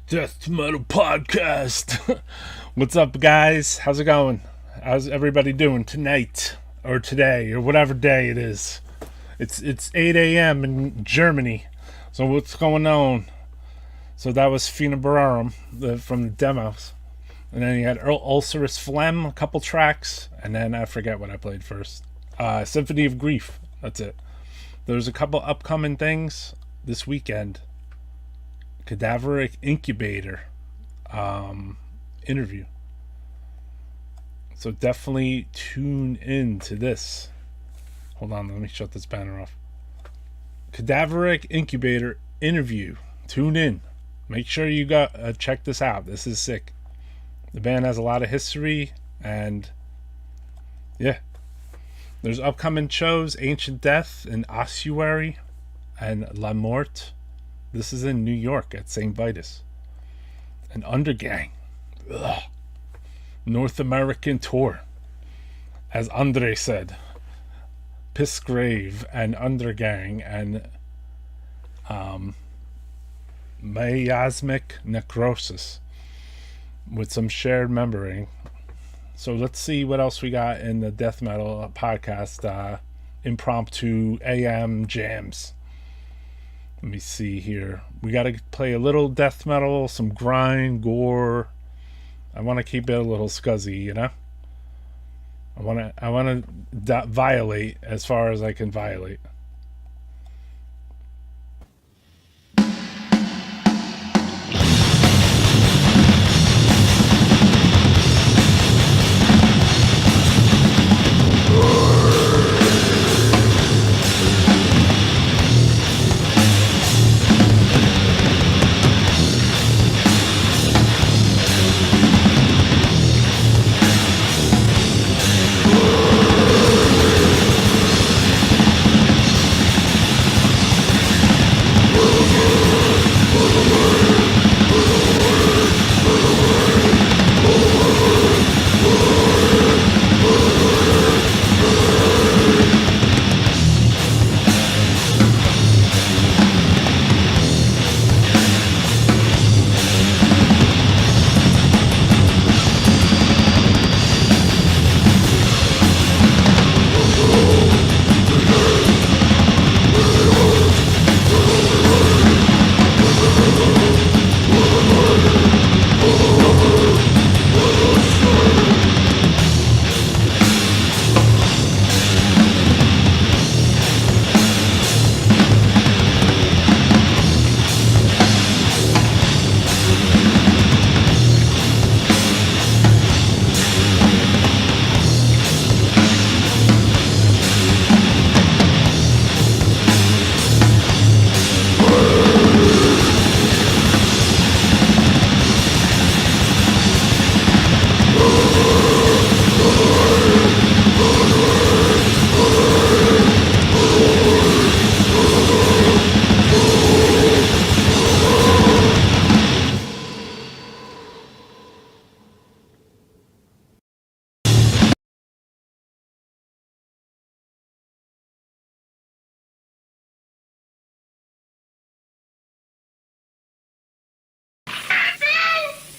Death Metal Podcast. What's up, guys? How's it going? How's everybody doing tonight or today or whatever day it is? It's 8 a.m. in Germany. So what's going on? So that was Fina Bararum from the demos. And then you had Ulcerous Phlegm, a couple tracks. And then I forget what I played first. Symphony of Grief. That's it. There's a couple upcoming things this weekend. Cadaveric Incubator interview. So definitely tune in to this. Hold on, let me shut this banner off. Cadaveric Incubator interview. Tune in. Make sure you check this out. This is sick. The band has a lot of history, and yeah. There's upcoming shows: Ancient Death and Ossuary and La Morte. This is in New York at St. Vitus. An Undergang. Ugh. North American tour. As Andre said, Pissgrave and Undergang and miasmic necrosis with some shared membrane. So let's see what else we got in the death metal podcast. Impromptu AM jams. Let me see here. We got to play a little death metal, some grind, gore. I want to keep it a little scuzzy, you know? I want to violate as far as I can violate.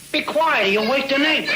Be quiet, you'll wake the neighbors.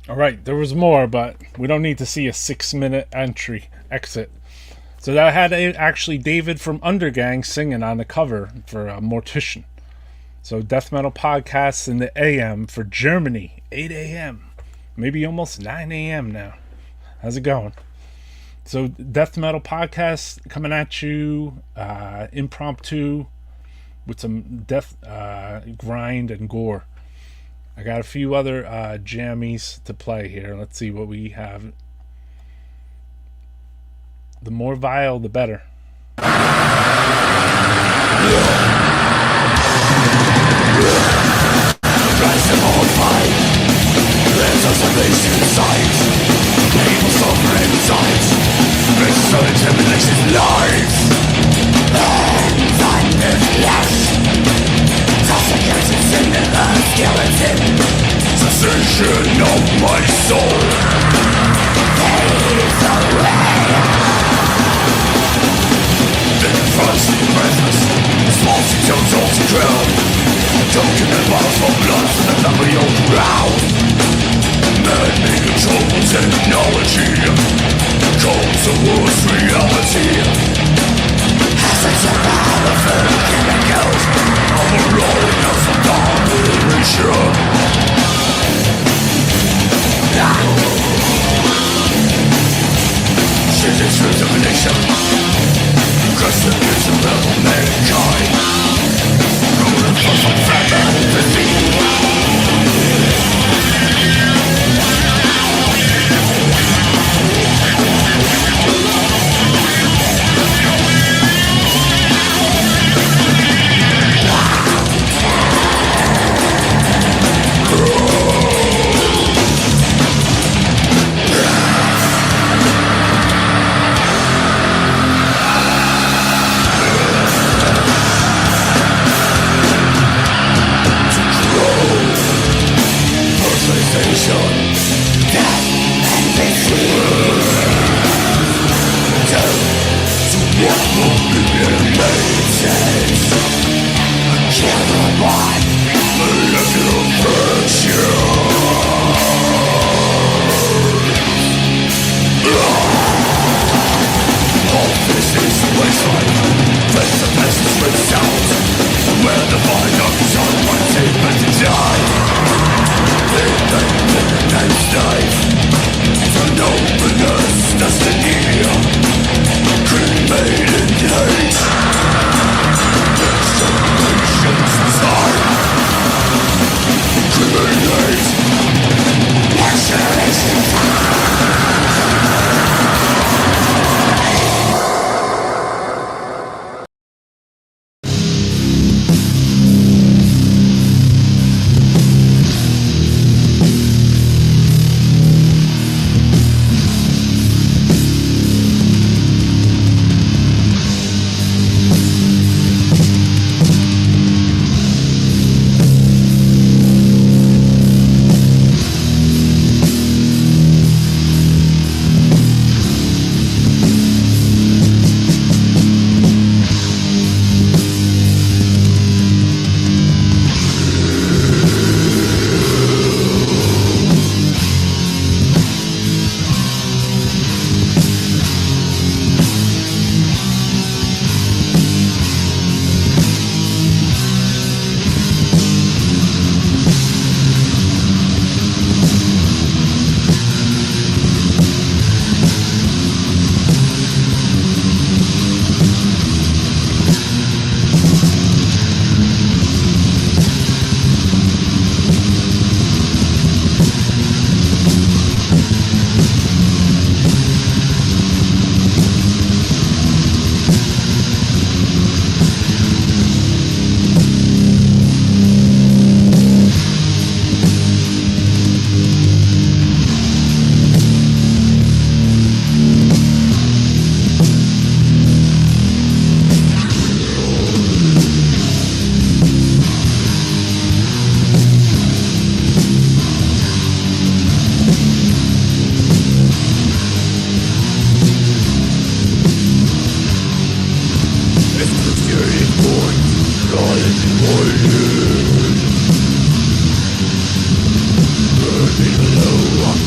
All right, there was more, but we don't need to see a 6-minute exit. So that had actually David from Undergang singing on the cover for Mortician. So Death Metal Podcasts in the AM for Germany, 8 a.m. Maybe almost 9 a.m. now. How's it going? So Death Metal Podcast coming at you, impromptu, with some death, grind, and gore. I got a few other jammies to play here. Let's see what we have. The more vile, the better. Rise of all fight, there's a salvation sight. People suffering inside, there's so intimidation life. And on the flesh, toxications in the skeleton, sensation of my soul fades away. The frosty breathless, small details of the ground, choking the bottles of blood from the memory of the ground. Man-made control technology comes towards reality. Hazards of powerful chemicals overrolling us from domination. She's a true domination. Crushing against the rebel mankind. Rolling from famine and defeat. Burning low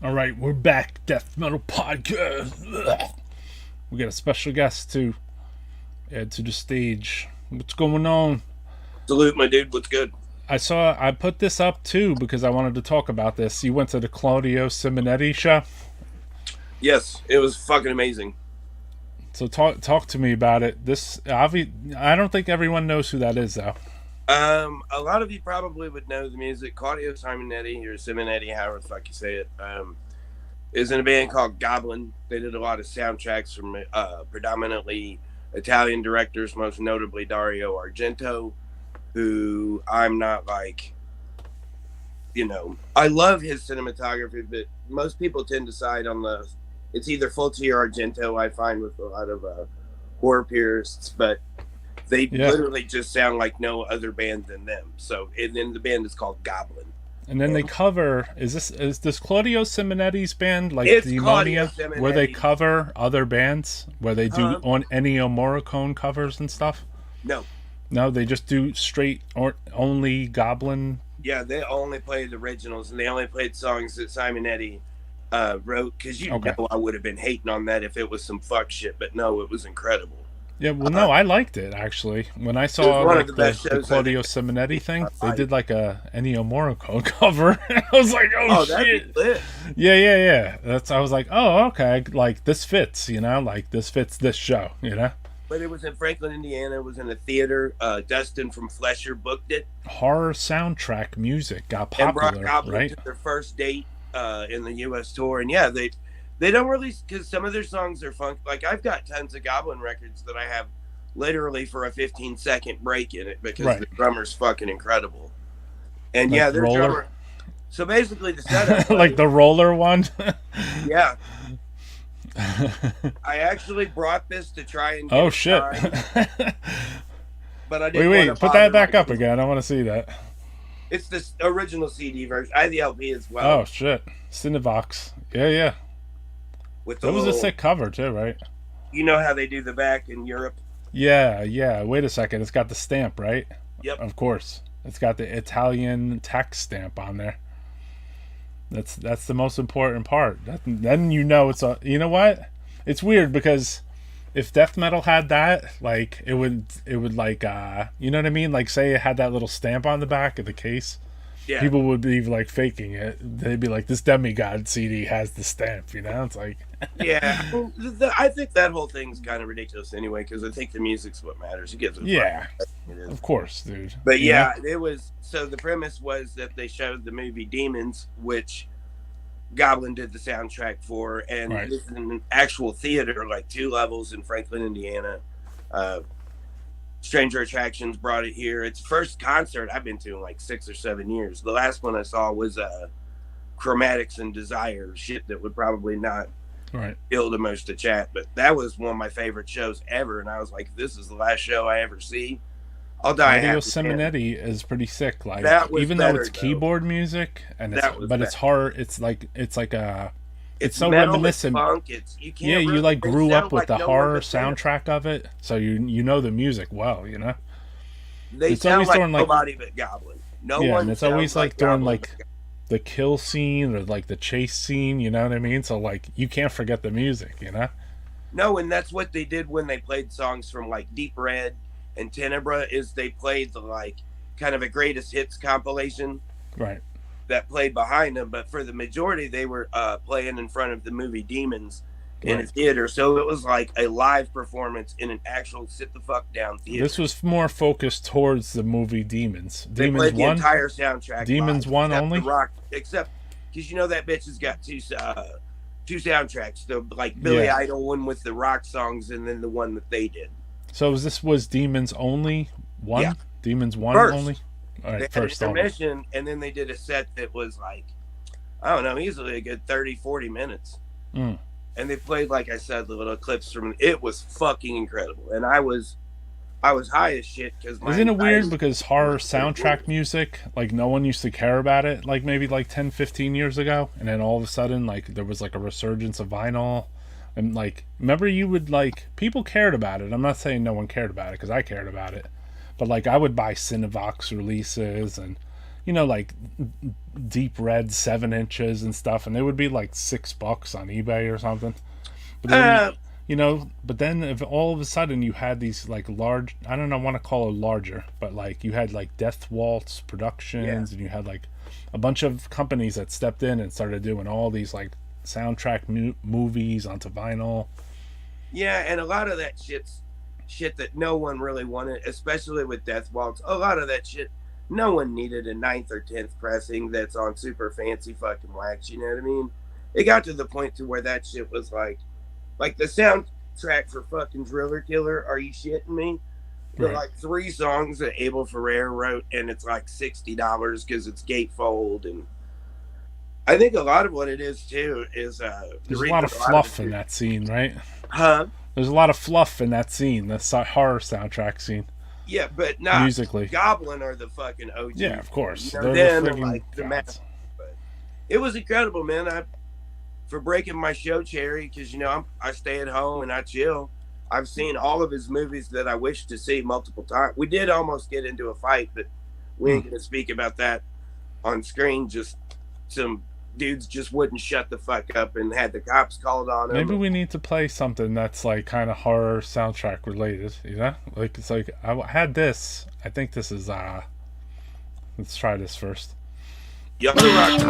Alright, we're back. Death Metal Podcast. We got a special guest to add to the stage. What's going on? Salute, my dude. What's good? I put this up too because I wanted to talk about this. You went to the Claudio Simonetti show? Yes, it was fucking amazing. So talk to me about it. I don't think everyone knows who that is though. A lot of you probably would know the music. Claudio Simonetti, or Simonetti, however the fuck you say it, is in a band called Goblin. They did a lot of soundtracks from predominantly Italian directors, most notably Dario Argento, who I'm not like, I love his cinematography, but most people tend to side on it's either Fulci or Argento, I find, with a lot of horror purists, but they literally just sound like no other band than them. So, and then the band is called Goblin. And then they cover. Is this Claudio Simonetti's band, like it's Demonia, where they cover other bands, where they do on Ennio Morricone covers and stuff? No, they just do straight or only Goblin. Yeah, they only played originals, and they only played songs that Simonetti wrote. Because know I would have been hating on that if it was some fuck shit, but no, it was incredible. Yeah, well, no, I liked it actually. When I It was saw one of like the the, best the shows I Claudio think. Simonetti thing, they Life. did like a Ennio Morricone cover. I was like, oh Oh, that'd be shit. lit. Yeah. I was like, oh, okay, like this fits, like this fits this show. But it was in Franklin, Indiana. It was in a theater. Dustin from Flesher booked it Horror soundtrack music got and brought popular, Goblin right? to their first date in the U.S. tour. And yeah, they don't release because some of their songs are funk. Like I've got tons of Goblin records that I have literally for a 15-second break in it because Right. the drummer's fucking incredible. And Like yeah, their Roller? drummer. So basically, the setup, Like the roller one. yeah. I actually brought this to try and get Oh it shit. signed, but I didn't Wait, want to put bother that back my- up again. I want to see that. It's the original CD version. I have the LP as well. Oh shit. Cinevox. Yeah. With the That was a little- sick cover too, right? You know how they do the back in Europe? Yeah. Wait a second. It's got the stamp, right? Yep. Of course. It's got the Italian tax stamp on there. That's the most important part. Then it's a. You know what? It's weird because if death metal had that, like it would like you know what I mean? Like say it had that little stamp on the back of the case. Yeah. People would be like faking it. They'd be like, "This Demigod CD has the stamp," It's like, Yeah. I think that whole thing's kind of ridiculous anyway because I think the music's what matters. It gives a fuck. yeah, It is. of course, dude. But You know? yeah, it was. So the premise was that they showed the movie Demons, which Goblin did the soundtrack for, and Right. this is in an actual theater, like 2 levels in Franklin, Indiana. Stranger Attractions brought it here. It's the first concert I've been to in like 6 or 7 years. The last one I saw was Chromatics and Desire, shit that would probably not Right. kill the most to chat, but that was one of my favorite shows ever. And I was like, this is the last show I ever see. I'll die Claudio happy. Simonetti is pretty sick. Like That was even though better, it's though. keyboard music and That was it's better. hard. It's like a. It's so metal, reminiscent. It's funk. It's you can't. Yeah, you really- like they grew sound up with like the no one horror but them. soundtrack of it, so you know the music well. They It's sound always like during, like- nobody but Goblin. No Yeah, one. and it's sounds always like during Goblin like but the kill scene or like the chase scene. You know what I mean? So like you can't forget the music. No, and that's what they did when they played songs from like Deep Red and Tenebra. Is they played the like kind of a greatest hits compilation Right. that played behind them, but for the majority they were playing in front of the movie Demons in a Right. theater. So it was like a live performance in an actual sit the fuck down theater. This was more focused towards the movie Demons. They Demons played the 1. entire soundtrack. Demons live, 1 except only? the rock, except because that bitch has got two soundtracks. The like Billy Yeah. Idol one with the rock songs, and then the one that they did. So was Demons only 1? Yeah. Demons 1 First. only? All They right, had first an only. intermission, and then they did a set that was like, I don't know, easily a good 30-40 minutes. Mm. And they played, like I said, the little clips from it. Was fucking incredible, and I was high as shit because Isn't it weird because horror soundtrack music, like no one used to care about it like maybe like 10, 15 years ago, and then all of a sudden like there was like a resurgence of vinyl, and like remember you would like people cared about it. I'm not saying no one cared about it because I cared about it, but like I would buy Cinevox releases and like Deep Red 7 inches and stuff, and they would be like $6 on eBay or something. But then, but then if all of a sudden you had these like large, I don't know, I want to call it larger, but like you had like Death Waltz Productions, and you had like a bunch of companies that stepped in and started doing all these like soundtrack movies onto vinyl. Yeah, and a lot of that shit that no one really wanted, especially with Death Waltz. A lot of that shit, no one needed a 9th or 10th pressing that's on super fancy fucking wax. You know what I mean? It got to the point to where that shit was like the soundtrack for fucking Driller Killer. Are you shitting me? The Right. like 3 songs that Abel Ferrer wrote, and it's like $60 because it's gatefold. And I think a lot of what it is too is There's a lot of fluff in that scene, right? Huh? There's a lot of fluff in that scene, the horror soundtrack scene, Yeah, but not musically. Goblin are the fucking OG. Yeah, of course. You know, They're them the and, friggin' like, the gods. Mask. It was incredible, man. For breaking my show cherry, because I stay at home and I chill. I've seen all of his movies that I wish to see multiple times. We did almost get into a fight, but we ain't gonna speak about that on screen. Just some dudes just wouldn't shut the fuck up and had the cops called on them. Maybe we need to play something that's like kind of horror soundtrack related, you know? Like it's like I had this. I think this is let's try this first. Y'all rock.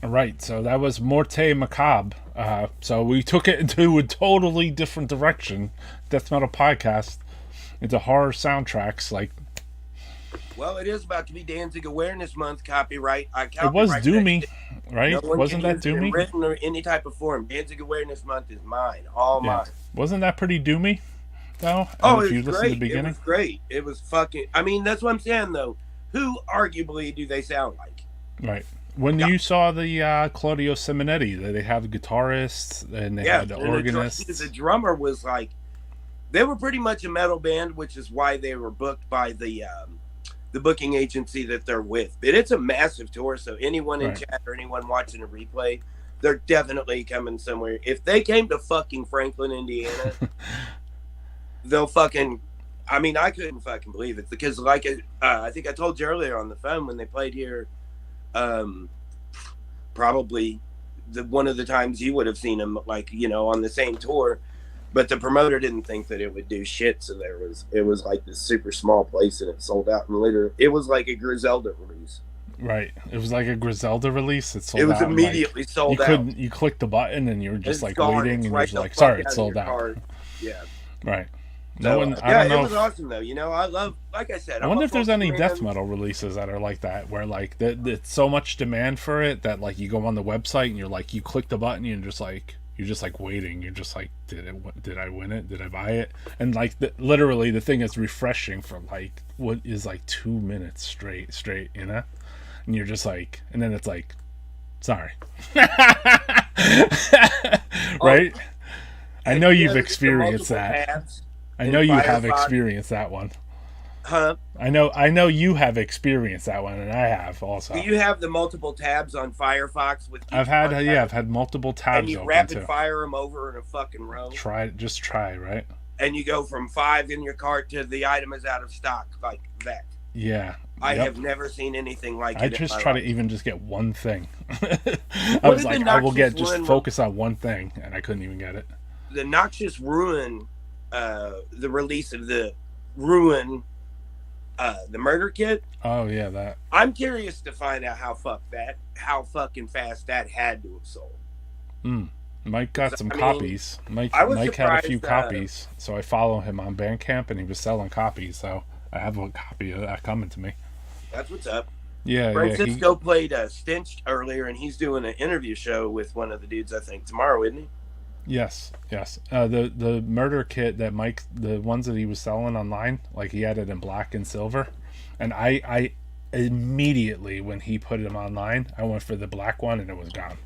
Right, so that was Morte Macabre. So we took it into a totally different direction. Death Metal Podcast into horror soundtracks. Like, well, it is about to be Danzig Awareness Month. Copyright. It was Doomy, right? No one Wasn't can that use it in Doomy? written or any type of form. Danzig Awareness Month is mine, all mine. Wasn't that pretty Doomy, though? Oh, if it you was listen great. to the beginning? It was great. It was fucking. I mean, that's what I'm saying though. Who arguably do they sound like? Right. When you saw the Claudio Simonetti, they have guitarists and they had the organists. The drummer was like, they were pretty much a metal band, which is why they were booked by the booking agency that they're with. But it's a massive tour, so anyone in chat or anyone watching a replay, they're definitely coming somewhere. If they came to fucking Franklin, Indiana, they'll fucking. I mean, I couldn't fucking believe it because, like, I think I told you earlier on the phone when they played here. Probably one of the times you would have seen him, like, you know, on the same tour. But the promoter didn't think that it would do shit, so it was like this super small place, and it sold out. And later, it was like a Griselda release. Right. It was like a Griselda release. It sold out. It was immediately sold out. You clicked the button, and you were just like gone. waiting, It's and right you're the like, fuck sorry, out it of sold your out. card. Yeah. Right. So, I don't know. It was awesome though. You know, I love, like I said, I wonder if there's any death metal releases that are like that, where like it's so much demand for it that like you go on the website and you're like, you click the button, and you're just like waiting. You're just like, did I win it? Did I buy it? And like literally the thing is refreshing for like what is like 2 minutes straight, you know? And you're just like, and then it's like, sorry, right? I know you've experienced that. I know you have experienced that one. Huh? I know you have experienced that one, and I have also. Do you have the multiple tabs on Firefox with? I've had multiple tabs. And you open rapid too. fire them over in a fucking row. Just try, right? And you go from 5 in your cart to the item is out of stock, like that. Yeah. I have never seen anything like it. I just try to even just get one thing. I was like, I will focus on one thing, and I couldn't even get it. The Noxious Ruin, the release of the Ruin, the murder kit. Oh yeah, that. I'm curious to find out how fucking fast that had to have sold. Mike got some copies. Mike had a few copies, so I follow him on Bandcamp, and he was selling copies. So I have a copy of that coming to me. That's what's up. Yeah, Francisco played Stench earlier, and he's doing an interview show with one of the dudes, I think, tomorrow, isn't he? Yes. The murder kit that Mike, the ones that he was selling online, like he had it in black and silver, and I immediately when he put them online, I went for the black one, and it was gone.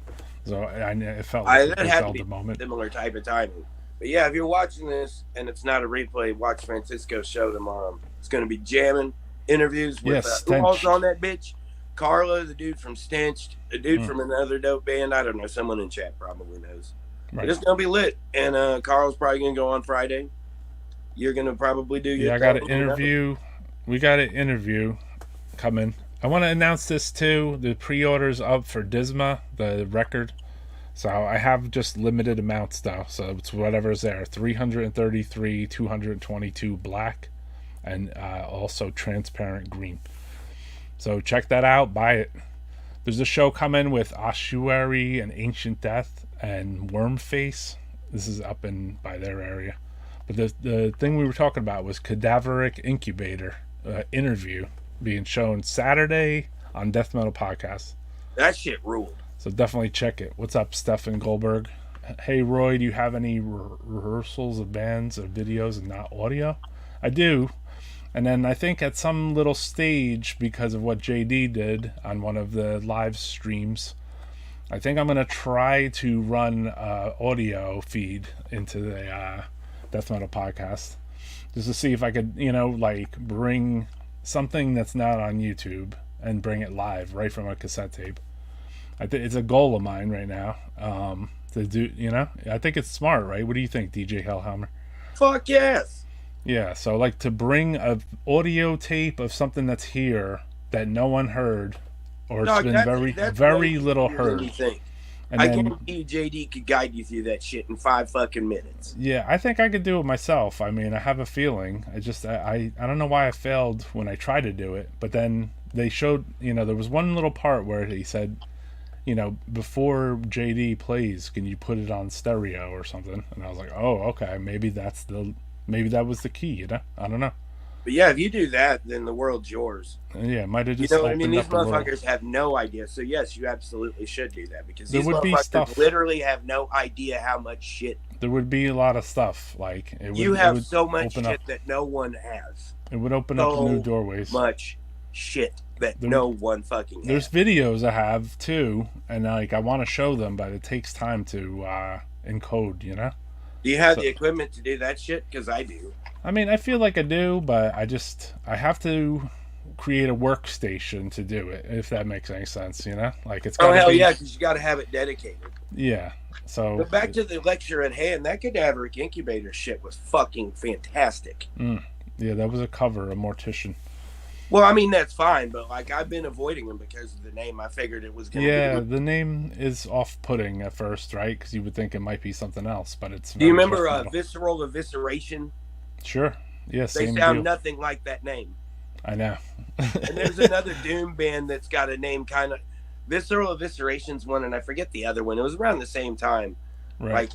So it felt like that had to be the moment. Similar type of timing. But yeah, if you're watching this and it's not a replay, watch Francisco's show tomorrow. It's going to be jamming. Interviews with who all's on that bitch? Carla, the dude from Stenched, a dude from another dope band. I don't know. Someone in chat probably knows. Right. But it's going to be lit. And Carl's probably going to go on Friday. You're going to probably do your I got an interview. We got an interview coming. I want to announce this too. The pre-order's up for Disma, the record. So I have just limited amounts though. So it's whatever's there. 333, 222 black, and also transparent green. So check that out. Buy it. There's a show coming with Ossuary and Ancient Death and Wormface. This is up by their area. But the thing we were talking about was Cadaveric Incubator interview being shown Saturday on Death Metal Podcast. That shit ruled. So definitely check it. What's up, Stefan Goldberg? Hey, Roy, do you have any rehearsals of bands or videos and not audio? I do. And then I think at some little stage, because of what JD did on one of the live streams, I think I'm going to try to run audio feed into the Death Metal Podcast. Just to see if I could, like bring something that's not on YouTube and bring it live right from a cassette tape. It's a goal of mine right now to do, I think it's smart, right? What do you think, DJ Hellhammer? Fuck yes. Yeah, so like to bring a audio tape of something that's here that no one heard, or it's been very little heard. And I guarantee JD could guide you through that shit in 5 fucking minutes. Yeah, I think I could do it myself. I mean, I have a feeling. I don't know why I failed when I tried to do it, but then they showed, there was one little part where he said, before JD plays, can you put it on stereo or something? And I was like, oh, okay, maybe that was the key, I don't know. But yeah, if you do that, then the world's yours. Yeah, might have just These motherfuckers have no idea. So yes, you absolutely should do that, because these motherfuckers literally have no idea how much shit. There would be a lot of stuff like you have so much shit that no one has. It would open up new doorways. Much shit that no one fucking has. There's videos I have too, and I want to show them, but it takes time to encode. Do you have the equipment to do that shit? Because I do. I mean, I feel like I do, but I have to create a workstation to do it, if that makes any sense, Like it's yeah, because you got to have it dedicated. Yeah, so... But back to the lecture at hand, that Cadaveric Incubator shit was fucking fantastic. Yeah, that was a cover, a Mortician. Well, I mean that's fine, but like I've been avoiding them because of the name. I figured it was going to Yeah, be. the name is off-putting at first, right? Because you would think it might be something else, but it's Do you very death remember metal. Visceral Evisceration? Sure. Yeah, They same sound deal. nothing like that name. I know. And there's another Doom band that's got a name kind of Visceral Evisceration's one, and I forget the other one. It was around the same time, Right. like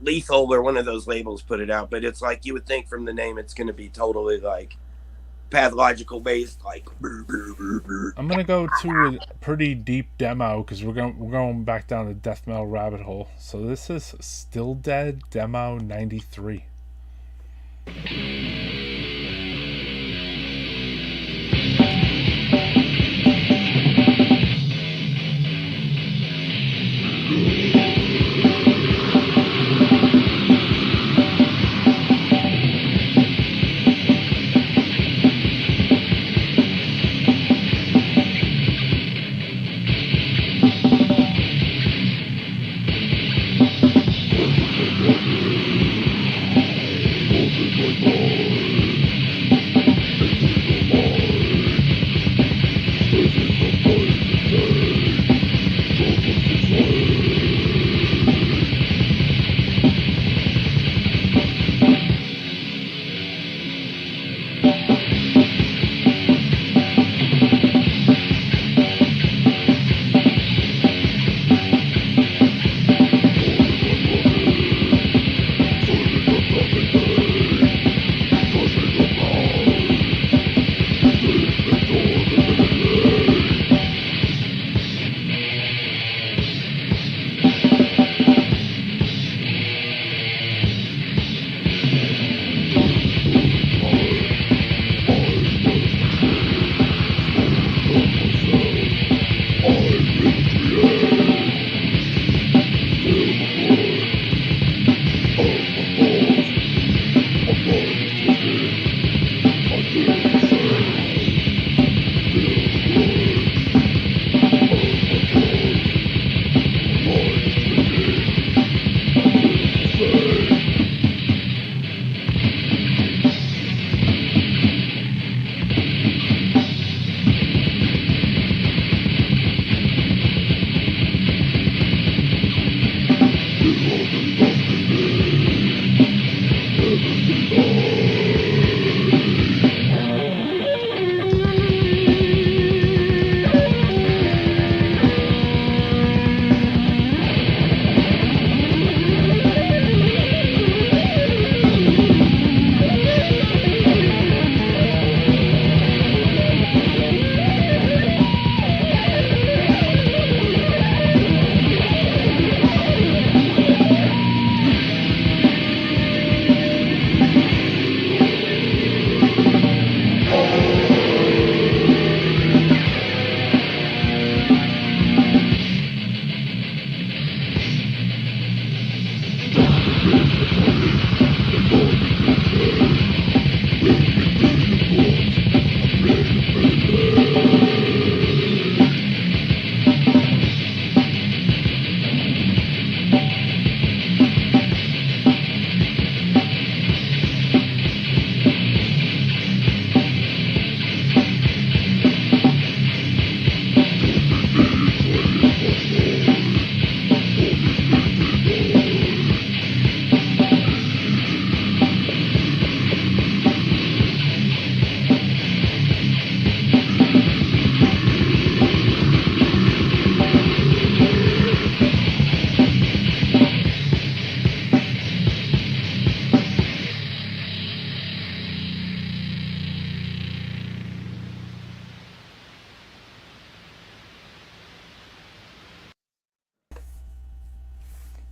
Lethal or one of those labels put it out. But it's like you would think from the name, it's going to be totally like pathological based, like. I'm gonna go to a pretty deep demo because we're going back down the death metal rabbit hole. So this is Still Dead Demo 93.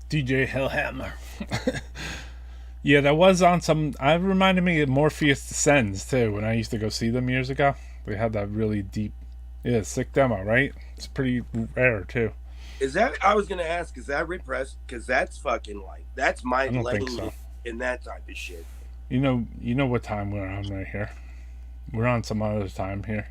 DJ Hellhammer. Yeah, that was on some. I reminded me of Morpheus Descends too when I used to go see them years ago. They had that really deep, yeah, sick demo, right? It's pretty rare too. Is that? I was gonna ask. Is that repressed? Because that's fucking like that's my I don't think lane so. in that type of shit. You know what time we're on right here. We're on some other time here.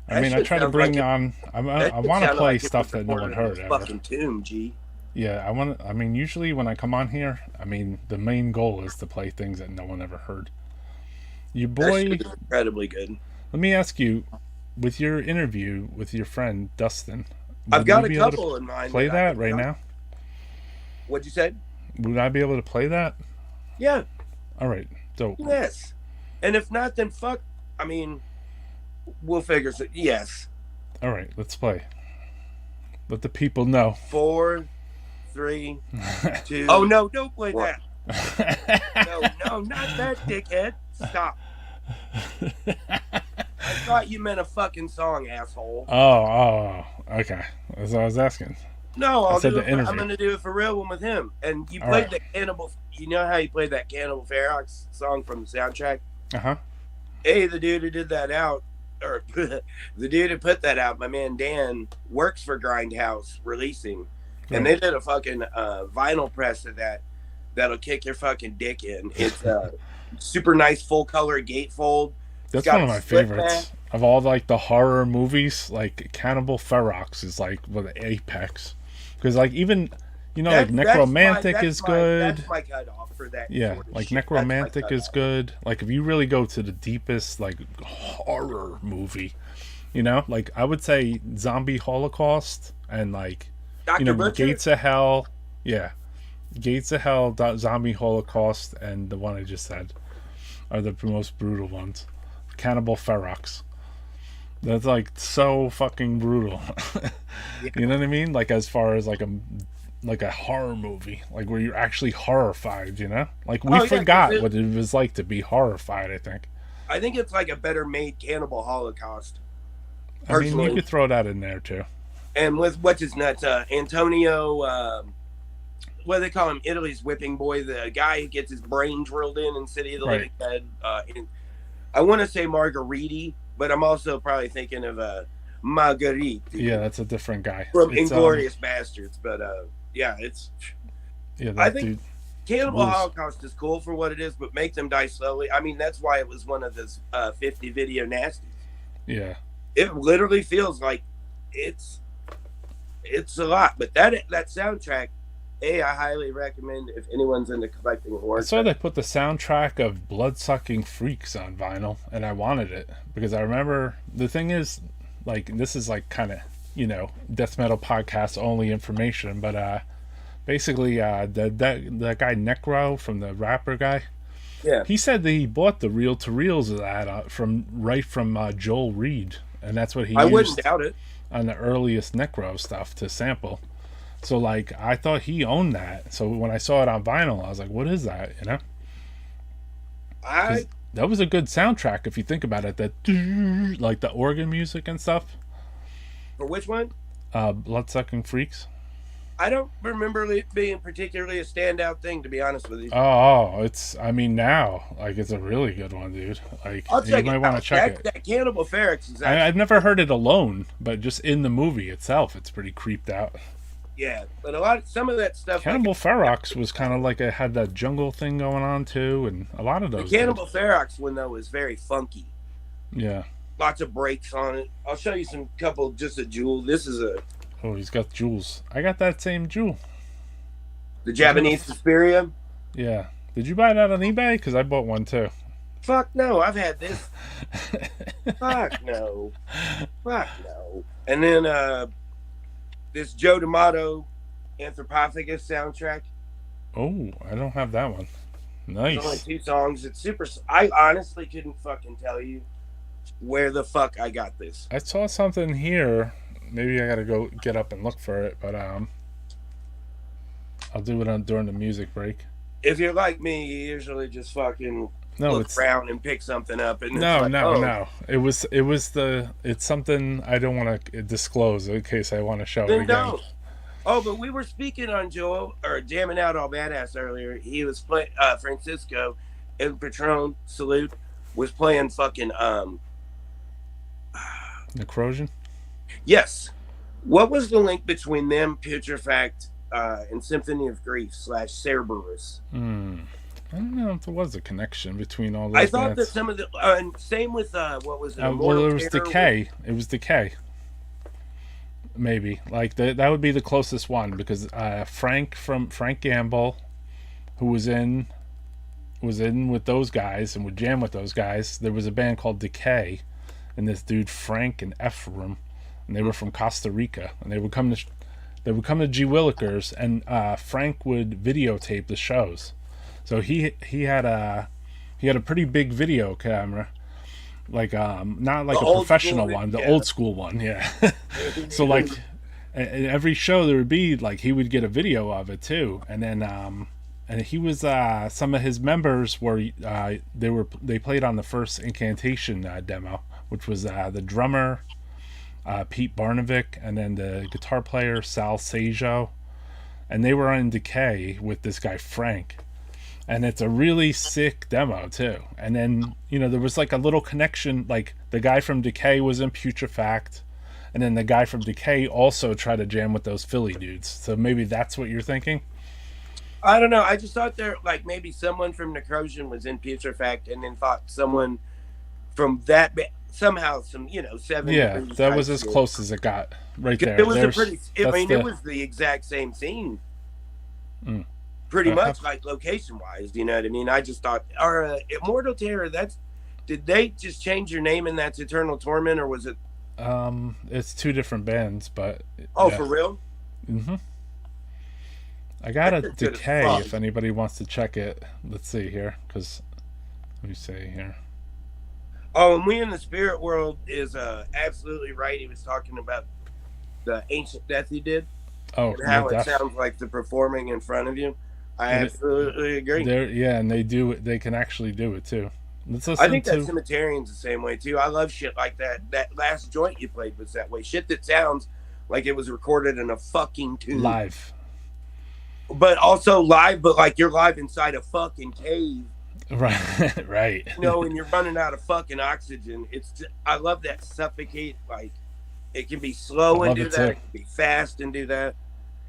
I That mean, I shit try to sounds bring like on. I That shit want to sounded play like it stuff was that no one recorded heard in a ever. fucking tomb, G. Yeah, I want. I mean, usually when I come on here, I mean, the main goal is to play things that no one ever heard. Your That shit boy. is incredibly good. Let me ask you, with your interview with your friend Dustin, I've would got you a be able couple to in mind. play that I right now? What'd you say? Would I be able to play that? Yeah. All right. So Yes. And if not, then fuck. I mean, we'll figure it. Yes. all right, let's play. Let the people know. 4, 3, 2. Oh no! Don't play that. No, not that, dickhead. Stop. I thought you meant a fucking song, asshole. Oh, okay. That's what I was asking. No, I said do the it. I'm interview. gonna do it for real one with him. And you All played right. the Cannibal. You know how you played that Cannibal Ferox song from the soundtrack? Uh-huh. Hey, the dude who did that out, or the dude who put that out, my man Dan, works for Grindhouse Releasing, and they did a fucking vinyl press of that that'll kick your fucking dick in. It's a super nice full color gatefold. That's one of my favorites of all like the horror movies. Like Cannibal Ferox is like the apex, because like even like Necromantic is good. That's my cutoff for that. Yeah, sort of like shit. Necromantic is good. Like if you really go to the deepest like horror movie, like I would say Zombie Holocaust and like Dr. Butcher? Gates of Hell. Yeah, Gates of Hell, Zombie Holocaust, and the one I just said are the most brutal ones. Cannibal Ferox. That's like so fucking brutal. Yeah. You know what I mean? Like as far as like a horror movie, like where you're actually horrified. Like we forgot what it was like to be horrified. I think it's like a better made Cannibal Holocaust. I mean, you could throw that in there too. And with what's his nuts, Antonio, what do they call him? Italy's whipping boy, the guy who gets his brain drilled in City of the Living Dead. I want to say Marguerite, but I'm also probably thinking of Marguerite. Yeah, that's a different guy from Inglourious Bastards. But yeah, it's. Yeah, I think Cannibal Holocaust is cool for what it is, but make them die slowly. I mean, that's why it was one of those 50 video nasties. Yeah, it literally feels like it's a lot. But that soundtrack. I highly recommend if anyone's into collecting horror. I saw they put the soundtrack of Bloodsucking Freaks on vinyl, and I wanted it because I remember the thing is, like, this is like kind of death metal podcast only information, but basically that guy Necro from the rapper guy, he said that he bought the reel to reels of that from Joel Reed, and that's what he used. I wouldn't doubt it on the earliest Necro stuff to sample. So, like, I thought he owned that. So when I saw it on vinyl, I was like, what is that, that was a good soundtrack if you think about it. That, like, the organ music and stuff. For which one? Bloodsucking Freaks. I don't remember it being particularly a standout thing, to be honest with you. Now, like, it's a really good one, dude. Like, you might want to check it. That Cannibal Ferox is actually... I've never heard it alone, but just in the movie itself, it's pretty creeped out. Yeah, but some of that stuff. Cannibal Ferox was kind of like it had that jungle thing going on too, and a lot of those. The Cannibal Ferox one though is very funky. Yeah. Lots of breaks on it. I'll show you just a jewel. This is a. Oh, he's got jewels. I got that same jewel. The Japanese Suspiria. Yeah. Did you buy that on eBay? Because I bought one too. Fuck no, I've had this. Fuck no. Fuck no. And then this Joe D'Amato Anthropophagus soundtrack. Oh, I don't have that one. Nice. It's only 2 songs. It's super. I honestly couldn't fucking tell you where the fuck I got this. I saw something here. Maybe I gotta go get up and look for it, but I'll do it during the music break. If you're like me, you usually just fucking look around and pick something up. And no. It's something I don't want to disclose in case I want to show it again. Don't. Oh, but we were speaking on Joel or jamming out all badass earlier. He was playing Francisco and Patron Salute was playing fucking Necrosion. Yes. What was the link between them, Putrefact, and Symphony of Grief / Cerberus? I don't know if there was a connection between all those. I thought that some of the and same with what was it? Well, it was Decay. It was Decay. Maybe like that would be the closest one because Frank Gamble, who was in was in with those guys and would jam with those guys. There was a band called Decay, and this dude Frank and Ephraim, and they were from Costa Rica, and they would come to G Willikers, and Frank would videotape the shows. So he had a pretty big video camera, like not like a professional one, the old school one, yeah. So like in every show there would be like he would get a video of it too, and then and he was some of his members were they played on the first Incantation demo, which was the drummer Pete Barnovic, and then the guitar player Sal Sajo, and they were on Decay with this guy Frank. And it's a really sick demo too. And then, you know, there was like a little connection, like the guy from Decay was in Putrefact, and then the guy from Decay also tried to jam with those Philly dudes. So maybe that's what you're thinking? I don't know. I just thought there, like, maybe someone from Necrosion was in Putrefact, and then thought someone from that somehow some, you know, 7. Yeah, that was as close as it got right there. It was it was the exact same scene. Pretty much, like, location-wise, you know what I mean? I just thought, Immortal Terror, did they just change your name and that's Eternal Torment, or was it? It's 2 different bands, but... Oh, yeah. For real? Mm-hmm. I got a Decay if anybody wants to check it. Let's see here, because... Let me see here. Oh, and We in the Spirit World is absolutely right. He was talking about the Ancient Death he did. Oh, and how it sounds like the performing in front of you. I absolutely agree. Yeah, and they do it. They can actually do it too. I think that Cemeterian's the same way too. I love shit like that. That last joint you played was that way. Shit that sounds like it was recorded in a fucking tune. Live. But also live, but like you're live inside a fucking cave. Right, right. You know, and you're running out of fucking oxygen. I love that suffocate. Like, it can be slow and do that. It can be fast and do that.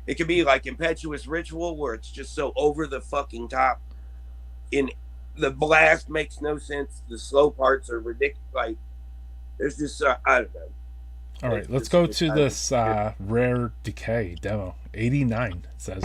It can be like Impetuous Ritual, where it's just so over the fucking top. In the blast makes no sense. The slow parts are ridiculous. Like, there's just I don't know. All right, let's go to this Rare Decay demo. 89 it says.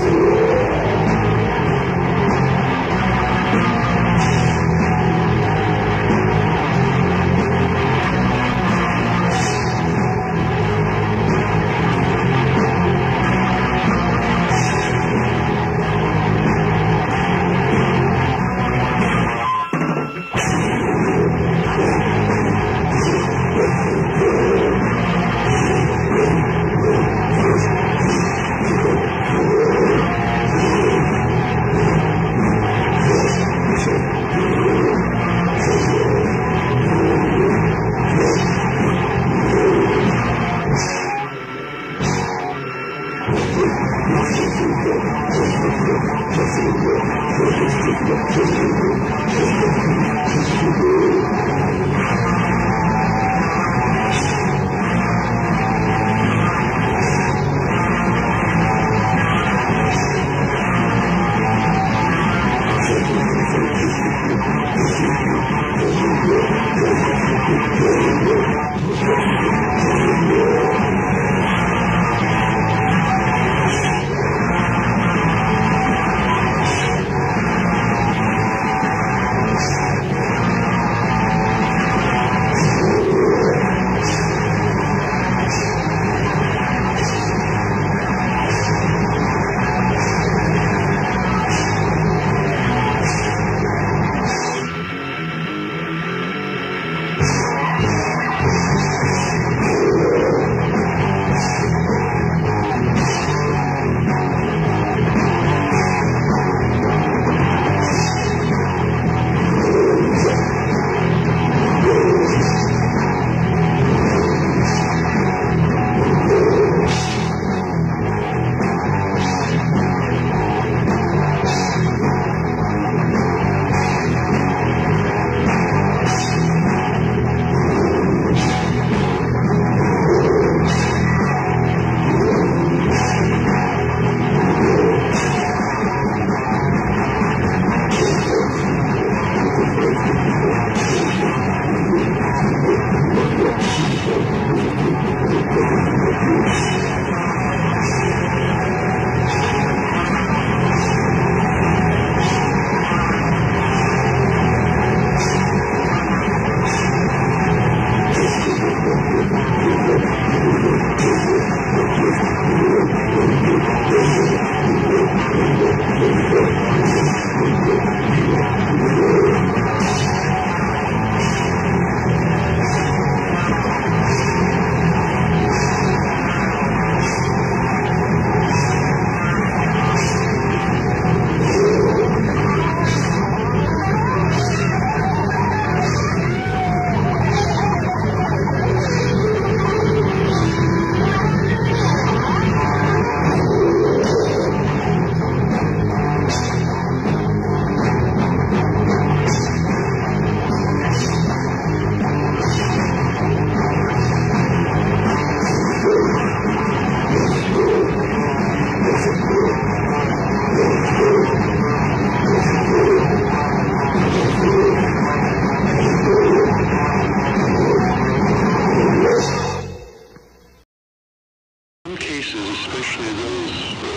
especially those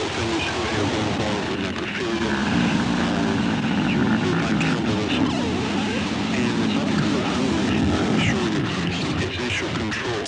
offenders who have been involved in necrophilia. You will find cannibalism. And it's not because of hungry, I assure you. It's issue control.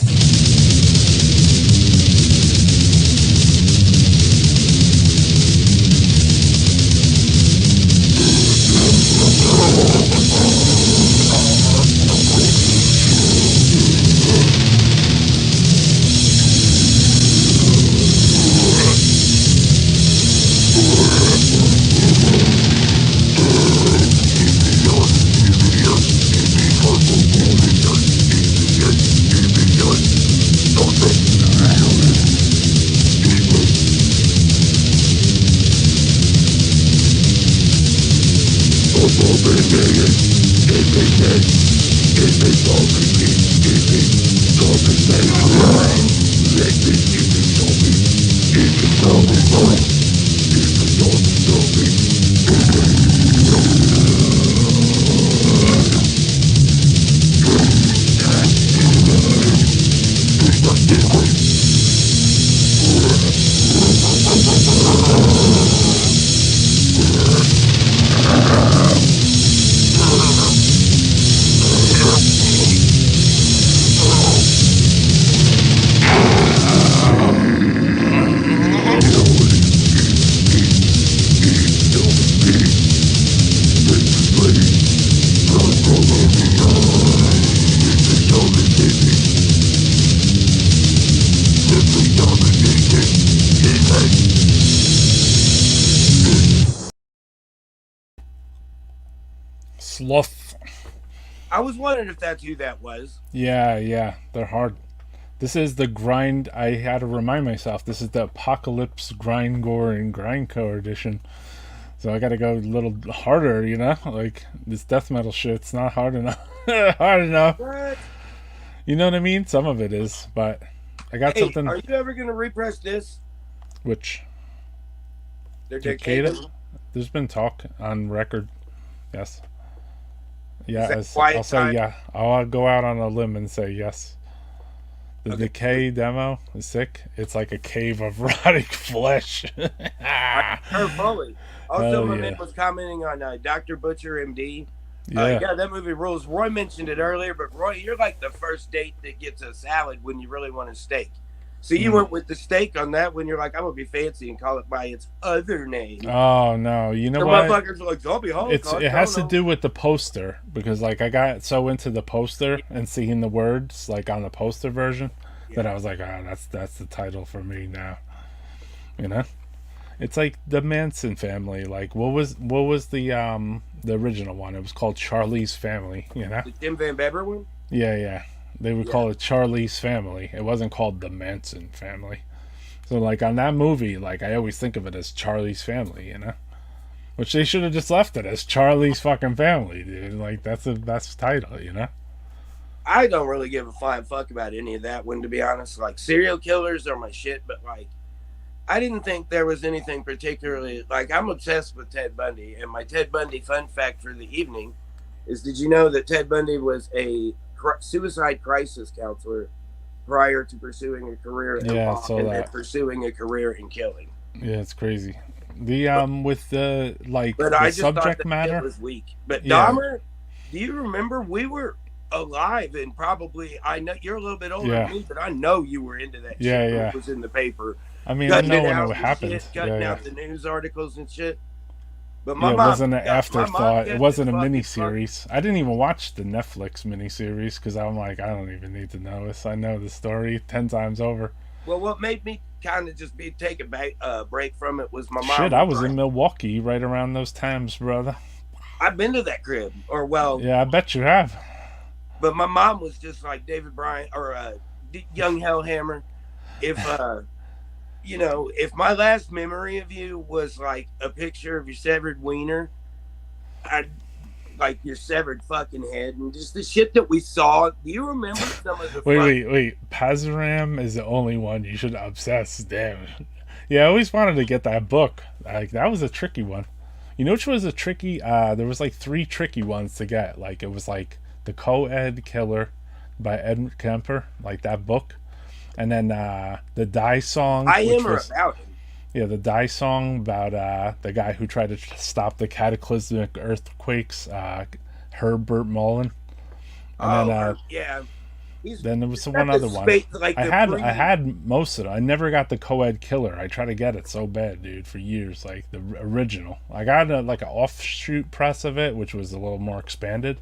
Sloth. I was wondering if that's who that was. Yeah, they're hard. This is the grind. I had to remind myself. This is the Apocalypse Grind Gore and Grindcore edition. So I got to go a little harder, you know. Like this death metal shit's not hard enough. Hard enough. What? You know what I mean? Some of it is, but I got Hey, something. are you ever gonna repress this? Which They're Cicada? dedicated. There's been talk on record. Yes. Yeah, that quiet I'll say time? yeah. I'll go out on a limb and say yes. The Decay demo is sick. It's like a cave of rotting flesh. Her fully. Also, Hell my yeah. man was commenting on Dr. Butcher MD. Yeah. Yeah, that movie rules. Roy mentioned it earlier, but Roy, you're like the first date that gets a salad when you really want a steak. So you went with the steak on that when you're like, I'm gonna be fancy and call it by its other name. Oh no, you know The what? motherfuckers are like zombie Holocaust. It has to do with the poster because like I got so into the poster and seeing the words like on the poster version that I was like, that's the title for me now. You know, it's like the Manson family. Like what was the original one? It was called Charlie's Family. You know, The Tim Van Beber one. yeah. They would call it Charlie's Family. It wasn't called the Manson family. So like on that movie, like I always think of it as Charlie's Family, you know? Which they should have just left it as Charlie's fucking Family, dude. Like that's the best title, you know? I don't really give a flying fuck about any of that one, to be honest. Like serial killers are my shit, but like I didn't think there was anything particularly like I'm obsessed with Ted Bundy, and my Ted Bundy fun fact for the evening is: did you know that Ted Bundy was a suicide crisis counselor prior to pursuing a career in law and then pursuing a career in killing? Yeah, it's crazy. The with the like But the I just subject thought that matter it was weak. But Yeah. Dahmer, do you remember we were alive and probably I know you're a little bit older Yeah. than me, but I know you were into that Yeah, shit when yeah. it was in the paper. I mean, I Cutting know it when out it and happened. shit, cutting Yeah. out the news articles and shit. But Yeah, it wasn't an my mom afterthought. It kept wasn't a fucking miniseries. I didn't even watch the Netflix miniseries because I'm like, I don't even need to know this. I know the story 10 times over. Well, what made me kind of just take a break from it was my mom. Shit, I was in Milwaukee right around those times, brother. I've been to that crib, or well, Yeah, I bet you have. but my mom was just like David Bryant or Young Hellhammer. If you know, if my last memory of you was like a picture of your severed wiener, I'd like your severed fucking head and just the shit that we saw. Do you remember some of the Wait. Pazaram is the only one you should obsess. Damn. Yeah, I always wanted to get that book. Like that was a tricky one. You know which was a tricky? There was like 3 tricky ones to get. Like it was like the Co-Ed Killer by Ed Kemper, like that book. And then the Die song, I which am or was about him. yeah, the Die song about the guy who tried to stop the cataclysmic earthquakes, Herbert Mullen. And Oh, then yeah. He's then there was got one the other one. space, like the I pre. had most of it. I never got the co-ed killer. I tried to get it so bad, dude, for years. Like the original. I got like an offshoot press of it, which was a little more expanded.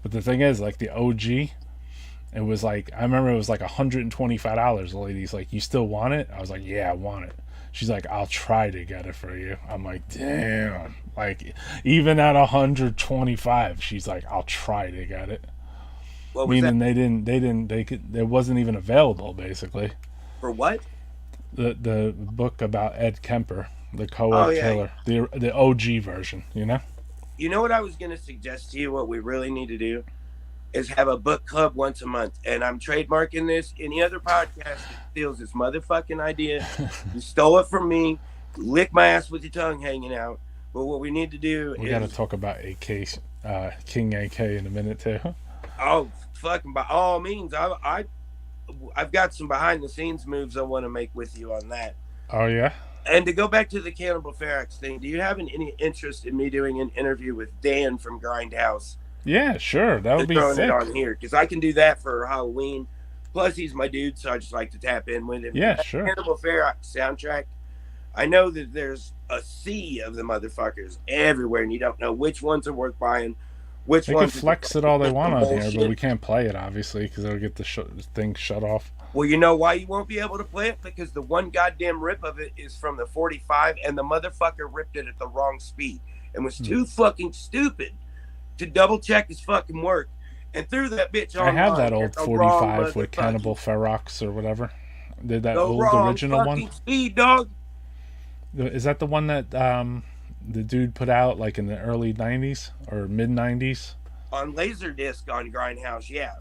But the thing is, like the OG, it was like I remember it was like $125. The lady's like, "You still want it?" I was like, "Yeah, I want it." She's like, "I'll try to get it for you." I'm like, "Damn!" Like even at 125, she's like, "I'll try to get it." What was that Meaning it wasn't even available basically. for? What? The book about Ed Kemper, the Oh co-ed yeah. killer, the OG version, you know. You know what I was gonna suggest to you? What we really need to do is have a book club once a month, and I'm trademarking this. Any other podcast that steals this motherfucking idea, you stole it from me. Lick my ass with your tongue hanging out. But what we need to do We is, got to talk about AK, King AK in a minute too. oh fucking by all means, I've got some behind the scenes moves I want to make with you on that. Oh yeah. And to go back to the Cannibal Ferox thing, do you have any interest in me doing an interview with Dan from Grindhouse? Yeah, sure. That would be Throwing sick. it on here because I can do that for Halloween. Plus, he's my dude, so I just like to tap in with him. Yeah, That sure. Cannibal Ferox soundtrack. I know that there's a sea of the motherfuckers everywhere, and you don't know which ones are worth buying. Which They can ones flex it all they want on here, but bullshit. we can't play it obviously because it'll get the thing shut off. Well, you know why you won't be able to play it? Because the one goddamn rip of it is from the 45, and the motherfucker ripped it at the wrong speed and was too fucking stupid to double check his fucking work and threw that bitch on. I have that old 45 with Cannibal Ferox or whatever. Did that old original one? Speed, dog. Is that the one that the dude put out like in the early 90s or mid 90s? On Laserdisc on Grindhouse, yeah.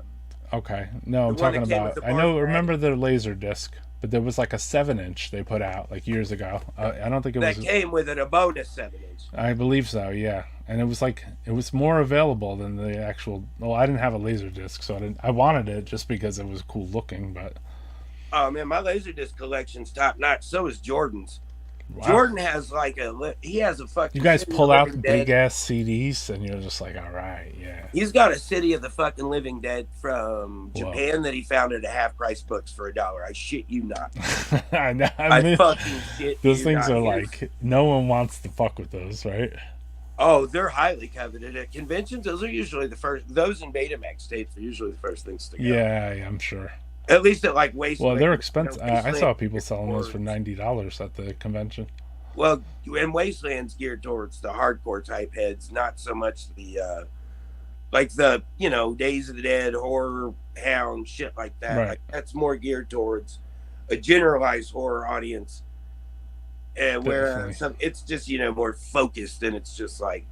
Okay. No, I'm The one talking that came with about. the I know. bar Remember the laser disc, but there was like a 7-inch they put out like years ago. I don't think it That was. came with it a bonus 7-inch. I believe so. Yeah, and it was like it was more available than the actual. Well, I didn't have a laser disc, so I didn't. I wanted it just because it was cool looking, but. Oh man, my Laserdisc collection's top notch. So is Jordan's. Wow. Jordan has like he has a fucking. You guys City of pull the out Living the Dead. big ass CDs, and you're just like, all right, yeah. He's got a City of the fucking Living Dead from Whoa. Japan that he found at a half price books for $1. I shit you not. I know. I fucking shit those you things not. are like no one wants to fuck with those, right? Oh, they're highly coveted at conventions. Those are usually the first. Those in Betamax tapes are usually the first things to go. Yeah, I'm sure. At least at like Wasteland. Well, they're expensive. You know, I saw people Wasteland selling those for towards- $90 at the convention. Well, and Wasteland's geared towards the hardcore type heads, not so much the like the Days of the Dead, horror hound shit like that. Right. Like, that's more geared towards a generalized horror audience, and whereas it's just more focused, and it's just like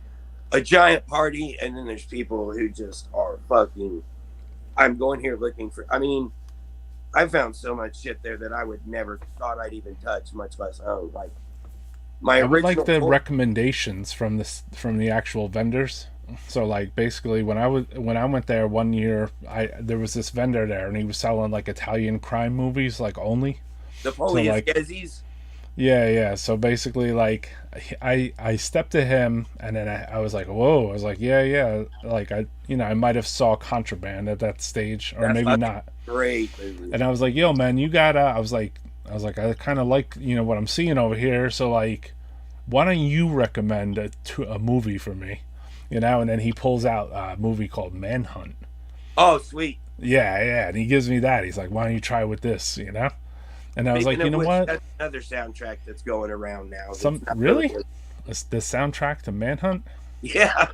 a giant party, and then there's people who just are fucking. I'm going here looking for. I mean, I found so much shit there that I would never thought I'd even touch, much less own. Like my I would original. like the recommendations from the actual vendors. So like basically when I went there one year, there was this vendor there and he was selling like Italian crime movies like only. The Police like- Gezzies. Yeah. So basically, like, I stepped to him, and then I was like, "Whoa!" I was like, "Yeah." Like I might have saw Contraband at that stage, or That's maybe fucking not. Great movie. And I was like, "Yo, man, you gotta." I was like, I kind of like what I'm seeing over here. So like, why don't you recommend a movie for me? And then he pulls out a movie called Manhunt. Oh, sweet. Yeah. And he gives me that. He's like, "Why don't you try with this?" And I was like, Speaking you know of which, what? That's another soundtrack that's going around now. that's not Really? good. The soundtrack to Manhunt? Yeah.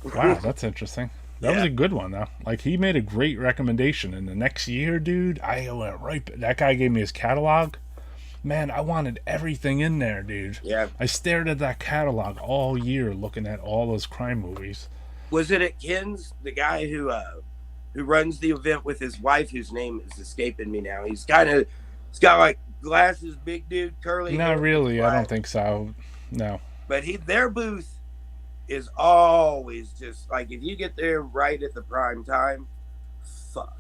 Wow, that's interesting. That was a good one, though. Like, he made a great recommendation. And the next year, dude, I went right... That guy gave me his catalog. Man, I wanted everything in there, dude. Yeah. I stared at that catalog all year looking at all those crime movies. Was it at Ken's, the guy who runs the event with his wife, whose name is escaping me now? He's got like glasses, big dude, curly hair. Not really. I don't think so. No. But their booth is always just like, if you get there right at the prime time, fuck.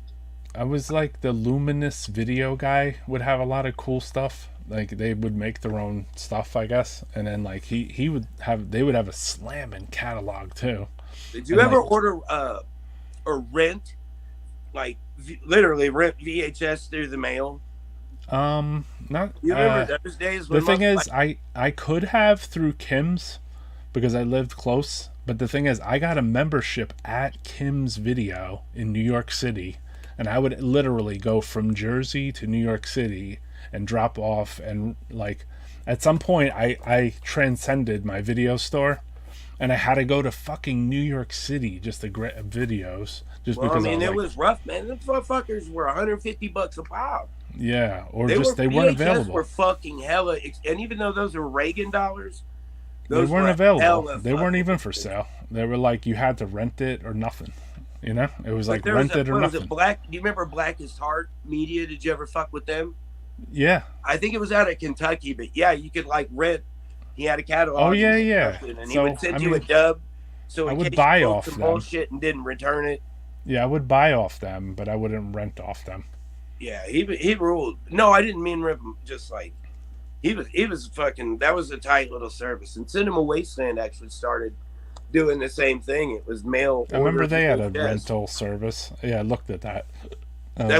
I was like the Luminous video guy would have a lot of cool stuff. Like they would make their own stuff, I guess, and then like he would have they would have a slamming catalog too. Did you ever order or rent, like literally rent VHS through the mail? Not. You remember those days? When the thing is, I could have through Kim's because I lived close. But the thing is, I got a membership at Kim's Video in New York City, and I would literally go from Jersey to New York City and drop off. And like at some point, I transcended my video store, and I had to go to fucking New York City just to get videos. Just because it was rough, man. Them motherfuckers were $150 a pop. Yeah, or they weren't available. Were fucking hella, and even though those are Reagan dollars, they weren't available. They weren't even for sale. They were like you had to rent it or nothing. You know, it was like rented or nothing. Do you remember Blackest Heart Media? Did you ever fuck with them? Yeah, I think it was out of Kentucky, but yeah, you could like rent. He had a catalog. Oh yeah. And he would send you a dub. So I would buy off them. Bullshit and didn't return it. Yeah, I would buy off them, but I wouldn't rent off them. Yeah, he ruled. No, I didn't mean rip him. Just like he was fucking. That was a tight little service. And Cinema Wasteland actually started doing the same thing. It was mail. I remember they had a rental service. Yeah, I looked at that.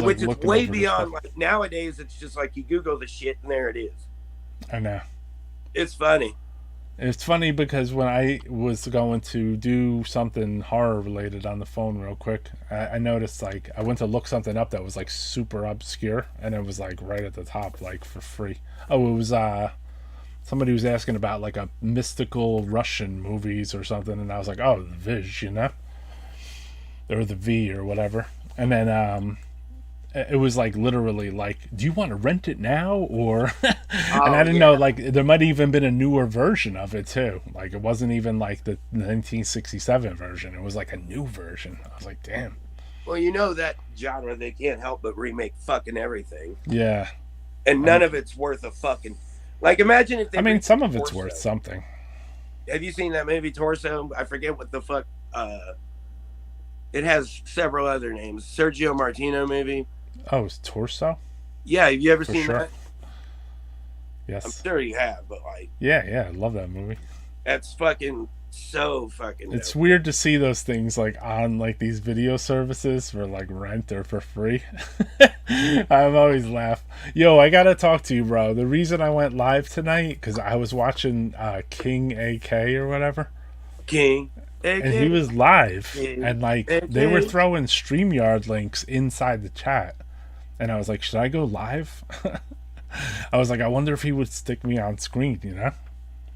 Which is way beyond. Like nowadays, it's just like you Google the shit and there it is. I know. It's funny. It's funny because when I was going to do something horror related on the phone real quick, I noticed like I went to look something up that was like super obscure, and it was like right at the top, like for free. Oh, it was somebody was asking about like a mystical Russian movies or something, and I was like, oh, the Viz, you know, or the V or whatever, and then it was like literally like, do you want to rent it now or and I didn't know like there might have even been a newer version of it too. Like it wasn't even like the 1967 version. It was like a new version. I was like, damn. Well, you know that genre, they can't help but remake fucking everything. Yeah. And none of it's worth a fucking, like imagine if they, I mean, some of it's worth something. Have you seen that movie Torso? I forget what the fuck it has several other names. Sergio Martino movie. Oh, it's Torso? Yeah, have you ever seen that? Yes. I'm sure you have, but like... Yeah, I love that movie. That's fucking so fucking It's dope. weird to see those things like on like these video services for like rent or for free. I've always laughed. Yo, I gotta talk to you, bro. The reason I went live tonight, because I was watching King AK or whatever. King. And he was live, and like they were throwing StreamYard links inside the chat. And I was like, should I go live? I was like, I wonder if he would stick me on screen, you know?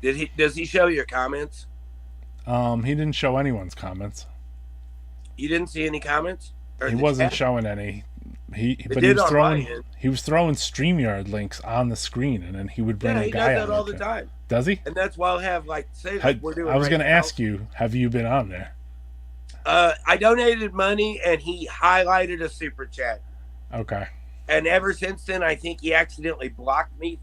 Does he show your comments? He didn't show anyone's comments. You didn't see any comments? He wasn't showing any. He was throwing StreamYard links on the screen, and then he would bring a guy on. He does that all the time. Does he? And that's why I'll have like we're doing. I was going to ask you, have you been on there? I donated money, and he highlighted a super chat. Okay. And ever since then, I think he accidentally blocked me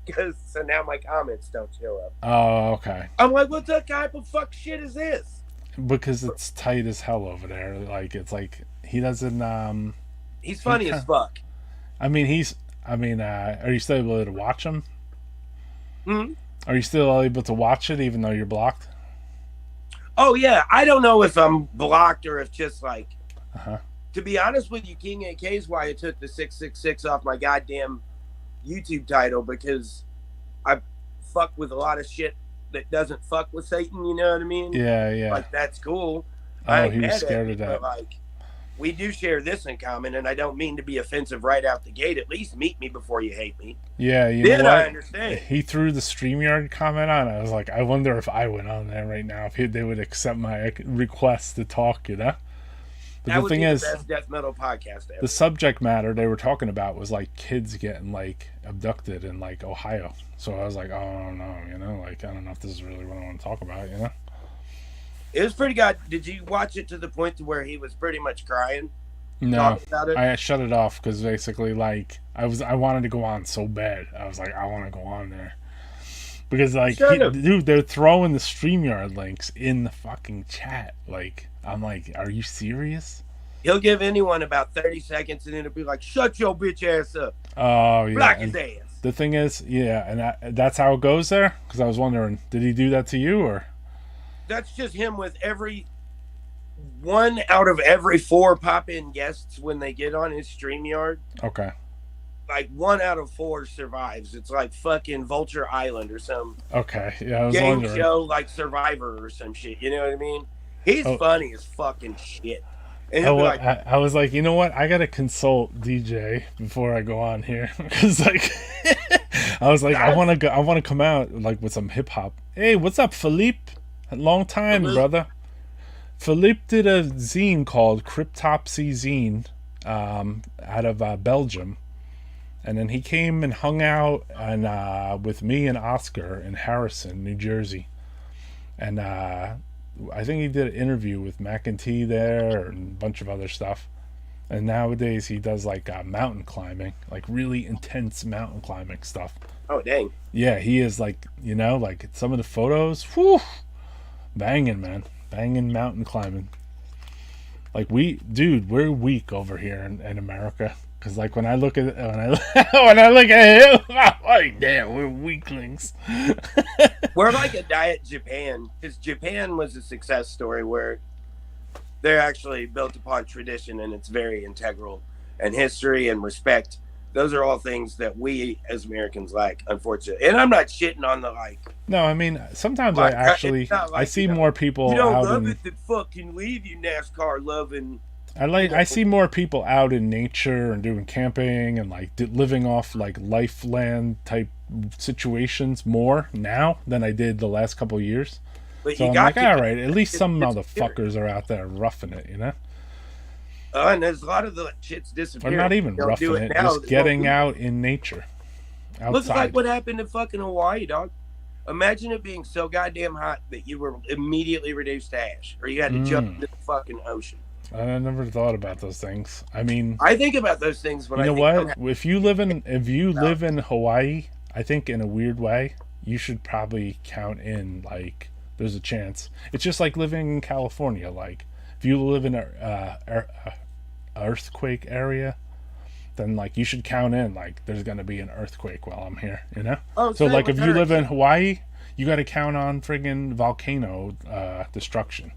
so now my comments don't show up. Oh, okay. I'm like, what the type of fuck shit is this? Because it's tight as hell over there. Like it's like he doesn't. He's funny as fuck. I mean, are you still able to watch him? Hmm. Are you still able to watch it even though you're blocked? Oh yeah, I don't know if I'm blocked or if just like. Uh-huh. To be honest with you, King AK is why I took the 666 off my goddamn YouTube title, because I fuck with a lot of shit that doesn't fuck with Satan, you know what I mean? Yeah. Like, that's cool. Oh, he was scared of that. But, like, we do share this in common, and I don't mean to be offensive right out the gate. At least meet me before you hate me. Yeah, you then know what? I understand. He threw the StreamYard comment on. I was like, I wonder if I went on there right now, if they would accept my request to talk, you know? But that the thing is, the best death metal podcast ever. The subject matter they were talking about was like kids getting like abducted in like Ohio. So I was like, oh no, you know, like I don't know if this is really what I want to talk about, you know. It was pretty good. Did you watch it to the point to where he was pretty much crying? No, I shut it off because basically, like, I wanted to go on so bad. I was like, I want to go on there because, like, dude, they're throwing the StreamYard links in the fucking chat. Like, I'm like, are you serious? He'll give anyone about 30 seconds, and it'll be like, "Shut your bitch ass up, Oh yeah. block his And ass." the thing is, yeah, that's how it goes there. Because I was wondering, did he do that to you or? That's just him with every one out of every four pop-in guests when they get on his StreamYard. Okay. Like 1 out of 4 survives. It's like fucking Vulture Island or some Okay. Yeah, I was game wondering. show like Survivor or some shit. You know what I mean? He's Oh. funny as fucking shit. And he'll be like, I was like, you know what? I gotta consult DJ before I go on here because, like, I was like, I want to go. I want to come out like with some hip hop. Hey, what's up, Philippe? Long time, Philippe. brother. Philippe did a zine called Cryptopsy Zine, out of Belgium, and then he came and hung out and with me and Oscar in Harrison, New Jersey, and I think he did an interview with McEntee there and a bunch of other stuff. And nowadays he does like mountain climbing, like really intense mountain climbing stuff. "Oh dang." Yeah, he is like, like some of the photos, whew, banging, man. Banging mountain climbing. Like we're weak over here in America. Cause like when I look at when I look at him, I'm like, damn, we're weaklings. We're like a diet Japan, because Japan was a success story where they're actually built upon tradition, and it's very integral, and history and respect. Those are all things that we as Americans lack, unfortunately. And I'm not shitting on the like. No, I mean sometimes Like, I actually it's not like, I see you know, more people You don't out love in. it that fucking leave you NASCAR loving. I see more people out in nature and doing camping and like living off like lifeland type situations more now than I did the last couple of years. But So you I'm got like, to, all right, at least some it's motherfuckers are out there roughing it, and there's a lot of the shit's Or disappearing. not even Don't roughing do it, now, just they getting won't. out in nature, Looks like outside. what happened in fucking Hawaii, dog. Imagine it being so goddamn hot that you were immediately reduced to ash, or you had to jump into the fucking ocean. I never thought about those things. I mean, I think about those things when you know I think what? If you live in Hawaii, I think in a weird way, you should probably count in like there's a chance. It's just like living in California. Like if you live in a earthquake area, then like you should count in like there's gonna be an earthquake while I'm here. Oh, So same like with if you live in hurricanes. Hawaii, you got to count on friggin' volcano destruction.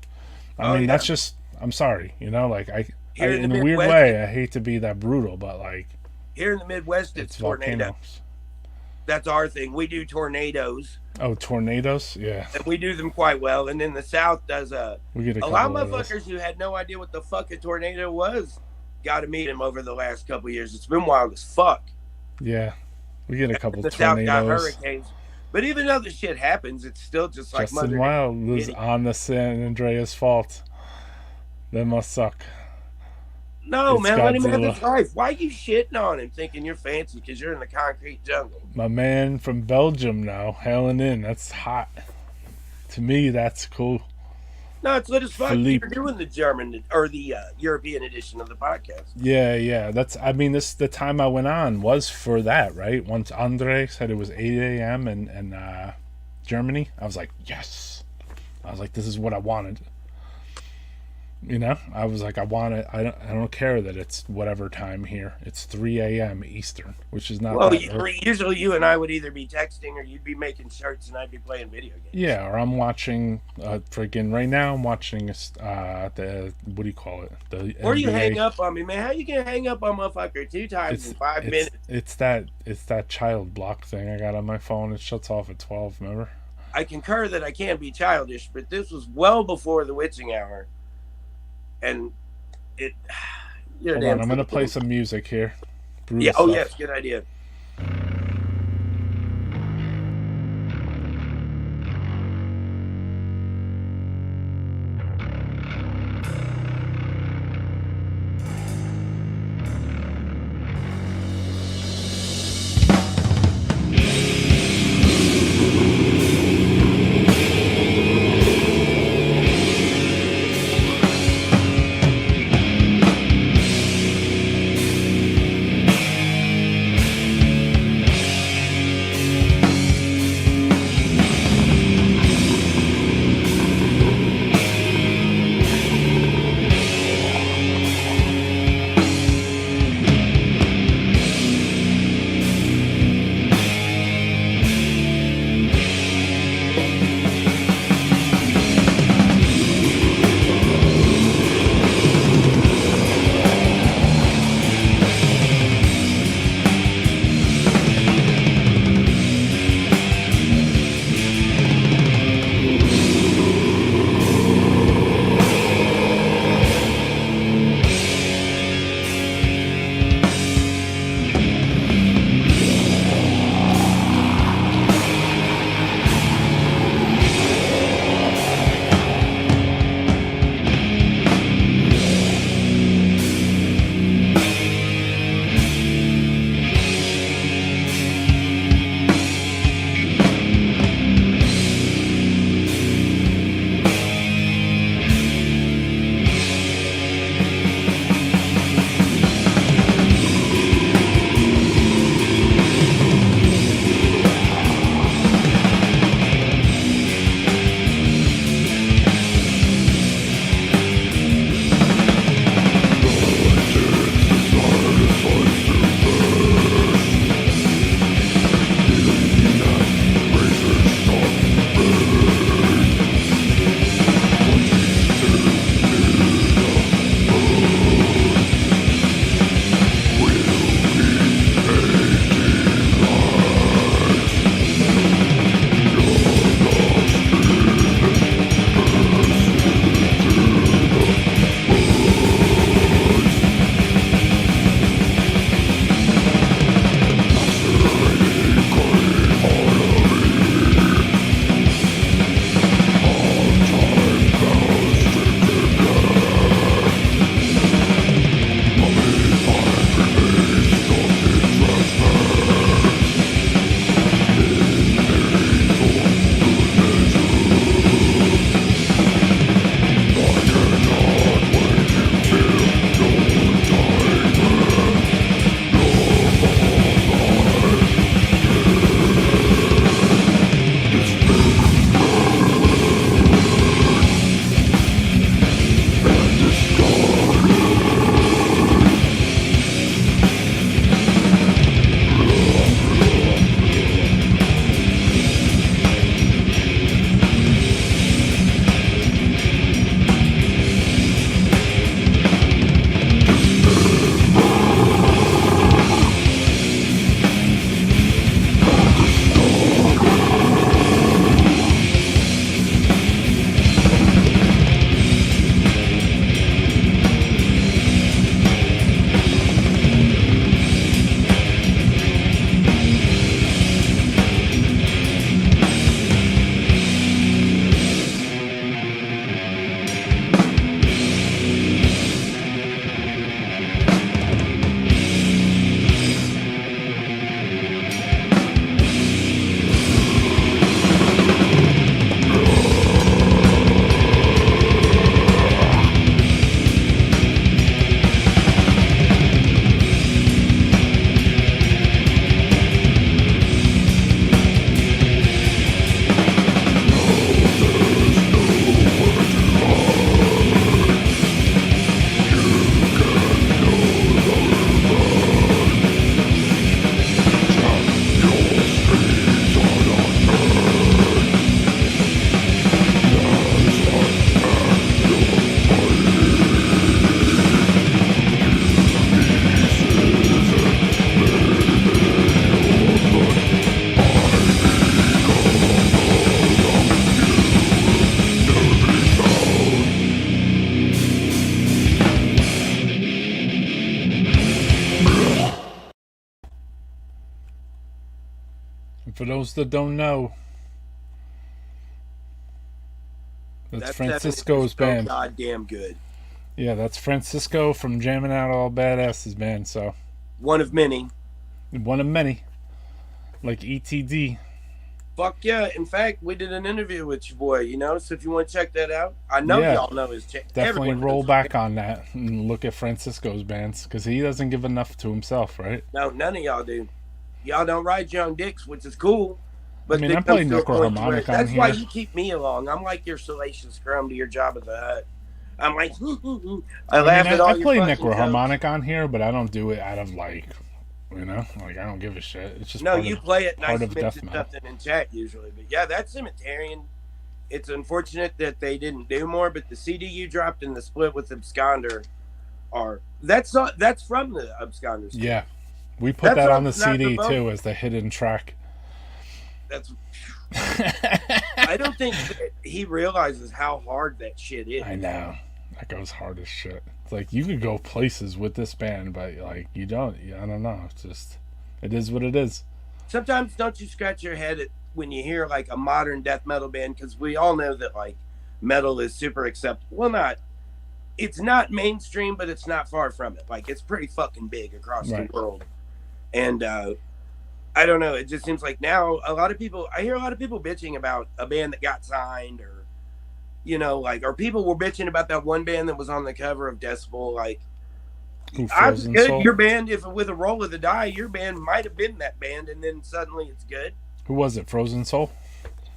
I Oh, mean yeah. that's just. I'm sorry, like Here in in the a weird Midwest- way, I hate to be that brutal, but like Here in the Midwest, it's it's tornado. volcanoes. That's our thing. We do tornadoes, Oh, tornadoes? Yeah, and we do them quite well. And then the South does we get a a lot of couple of those. motherfuckers who had no idea what the fuck a tornado was. Got to meet him over the last couple of years. It's been wild as fuck. Yeah, we get a couple The South got tornadoes. hurricanes. But even though the shit happens, it's still just like Justin Mother Wild was Nature. on the San Andreas fault. That must suck. No, It's man, let him have Godzilla. his life. Why are you shitting on him thinking you're fancy because you're in the concrete jungle? My man from Belgium now, hailing in. That's hot. To me, that's cool. No, it's lit as fuck. Philippe. You're doing the German or the European edition of the podcast. Yeah. The time I went on was for that, right? Once Andre said it was 8 a.m. in Germany, I was like, yes. I was like, this is what I wanted. I was like, I want it. I don't care that it's whatever time here. It's 3 a.m. Eastern, which is not Well, that early. usually you and I would either be texting or you'd be making shirts and I'd be playing video games. Yeah, or I'm watching freaking right now. I'm watching the what do you call it? The Or you NBA. hang up on me, man. How you gonna hang up on motherfucker 2 times in 5 minutes? It's that child block thing I got on my phone. It shuts off at 12. Remember? I concur that I can't be childish, but this was well before the witching hour, and it. You're a Hold damn on, I'm gonna fool. play some music here. Brutal Yeah. Oh stuff. yes, good idea. And for those that don't know, that's Francisco's so band. goddamn good. Yeah, that's Francisco from Jamming Out All Badasses band. So One of many. one of many, like ETD. Fuck yeah. In fact, we did an interview with your boy, so if you want to check that out, I know Yeah. y'all know his Definitely everyone roll knows back on that and look at Francisco's bands because he doesn't give enough to himself, right? No, none of y'all do. Y'all don't ride young dicks, which is cool. But I mean, there I play comes to a point where Necroharmonic on that's why here. you keep me along. I'm like your Salacious Crumb to your Jabba the Hutt. I'm like, I laugh at all I your play fucking jokes. Necroharmonic on here, but I don't do it out of like I don't give a shit. It's just No, part you of, play it part nice of mix death and metal. something in chat usually. But yeah, that Cemeterian, it's unfortunate that they didn't do more, but the CD you dropped in the split with Absconder that's from the Absconder split. Yeah, we put That's that on the not CD the too as the hidden track. That's I don't think that he realizes how hard that shit is. I know that goes hard as shit. It's like you could go places with this band, but like you don't. I don't know. It's just it is what it is. Sometimes don't you scratch your head when you hear like a modern death metal band, because we all know that like metal is super acceptable. Well, it's not mainstream, but it's not far from it. Like it's pretty fucking big across the world. And I don't know. It just seems like now I hear a lot of people bitching about a band that got signed, or or people were bitching about that one band that was on the cover of Decibel. Like, I'm good. Soul? Your band, if with a roll of the die, your band might have been that band, and then suddenly it's good. Who was it? Frozen Soul?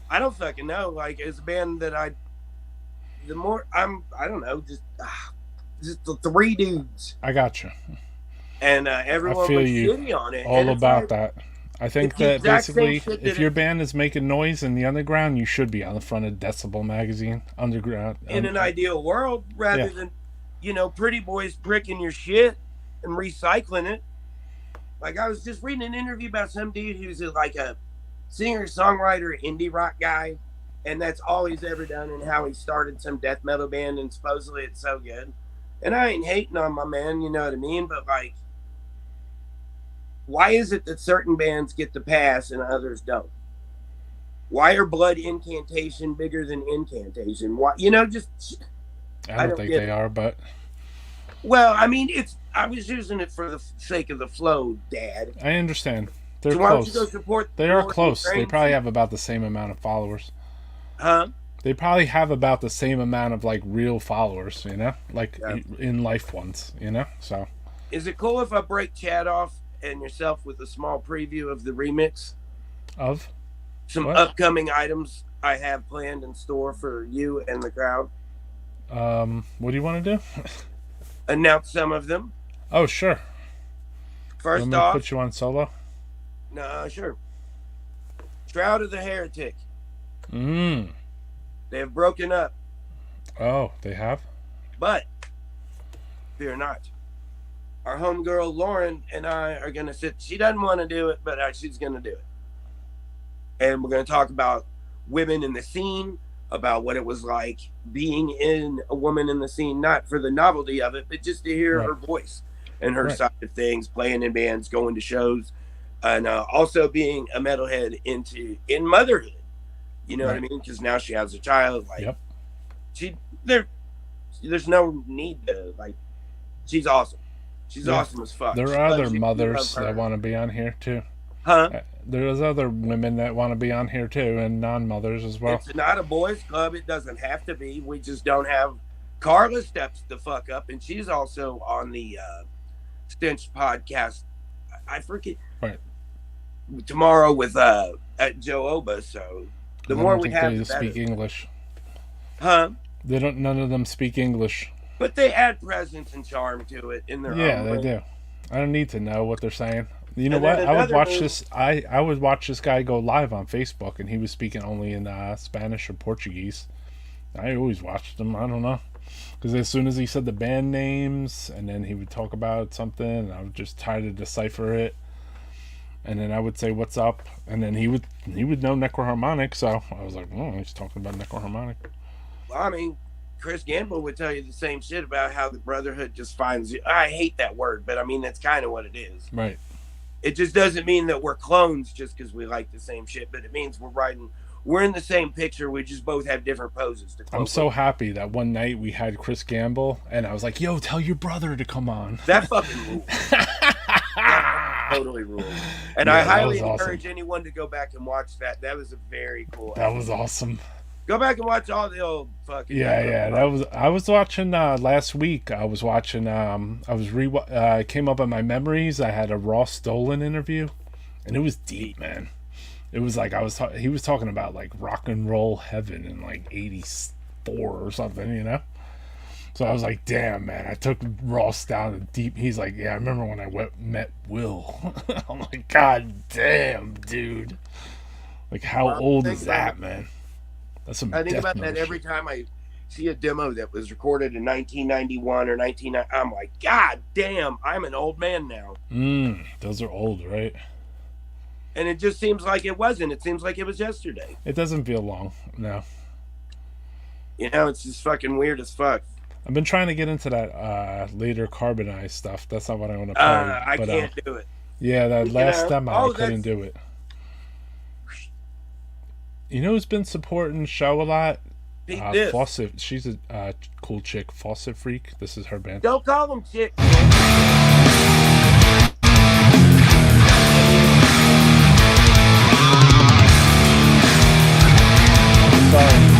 I don't fucking know. Like, it's a band that I don't know, just the three dudes. I got you. And everyone was shitty on it. All about that. I think that basically, if your band is making noise in the underground, you should be on the front of Decibel magazine, underground. In an ideal world, rather than, pretty boys pricking your shit and recycling it. Like, I was just reading an interview about some dude who's like a singer-songwriter, indie rock guy, and that's all he's ever done, and how he started some death metal band, and supposedly it's so good. And I ain't hating on my man, you know what I mean? But, like, why is it that certain bands get the pass and others don't? Why are Blood Incantation bigger than Incantation? Why, just... I don't think they are, but... Well, I mean, I was using it for the sake of the flow, Dad. I understand. They're so close. Why don't you go support they are close. They probably have about the same amount of followers. Huh? They probably have about the same amount of, like, real followers, Like, in life ones, So... Is it cool if I break Chad off and yourself with a small preview of the remix? Of? Some upcoming items I have planned in store for you and the crowd. What do you want to do? Announce some of them. Oh, sure. First off, put you on solo? No, sure. Shroud of the Heretic. They have broken up. Oh, they have? But fear not. Our homegirl Lauren and I are going to sit. She doesn't want to do it, but she's going to do it. And we're going to talk about women in the scene, about what it was like being in a woman in the scene, not for the novelty of it, but just to hear her voice and her side of things, playing in bands, going to shows, and also being a metalhead in motherhood. You know what I mean? Because now she has a child. Like, there's no need to, like, she's awesome. She's awesome as fuck. There are other mothers that want to be on here too. Huh? There's other women that want to be on here too, and non-mothers as well. It's not a boys' club. It doesn't have to be. We just don't have. Carla steps the fuck up, and she's also on the Stench podcast. I forget. Right. Tomorrow with at Joe Oba. So the more we have, they the better. speak English. Huh? They don't. None of them speak English. But they add presence and charm to it in their own way. Yeah, they do. I don't need to know what they're saying. You know what? I would watch this. I would watch this guy go live on Facebook, and he was speaking only in Spanish or Portuguese. I always watched him. I don't know, because as soon as he said the band names, and then he would talk about something, and I would just try to decipher it, and then I would say what's up, and then he would know Necroharmonic. So I was like, oh, he's talking about Necroharmonic. Well, I mean, Chris Gamble would tell you the same shit about how the Brotherhood just finds you. I hate that word, but I mean, that's kind of what it is. Right. It just doesn't mean that we're clones just because we like the same shit, but it means we're in the same picture. We just both have different poses to I'm quote. so happy that one night we had Chris Gamble, and I was like, "Yo, tell your brother to come on." That fucking rules. That totally rules. And Yeah, I that highly was encourage awesome. anyone to go back and watch that. That was a very cool. That was awesome. Go back and watch all the old fucking. Yeah. That was. I was watching last week. I was watching. Came up in my memories. I had a Ross Dolan interview, and it was deep, man. It was like he was talking about like rock and roll heaven in like '84 or something, you know. So I was like, damn, man. I took Ross down to deep. He's like, yeah, I remember when I met Will. I'm like, God damn, dude. Like, how old is that, man? That's some I think death about metal that every shit. time I see a demo that was recorded in 1991 or 1990. I'm like, God damn, I'm an old man now. Those are old, right? And it just seems like it wasn't. It seems like it was yesterday. It doesn't feel long, no. You know, it's just fucking weird as fuck. I've been trying to get into that later carbonized stuff. That's not what I want to play. I can't do it. Yeah, that last demo, I couldn't that's- do it. You know who's been supporting the show a lot? Beat this. Faucet. She's a cool chick. Faucet Freak. This is her band. Don't call them chicks. Sorry.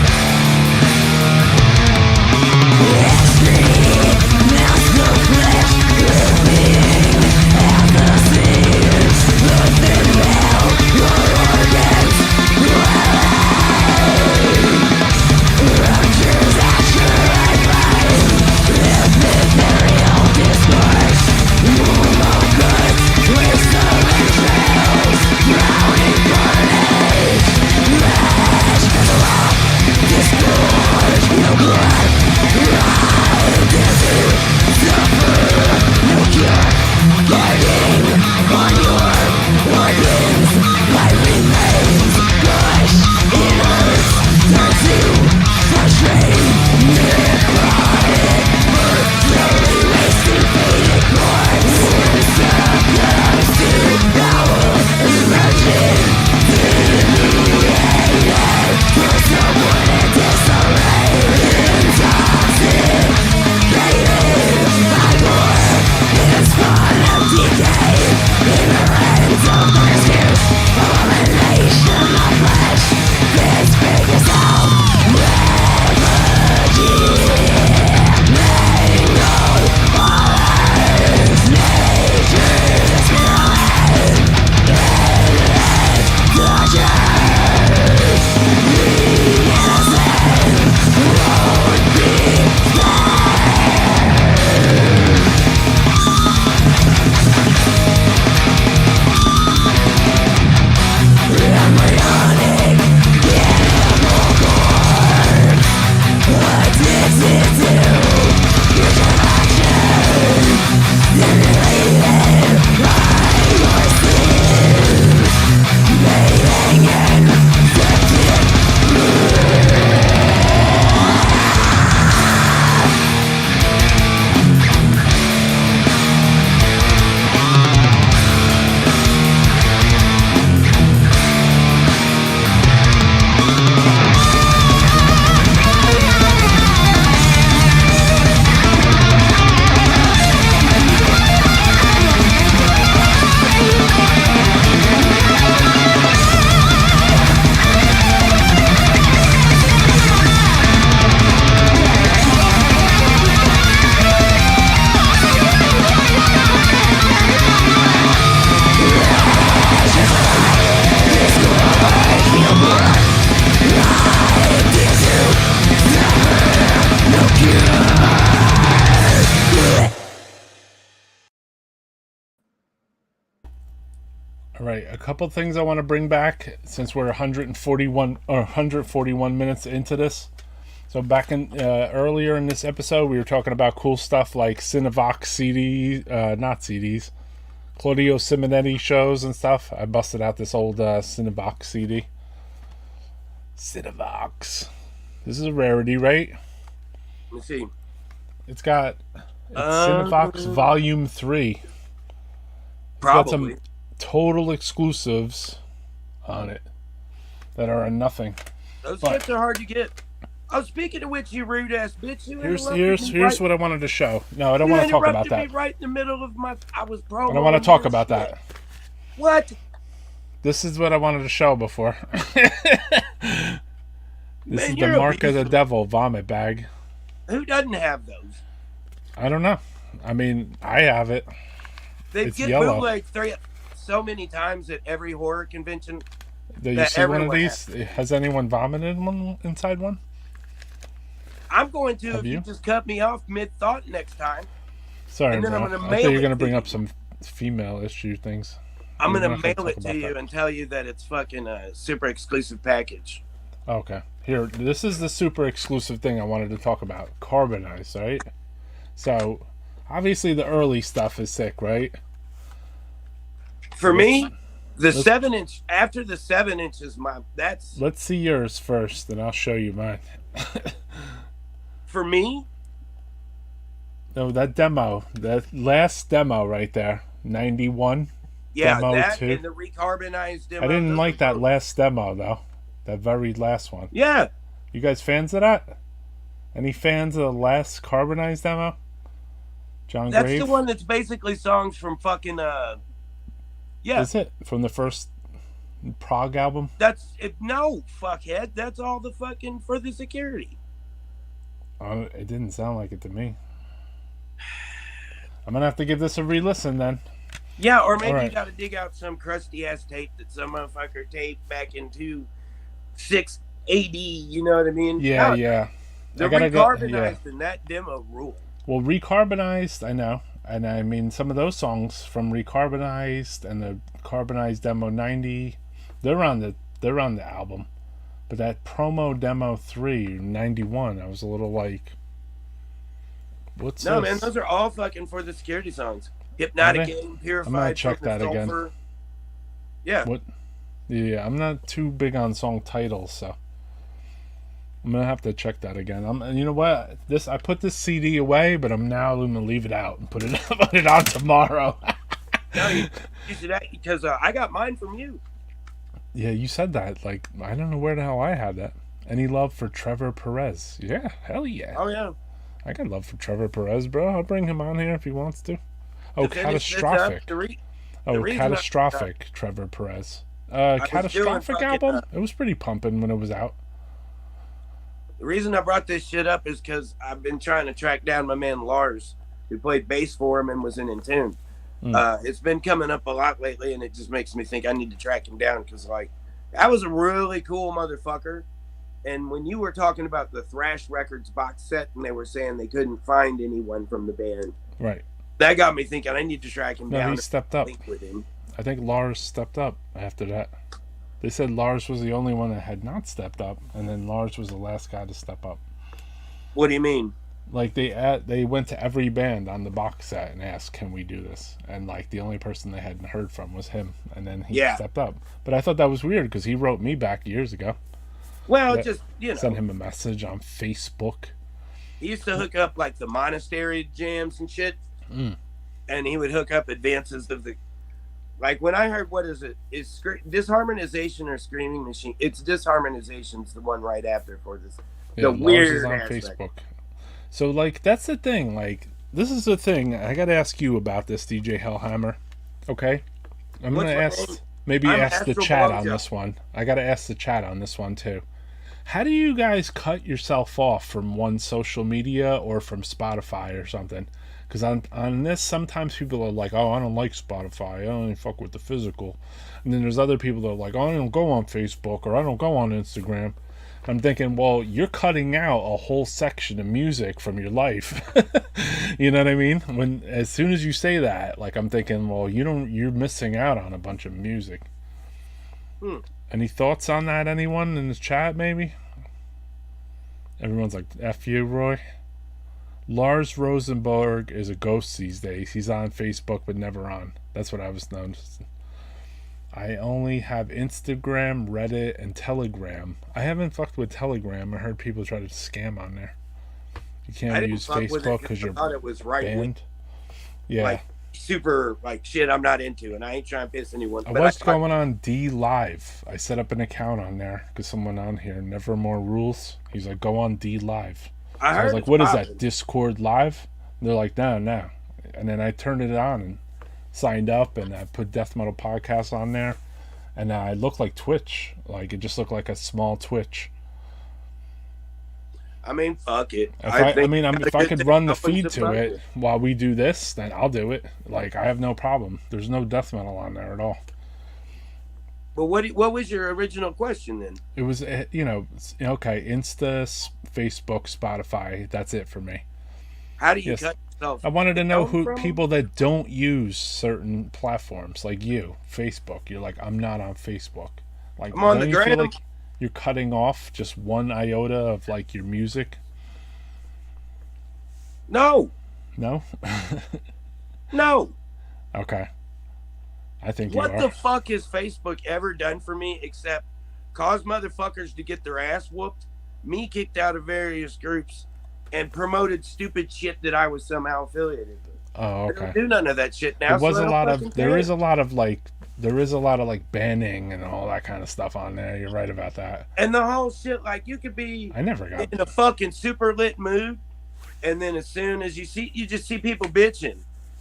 All right, a couple things I want to bring back since we're 141 minutes into this. So back in earlier in this episode, we were talking about cool stuff like Cinevox CDs, not CDs, Claudio Simonetti shows and stuff. I busted out this old Cinevox CD. Cinevox. This is a rarity, right? Let me see. It's got Cinevox Volume 3. Probably. total exclusives on it that are a nothing. Those But- shits are hard to get. Oh, speaking of which, you rude ass bitch, you Here's interrupted me what I wanted to show. No, I don't you want to talk about interrupted that. me right in the middle of my. I was promoting. I don't want to talk your about shit. that. What? This is what I wanted to show before. This Man, is the you're Mark of the abusive. Devil vomit bag. Who doesn't have those? I don't know. I mean, I have it. They It's get yellow. bootlegged so many times at every horror convention. Do you That see one of everyone these? Has anyone vomited one inside one? I'm going to Have if you you? just cut me off mid thought next time. Sorry, And then bro. I'm gonna I mail thought you were it going to to bring you. up some female issue things. I'm We're gonna not gonna mail talk it to about you that. and tell you that it's fucking a super exclusive package. Okay. Here, this is the super exclusive thing I wanted to talk about. Carbonized, right? So, obviously the early stuff is sick, right? For me, the let's- 7-inch after the 7-inch is that's Let's see yours first, and I'll show you mine. for me. No, that last demo right there, 91. Yeah, Demo that 2. and the recarbonized demo. I didn't those like are that both- last demo, though. That very last one. Yeah, You guys fans of that? Any fans of the last carbonized demo? John that's Grave? the one that's basically songs from fucking yeah. Is it? From the first Prague album? That's it. No, fuckhead. That's all the fucking for the security. It didn't sound like it to me. I'm gonna have to give this a re-listen then. Yeah, or maybe Alright. you got to dig out some crusty ass tape that some motherfucker taped back in 6 AD. You know what I mean? Yeah, No, yeah. The I gotta go. Yeah. recarbonized in that demo rule. Well, Recarbonized, I know. And I mean, some of those songs from Recarbonized and the Carbonized Demo 90, they're on the album. But that promo demo 3, 91, I was a little like, what's No, this? man, those are all fucking for the security songs. Hypnotic Are they? Game, Purified. I'm gonna check from the that again. Sulfur. Yeah. What? Yeah, I'm not too big on song titles, so I'm gonna have to check that again. And you know what? I put this CD away, but I'm now gonna leave it out and put it on tomorrow. No, you should because I got mine from you. Yeah, you said that. Like, I don't know where the hell I had that. Any love for Trevor Perez? Yeah, hell yeah. Oh yeah. I got love for Trevor Perez, bro. I'll bring him on here if he wants to. Oh, To finish this up, Catastrophic. the Oh, reason I- Catastrophic, Trevor Perez. was Catastrophic doing fucking, album? It was pretty pumping when it was out. The reason I brought this shit up is because I've been trying to track down my man Lars, who played bass for him and was in Intune. It's been coming up a lot lately, and it just makes me think I need to track him down because, like, that was a really cool motherfucker. And when you were talking about the Thrash Records box set, and they were saying they couldn't find anyone from the band, Right. that got me thinking I need to track him No, down he and stepped up. link with him. I think Lars stepped up after that. They said Lars was the only one that had not stepped up, and then Lars was the last guy to step up. What do you mean? Like they went to every band on the box set and asked, "Can we do this?" And like the only person they hadn't heard from was him, and then he Yeah. stepped up. But I thought that was weird because he wrote me back years ago. Well, Yeah. just, you know, Sent him a message on Facebook. he used to hook up like the monastery jams and shit, Mm. and he would hook up advances of the. Like when I heard, what is it? Is Disharmonization or Screaming Machine? It's Disharmonization's the one right after for this. Yeah, The Lars weird is on aspect. Facebook. So like that's the thing. Like this is the thing. I got to ask you about this, DJ Hellhammer. Okay, I'm What's gonna my ask. name? Maybe I'm ask the Astro chat Blowjob. on this one. I got to ask the chat on this one too. How do you guys cut yourself off from one social media or from Spotify or something? Because on this, sometimes people are like, "Oh, I don't like Spotify. I don't even fuck with the physical." And then there's other people that are like, "Oh, I don't go on Facebook or I don't go on Instagram." I'm thinking, well, you're cutting out a whole section of music from your life. You know what I mean? When as soon as you say that, like I'm thinking, well, you're missing out on a bunch of music. Any thoughts on that? Anyone in the chat, maybe? Everyone's like, F you, Roy. Lars Rosenberg is a ghost these days. He's on Facebook but never on. That's what I was noticing. I only have Instagram, Reddit, and Telegram. I haven't fucked with Telegram. I heard people try to scam on there. You I can't didn't use fuck with it Facebook because I you're thought it was right wing. banned. Yeah. Like super like shit I'm not into, and I ain't trying to piss anyone. I But was going on D Live. I set up an account on there because someone on here, Nevermore Rules. He's like, go on D Live. I So I heard was like, it's what is popping. that, Discord Live? And they're like, no. And then I turned it on and signed up, and I put Death Metal Podcast on there. And I looked like Twitch. Like, it just looked like a small Twitch. I mean, fuck it. If I could run the feed to it while we do this, then I'll do it. Like, I have no problem. There's no death metal on there at all. But what was your original question then? It was, okay, Insta, Facebook, Spotify. That's it for me. How do you cut yourself? I wanted to know who from people that don't use certain platforms, like you, Facebook. You're like, I'm not on Facebook. Like, I'm on the don't you feel gram. like you're cutting off just one iota of like your music? No. No? No. Okay. I think What you are. the fuck has Facebook ever done for me except cause motherfuckers to get their ass whooped, me kicked out of various groups, and promoted stupid shit that I was somehow affiliated with? Oh, They okay. don't do none of that shit now. There was so I a don't lot fucking of there care. is a lot of like banning and all that kind of stuff on there. You're right about that. And the whole shit, like you could be I never got in a fucking super lit mood, and then as soon as you just see people bitching.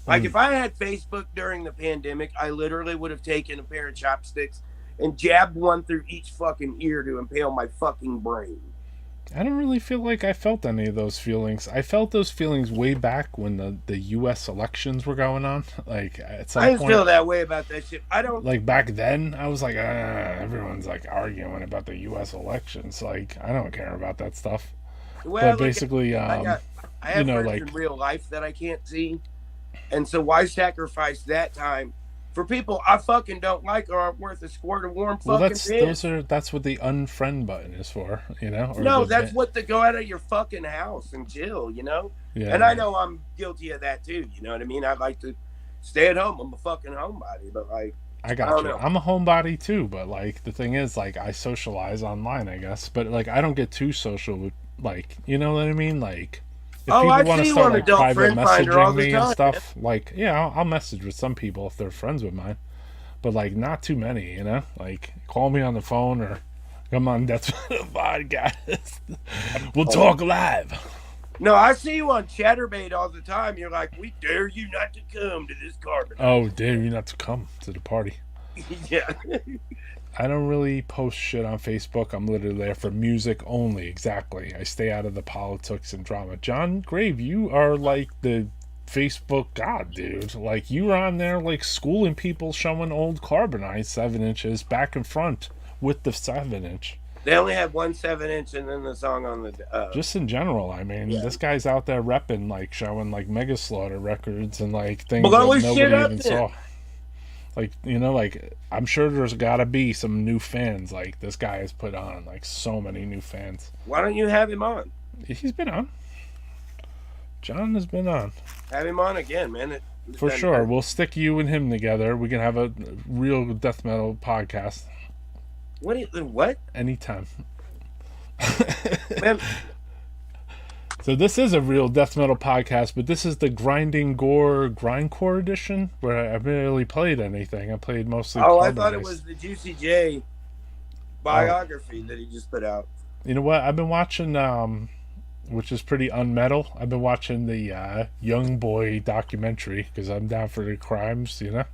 Like if I had Facebook during the pandemic, I literally would have taken a pair of chopsticks and jabbed one through each fucking ear to impale my fucking brain. I don't really feel like I felt any of those feelings. I felt those feelings way back when the U.S. elections were going on. Like at some I didn't point, feel that way about that shit. I don't. like back then, I was like, everyone's like arguing about the U.S. elections. Like I don't care about that stuff. Well, But basically, I have know, friends like- in real life that I can't see, and so why sacrifice that time for people I fucking don't like or aren't worth a squirt of warm well, fucking piss? that's what the unfriend button is for, you know? Or No, the- that's what to go out of your fucking house and chill, you know? Yeah. And I know I'm guilty of that too, you know what I mean? I like to stay at home. I'm a fucking homebody, but like, I got don't you. know. I'm a homebody too, but like the thing is, like I socialize online, I guess. But like I don't get too social with, like, you know what I mean? Like if Oh, I people want see to you start on like Adult private Friend Finder all messaging the me and time, stuff, like yeah, I'll message with some people if they're friends with mine, but like not too many, you know. Like call me on the phone or come on Death Metal Podcast. We'll talk live. no, I see you on Chatterbait all the time. You're like, we dare you not to come to this carbon. Oh, dare you not to come to the party. Yeah. I don't really post shit on Facebook. I'm literally there for music only. Exactly. I stay out of the politics and drama. John Grave, you are like the Facebook god, dude. Like you were on there like schooling people, showing old Carbonite 7-inches back and front with the 7-inch. They only had 1 7-inch and then the song on the. Just in general, I mean, Yeah. this guy's out there repping, like showing like Mega Slaughter records and like things Blow that his nobody shit up even then. saw. Like, you know, like I'm sure there's gotta be some new fans. Like this guy has put on like so many new fans. Why don't you have him on? He's been on. John has been on Have him on again, man. It for doesn't sure. hurt. We'll stick you and him together. We can have a real death metal podcast What? anytime. Man, So this is a real death metal podcast, but this is the Gore Grindcore edition, where I haven't really played anything. I played mostly. oh, I thought it Carbonized. was the Juicy J biography that he just put out. You know what? I've been watching, which is pretty unmetal. I've been watching the Young Boy documentary because I'm down for the crimes, you know.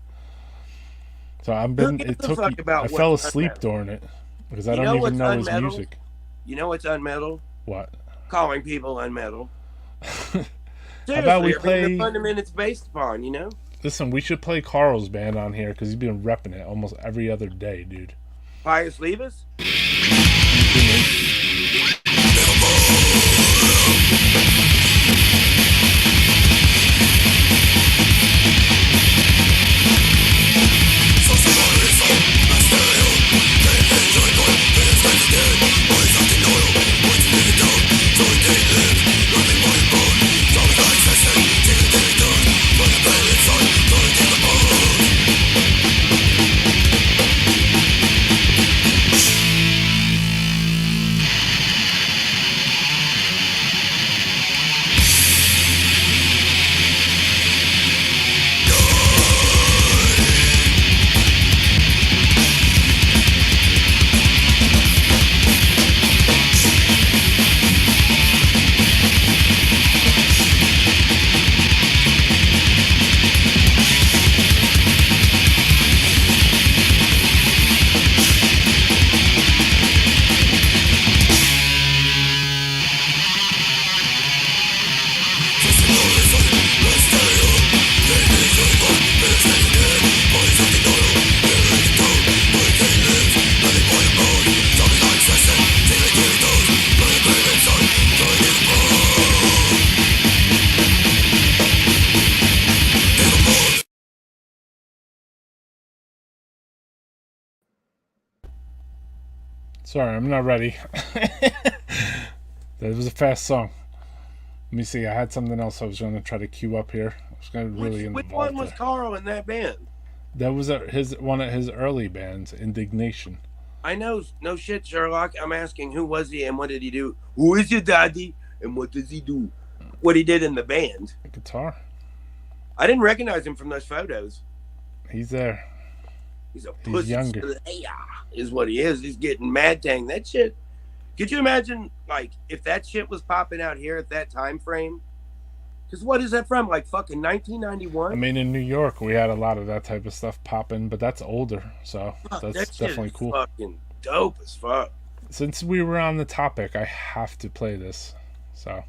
So I've been. gives It a took. fuck about I fell what's asleep unmetal? during it because I You don't know even what's know his unmetal? music. You know what's unmetal? What? Calling people unmetal. How Seriously, about we I mean, play? the fundament it's based upon, you know? Listen, we should play Carl's band on here because he's been repping it almost every other day, dude. Pius Levis? Sorry, I'm not ready. That was a fast song. Let me see. I had something else I was going to try to cue up here. I was going to really Which one was Carl in that band? That was one of his early bands, Indignation. I know, no shit, Sherlock. I'm asking, who was he and what did he do? Who is your daddy and what does he do? What he did in the band. Guitar. I didn't recognize him from those photos. He's there. He's a He's pussy younger. slayer, is what he is. He's getting mad dang. That shit. Could you imagine, like, if that shit was popping out here at that time frame? Because what is that from? Like fucking 1991? I mean, in New York, we had a lot of that type of stuff popping, but that's older, so Fuck, that's that shit definitely is cool. Fucking dope as fuck. Since we were on the topic, I have to play this. So.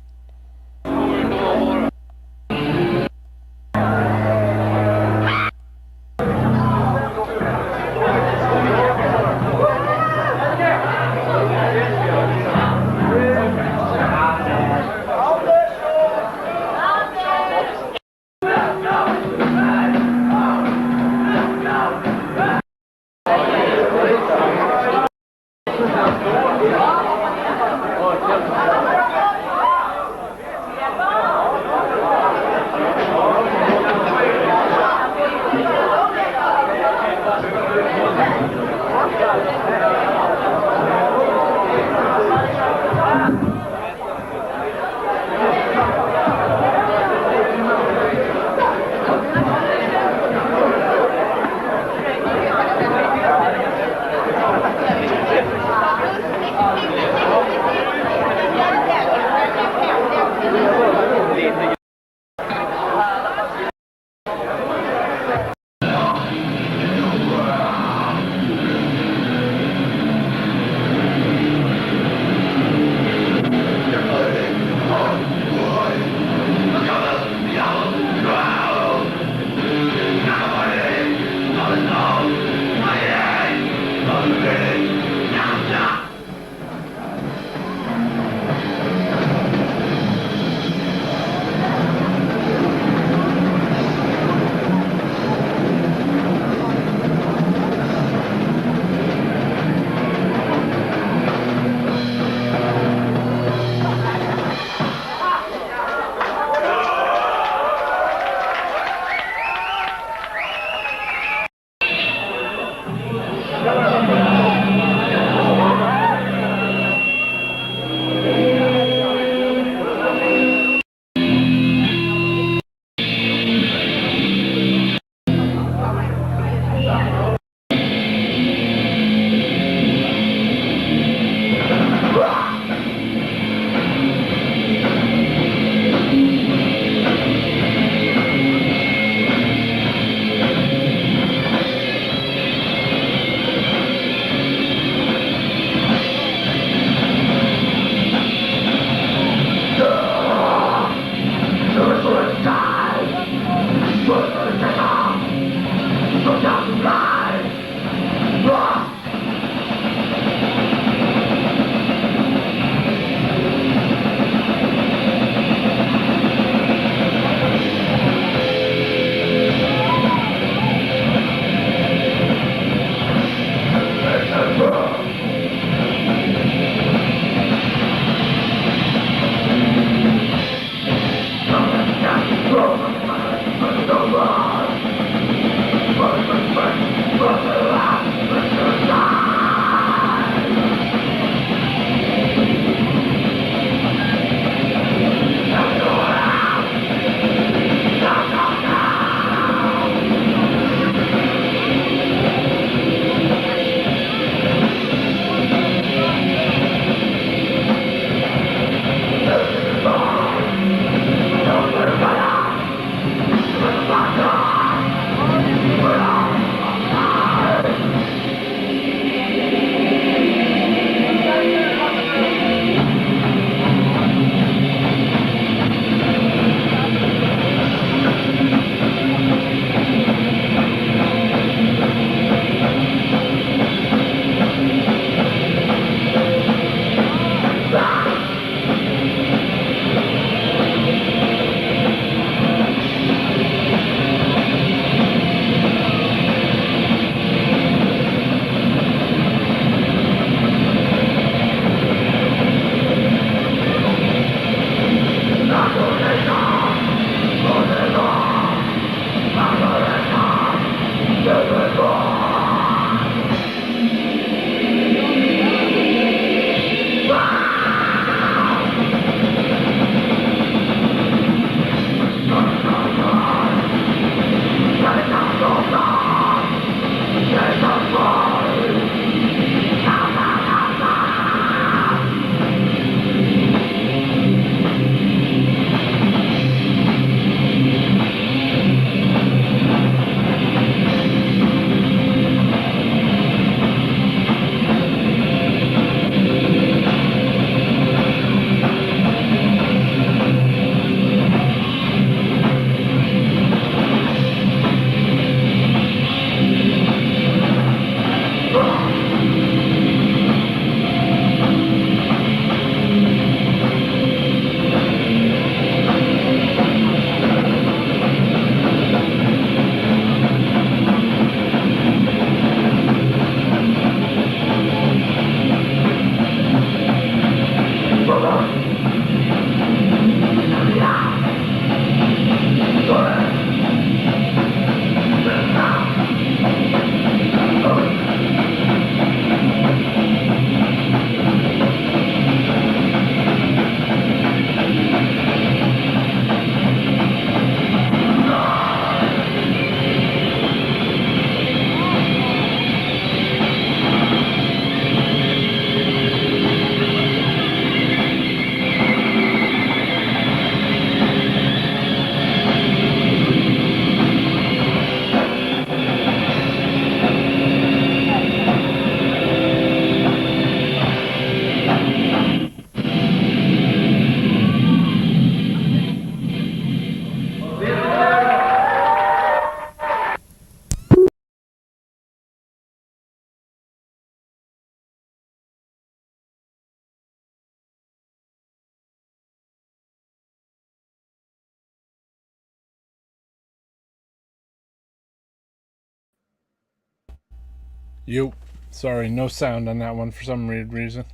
You. Sorry, no sound on that one for some weird reason.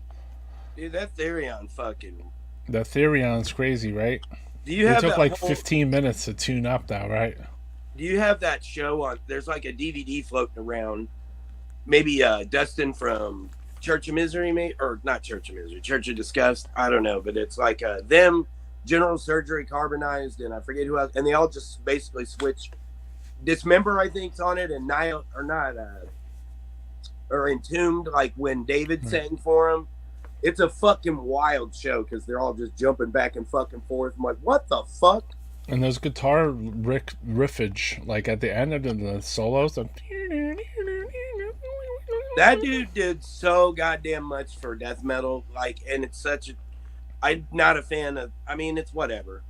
Dude, that Therion fucking. The Therion's crazy, right? Do you It have took that like whole, 15 minutes to tune up, though, right? Do you have that show on? There's like a DVD floating around. Maybe Dustin from Church of Misery, or not Church of Misery, Church of Disgust. I don't know, but it's like them, General Surgery, Carbonized, and I forget who else, and they all just basically switch. Dismember, I think's on it, and Nile or not, or Entombed, like when David sang for him. It's a fucking wild show because they're all just jumping back and fucking forth. I'm like, what the fuck? And those guitar riffage, like at the end of the solos. That dude did so goddamn much for death metal. Like, and it's such a. I'm not a fan of. I mean, it's whatever.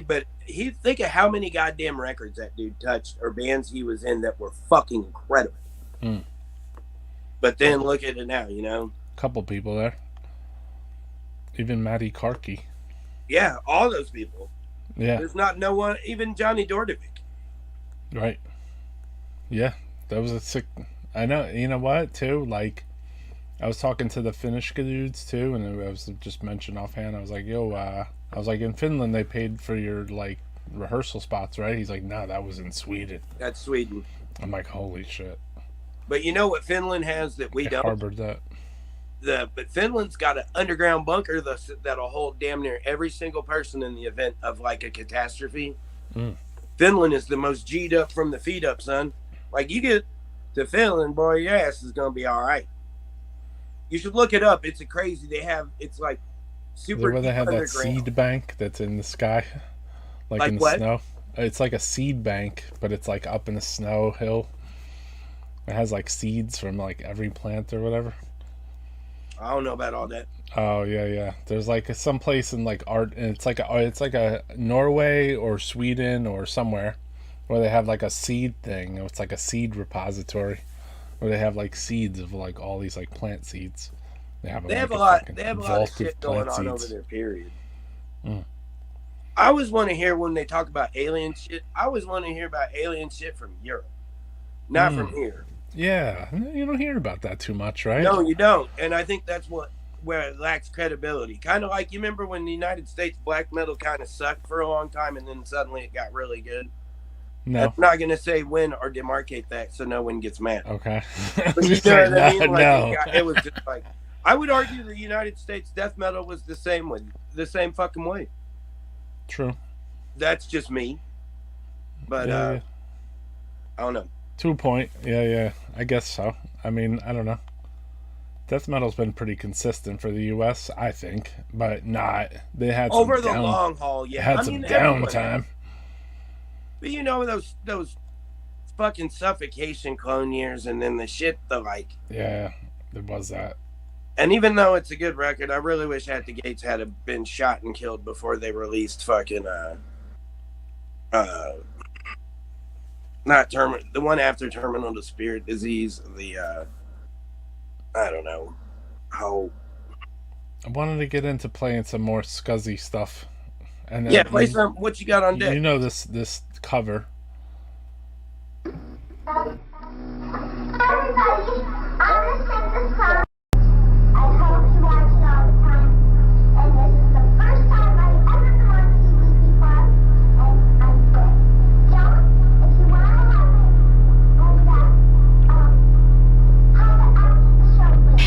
But he think of how many goddamn records that dude touched or bands he was in that were fucking incredible. Mm. But then look at it now, you know. Couple people there. Even Matty Karki. Yeah, all those people. Yeah. There's no one, even Johnny Dordevic. Right. Yeah, that was a sick. I know. You know what? Too, like, I was talking to the Finnish dudes too, and I was just mentioned offhand. I was like, "Yo, I was like, in Finland they paid for your like rehearsal spots, right?" He's like, "No, that was in Sweden." That's Sweden. I'm like, "Holy shit!" But you know what Finland has that we don't? Harbored that. But Finland's got an underground bunker that'll hold damn near every single person in the event of like a catastrophe. Mm. Finland is the most G'd up from the feet up, son. Like, you get to Finland, boy, your ass is gonna be all right. You should look it up. It's a crazy. It's like super. Where they have that underground seed bank that's in the sky, like in the what? snow. It's like a seed bank, but it's like up in a snow hill. It has like seeds from like every plant or whatever. I don't know about all that. Oh yeah. There's like some place in like art, and it's like a Norway or Sweden or somewhere where they have like a seed thing. It's like a seed repository where they have like seeds of like all these like plant seeds. They have a lot of shit going on over there. Period. Mm. I always want to hear when they talk about alien shit. I always want to hear about alien shit from Europe, not from here. Yeah, you don't hear about that too much, right? No, you don't. And I think that's where it lacks credibility. Kind of like, you remember when the United States black metal kind of sucked for a long time and then suddenly it got really good? No. I'm not going to say when or demarcate that so no one gets mad. Okay. But you know what I mean? Like, no. It was just like, I would argue the United States death metal was the same fucking way. True. That's just me. But, yeah. I don't know. To a point. Yeah. I guess so. I mean, I don't know. Death metal's been pretty consistent for the U.S., I think, but not. They had some over the long haul, yeah. Had some downtime. But you know those fucking suffocation clone years, and then the shit, Yeah, there was that. And even though it's a good record, I really wish At the Gates had been shot and killed before they released fucking the one after Terminal to Spirit Disease, I don't know how. I wanted to get into playing some more scuzzy stuff, and yeah, play some. What you got on deck? You know this cover. Everybody, I'm gonna sing this song. I hope you watch it all the time, and this is the first time I've ever been on TV before, and I'm good. Don't, if you want to love it, and I'll keep the show with.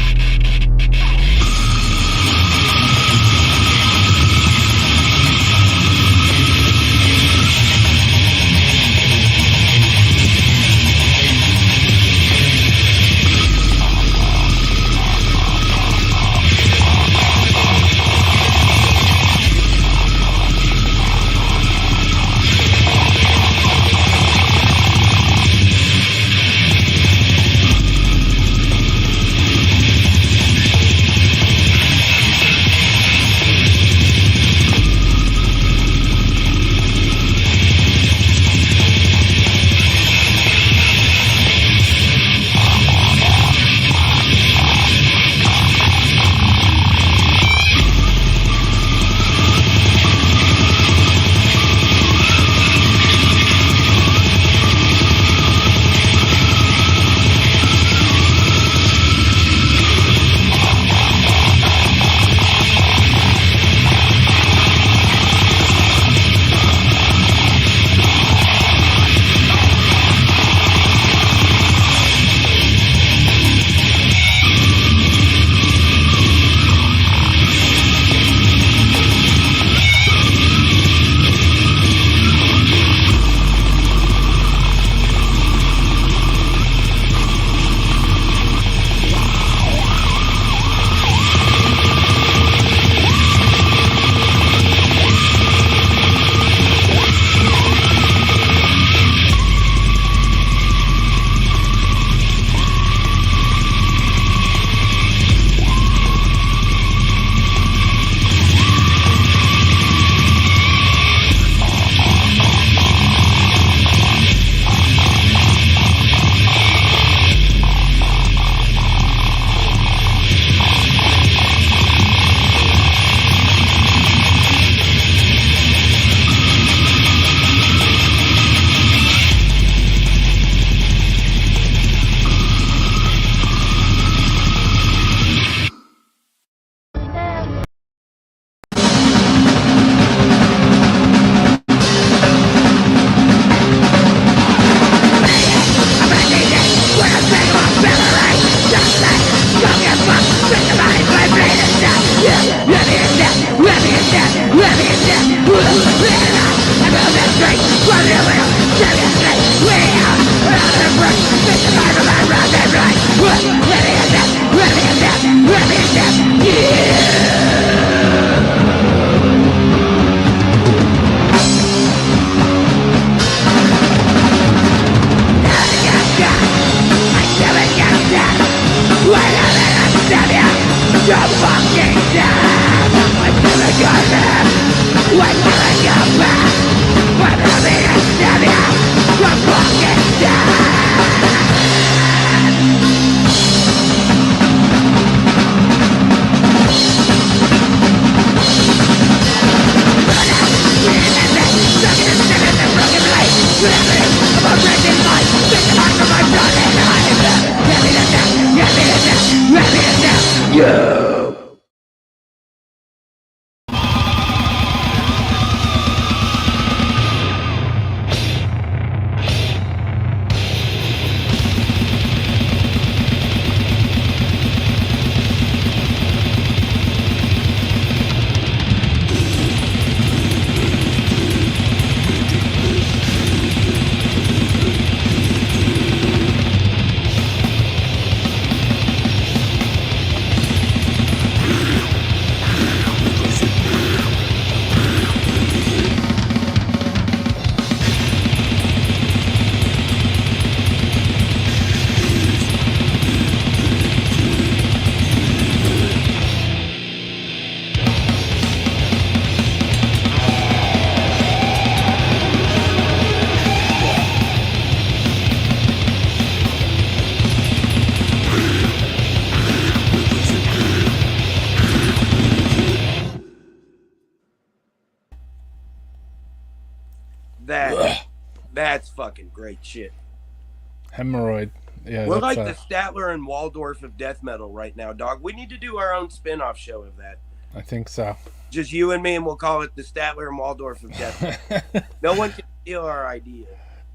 That's fucking great shit. Hemorrhoid. Yeah, We're that's like the Statler and Waldorf of death metal right now, dog. We need to do our own spin-off show of that. I think so. Just you and me, and we'll call it the Statler and Waldorf of death metal. No one can steal our idea.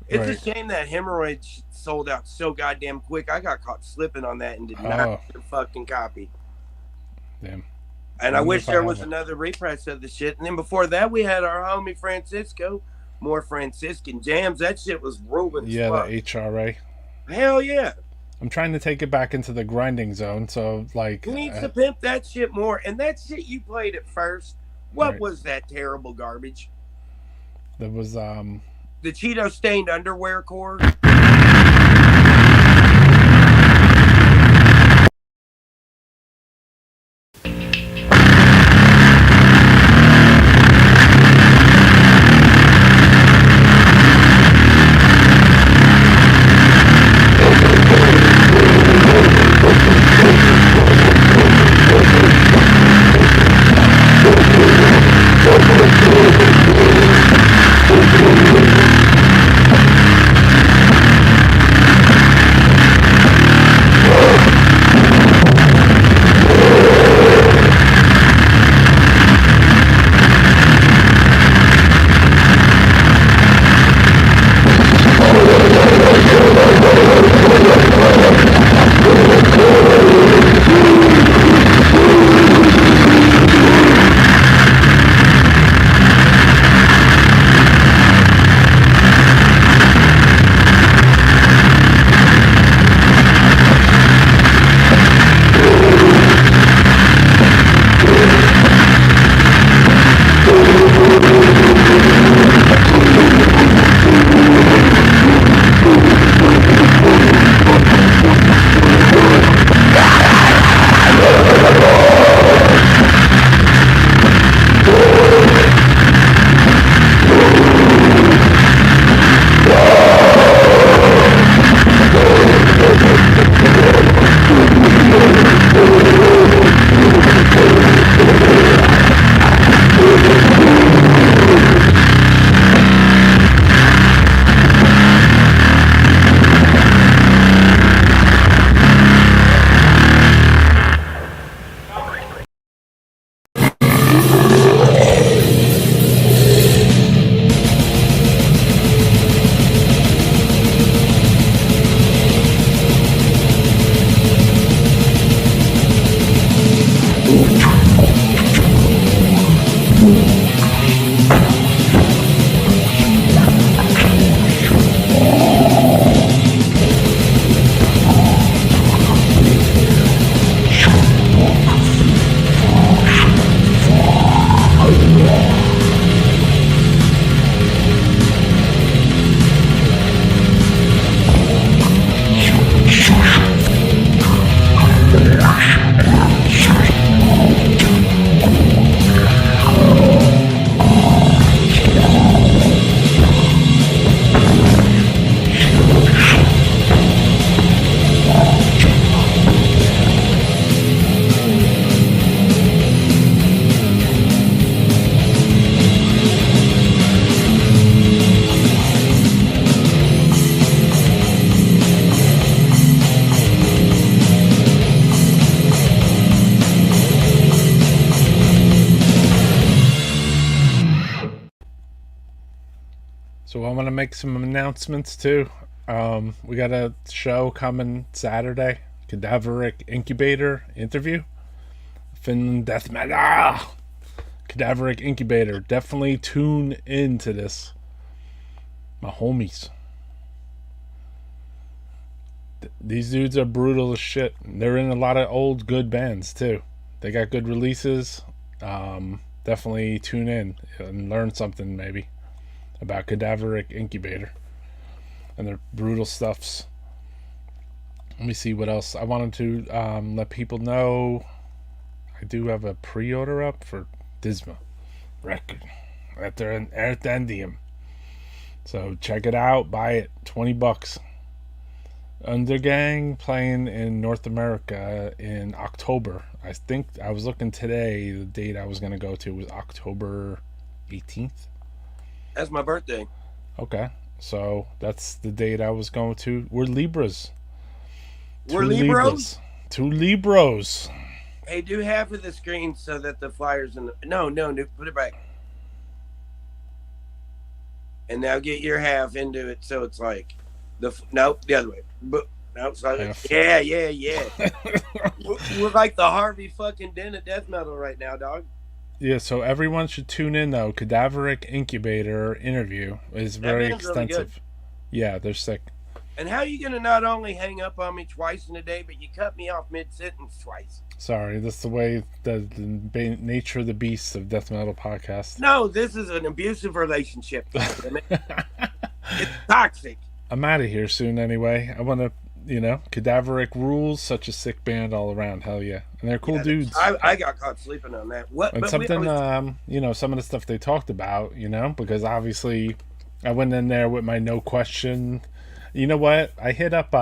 It's a shame that Hemorrhoid sold out so goddamn quick. I got caught slipping on that and did not get a fucking copy. Damn. And I wish there was another repress of the shit. And then before that, we had our homie Francisco. More Franciscan jams. That shit was rolling. Yeah, the HRA. Hell yeah. I'm trying to take it back into the grinding zone. So, like, you need to pimp that shit more. And that shit you played at first, what was that terrible garbage? There was, the Cheeto stained underwear core. So I want to make some announcements too. We got a show coming Saturday, Cadaveric Incubator interview, Finland Death Metal, Cadaveric Incubator. Definitely tune into this, my homies. These dudes are brutal as shit. They're in a lot of old good bands too. They got good releases. Definitely tune in and learn something maybe about Cadaveric Incubator and their brutal stuffs. Let me see what else. I wanted to let people know I do have a pre-order up for Disma record at their Earth Endium. So check it out, buy it, $20. Undergang playing in North America in October. I think I was looking today, the date I was going to go to was October 18th. That's my birthday. Okay, so that's the date I was going to. We're Libras. We're Libras? Two Libros. Hey, do half of the screen so that the flyers in the... No, put it back. And now get your half into it so it's like... Nope, the other way. But no, so yeah. we're like the Harvey fucking Den of death metal right now, dog. Yeah, so everyone should tune in though. Cadaveric Incubator interview is very extensive. Really, yeah, they're sick. And how are you gonna not only hang up on me twice in a day, but you cut me off mid-sentence twice? Sorry, that's the way the nature of the beast of death metal podcast. No, this is an abusive relationship. It's toxic. I'm out of here soon anyway. I want to, Cadaveric rules, such a sick band all around. Hell yeah. And they're cool dudes. I got caught sleeping on that. And something, some of the stuff they talked about, because obviously I went in there with my no question. You know what? I hit up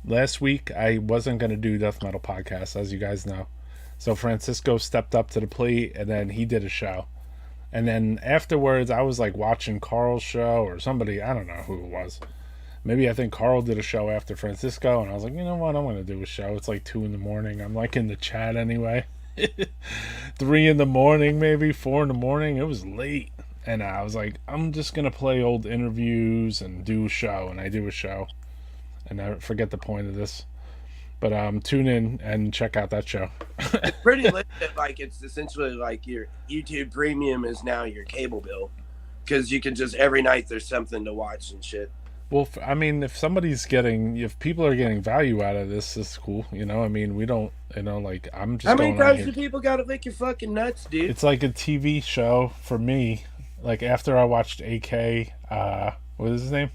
last week. I wasn't going to do death metal podcasts, as you guys know. So Francisco stepped up to the plate and then he did a show. And then afterwards, I was like watching Carl's show or somebody, I don't know who it was. Maybe I think Carl did a show after Francisco, and I was like, you know what, I'm going to do a show. It's like 2 a.m. I'm like in the chat anyway. 3 a.m, maybe 4 a.m. It was late. And I was like, I'm just going to play old interviews and do a show. And I do a show. And I forget the point of this. But tune in and check out that show. It's pretty lit that, like, it's essentially like your YouTube Premium is now your cable bill. Because you can just, every night there's something to watch and shit. Well, I mean, if people are getting value out of this, it's cool. We don't, like, I'm just How many times do people got to lick your fucking nuts, dude? It's like a TV show for me. Like, after I watched AK, what is his name?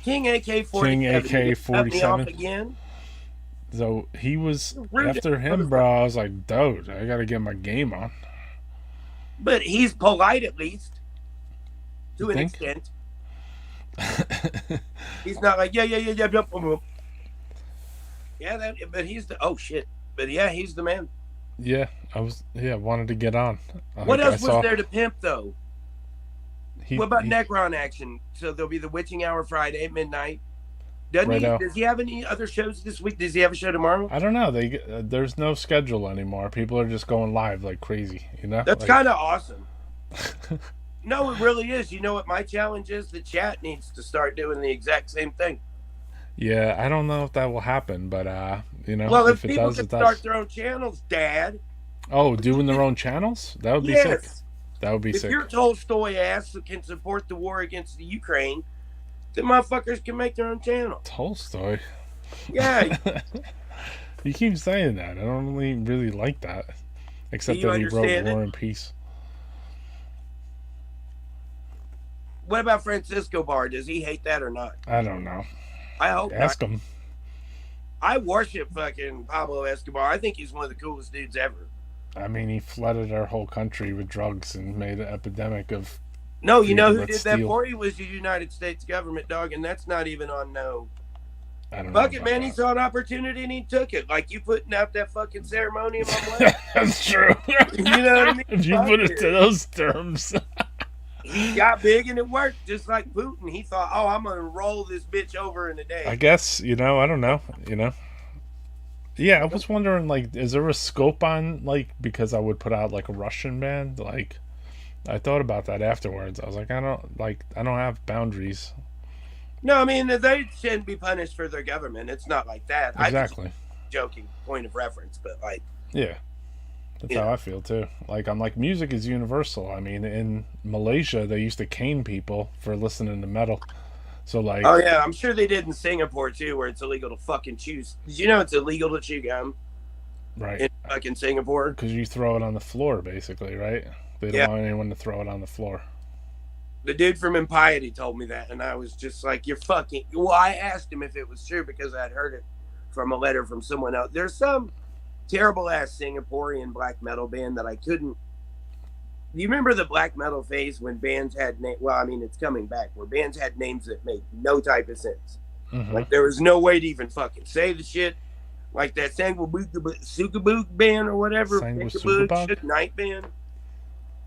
King AK-47. King AK-47. Again? So he was, after him, bro, I was like, dude, I got to get my game on. But he's polite at least. To an extent. He's not like yeah, but he's the he's the man. Yeah, wanted to get on. What else was there to pimp though? What about Necron action? So there'll be the Witching Hour Friday at midnight. Does he have any other shows this week? Does he have a show tomorrow? I don't know. There's no schedule anymore. People are just going live like crazy. That's kind of awesome. No, it really is. You know what my challenge is? The chat needs to start doing the exact same thing. Yeah, I don't know if that will happen, but Well, if people does, can start their own channels, Dad. Oh, doing their own channels? That would be sick. That would be sick. If your Tolstoy ass can support the war against the Ukraine, then motherfuckers can make their own channel. Tolstoy? Yeah. You keep saying that. I don't really like that. Except that he wrote War and Peace. What about Francisco Bar? Does he hate that or not? I don't know. I hope Ask him. I worship fucking Pablo Escobar. I think he's one of the coolest dudes ever. I mean, he flooded our whole country with drugs and made an epidemic of... No, you know who did that for you was the United States government, dog, and that's not even on no... I don't know. Fuck it, man. He saw an opportunity and he took it. Like you putting out that fucking ceremonium on land. That's true. You know what I mean? If you put it to those terms... He got big and it worked, just like Putin. He thought, oh, I'm going to roll this bitch over in a day. I guess, I don't know, Yeah, I was wondering, like, is there a scope on, like, because I would put out, like, a Russian band? Like, I thought about that afterwards. I was like, I don't have boundaries. No, I mean they shouldn't be punished for their government. It's not like that. I just Exactly. joking point of reference, but like, Yeah. That's you how know. I feel too. Like I'm like music is universal. I mean, in Malaysia they used to cane people for listening to metal. So like, Oh yeah, I'm sure they did in Singapore too, where it's illegal to fucking chew. Did you know it's illegal to chew gum right, in fucking Singapore? because you throw it on the floor basically, right? They don't Yeah, want anyone to throw it on the floor. the dude from Impiety told me that, and I was just like, "You're fucking." Well, I asked him if it was true because I'd heard it from a letter from someone else. There's some terrible ass Singaporean black metal band that I couldn't. You remember the black metal phase when bands had name? Well, I mean, it's coming back where bands had names that made no type of sense. Mm-hmm. Like there was no way to even fucking say the shit. Like that Sukabook band or whatever, Sanguisugabog? shit night band.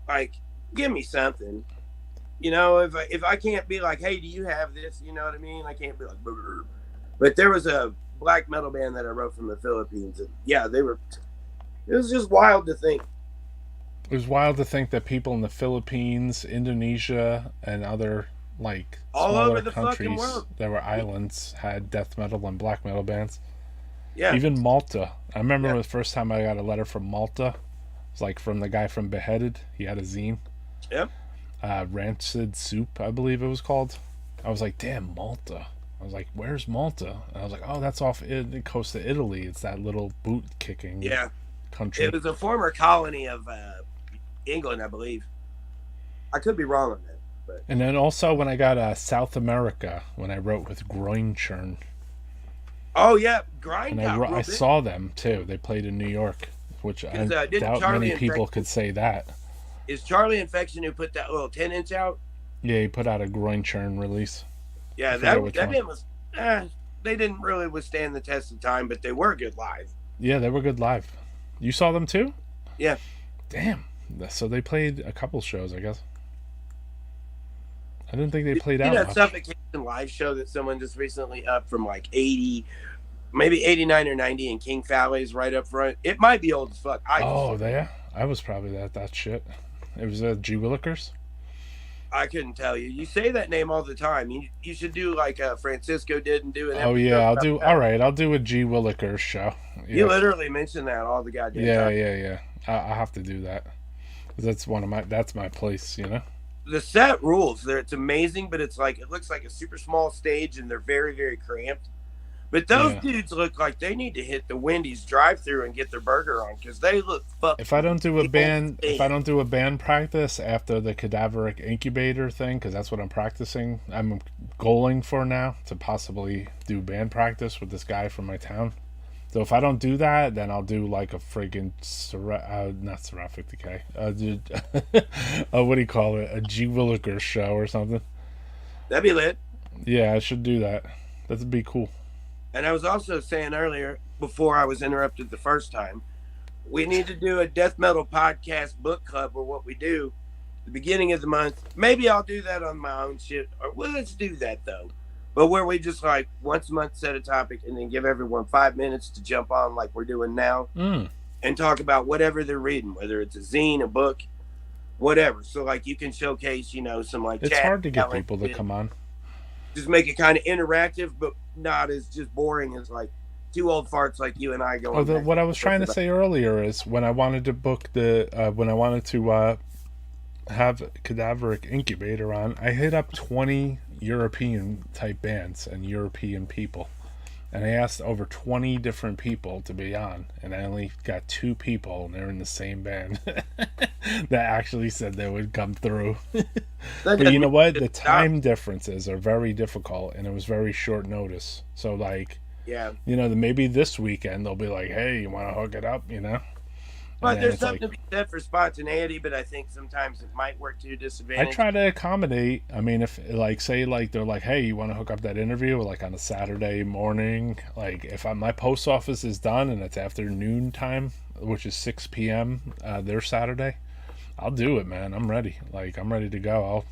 Like, give me something. You know, if I can't be like, hey, do you have this? You know what I mean? I can't be like, brr. But there was a black metal band that I wrote from the Philippines, and yeah, they were. It was just wild to think. It was wild to think that people in the Philippines, Indonesia, and other like All smaller over the fucking countries world. that were islands had death metal and black metal bands. Yeah, Even Malta. I remember Yeah. the first time I got a letter from Malta. It was like from the guy from Beheaded. He had a zine. Yep. Rancid Soup, I believe it was called. I was like, damn, Malta. I was like, where's Malta? And I was like, oh, that's off the coast of Italy. It's that little boot kicking Yeah. country. It was a former colony of England, I believe. I could be wrong on that, but And then also when I got South America, when I wrote with Groin Churn, oh yeah, and Grindcore. I saw them too. They played in New York, which I Didn't doubt Charlie many and people Frank- could say that. Is Charlie Infection who put that little 10-inch out? Yeah, he put out a Groin Churn release. Yeah, forget that which that one. band was. They didn't really withstand the test of time, but they were good live. Yeah, they were good live. You saw them too? Yeah. Damn. So they played a couple shows, I guess. I didn't think they played You out know that much. Suffocation live show that someone just recently up from like 80, maybe 89 or 90 in King Falley's right up front. It might be old as fuck. Oh, there? I was probably that shit. It was G. Willikers. I couldn't tell you. You say that name all the time. You should do like Francisco did and do an Oh episode yeah, I'll about do. that. All right, I'll do a G. Willikers show. You Yeah, literally mention that all the goddamn yeah, time. yeah. I have to do that. 'Cause that's one of my. That's my place, you know. The set rules. It's amazing, but it's like it looks like a super small stage, and they're very, very cramped. But those Yeah. dudes look like they need to hit the Wendy's drive-through and get their burger on because they look fucking. If I don't do a band, insane. if I don't do a band practice after the cadaveric incubator thing, because that's what I'm practicing. I'm goaling for now to possibly do band practice with this guy from my town. So if I don't do that, then I'll do like a friggin' not Surround 50K. What do you call it? A G. Willikers show or something. That'd be lit. Yeah, I should do that. That'd be cool. And I was also saying earlier, before I was interrupted the first time, we need to do a death metal podcast book club or what we do the beginning of the month. Maybe I'll do that on my own shit. Or well, let's do that though. But where we just like once a month set a topic and then give everyone 5 minutes to jump on like we're doing now and talk about whatever they're reading, whether it's a zine, a book, whatever. So like you can showcase, some like It's chat, hard to get talent, people to come on. just make it kind of interactive, but not as just boring as like two old farts like you and I going. What I was trying to say earlier is when I wanted to book when I wanted to have Cadaveric Incubator on, I hit up 20 European type bands and European people, and I asked over 20 different people to be on, and I only got 2 people, and they're in the same band that actually said they would come through. But you know what? The time differences are very difficult, and it was very short notice. So like, Yeah. Maybe this weekend they'll be like, "Hey, you want to hook it up?" But And then there's it's something like, to be said for spontaneity, but I think sometimes it might work to your disadvantage. I try to accommodate. I mean, if like say like they're like, "Hey, you want to hook up that interview?" Like on a Saturday morning, like if my post office is done and it's after noon time, which is 6 p.m. Their Saturday, I'll do it, man. I'm ready. Like I'm ready to go.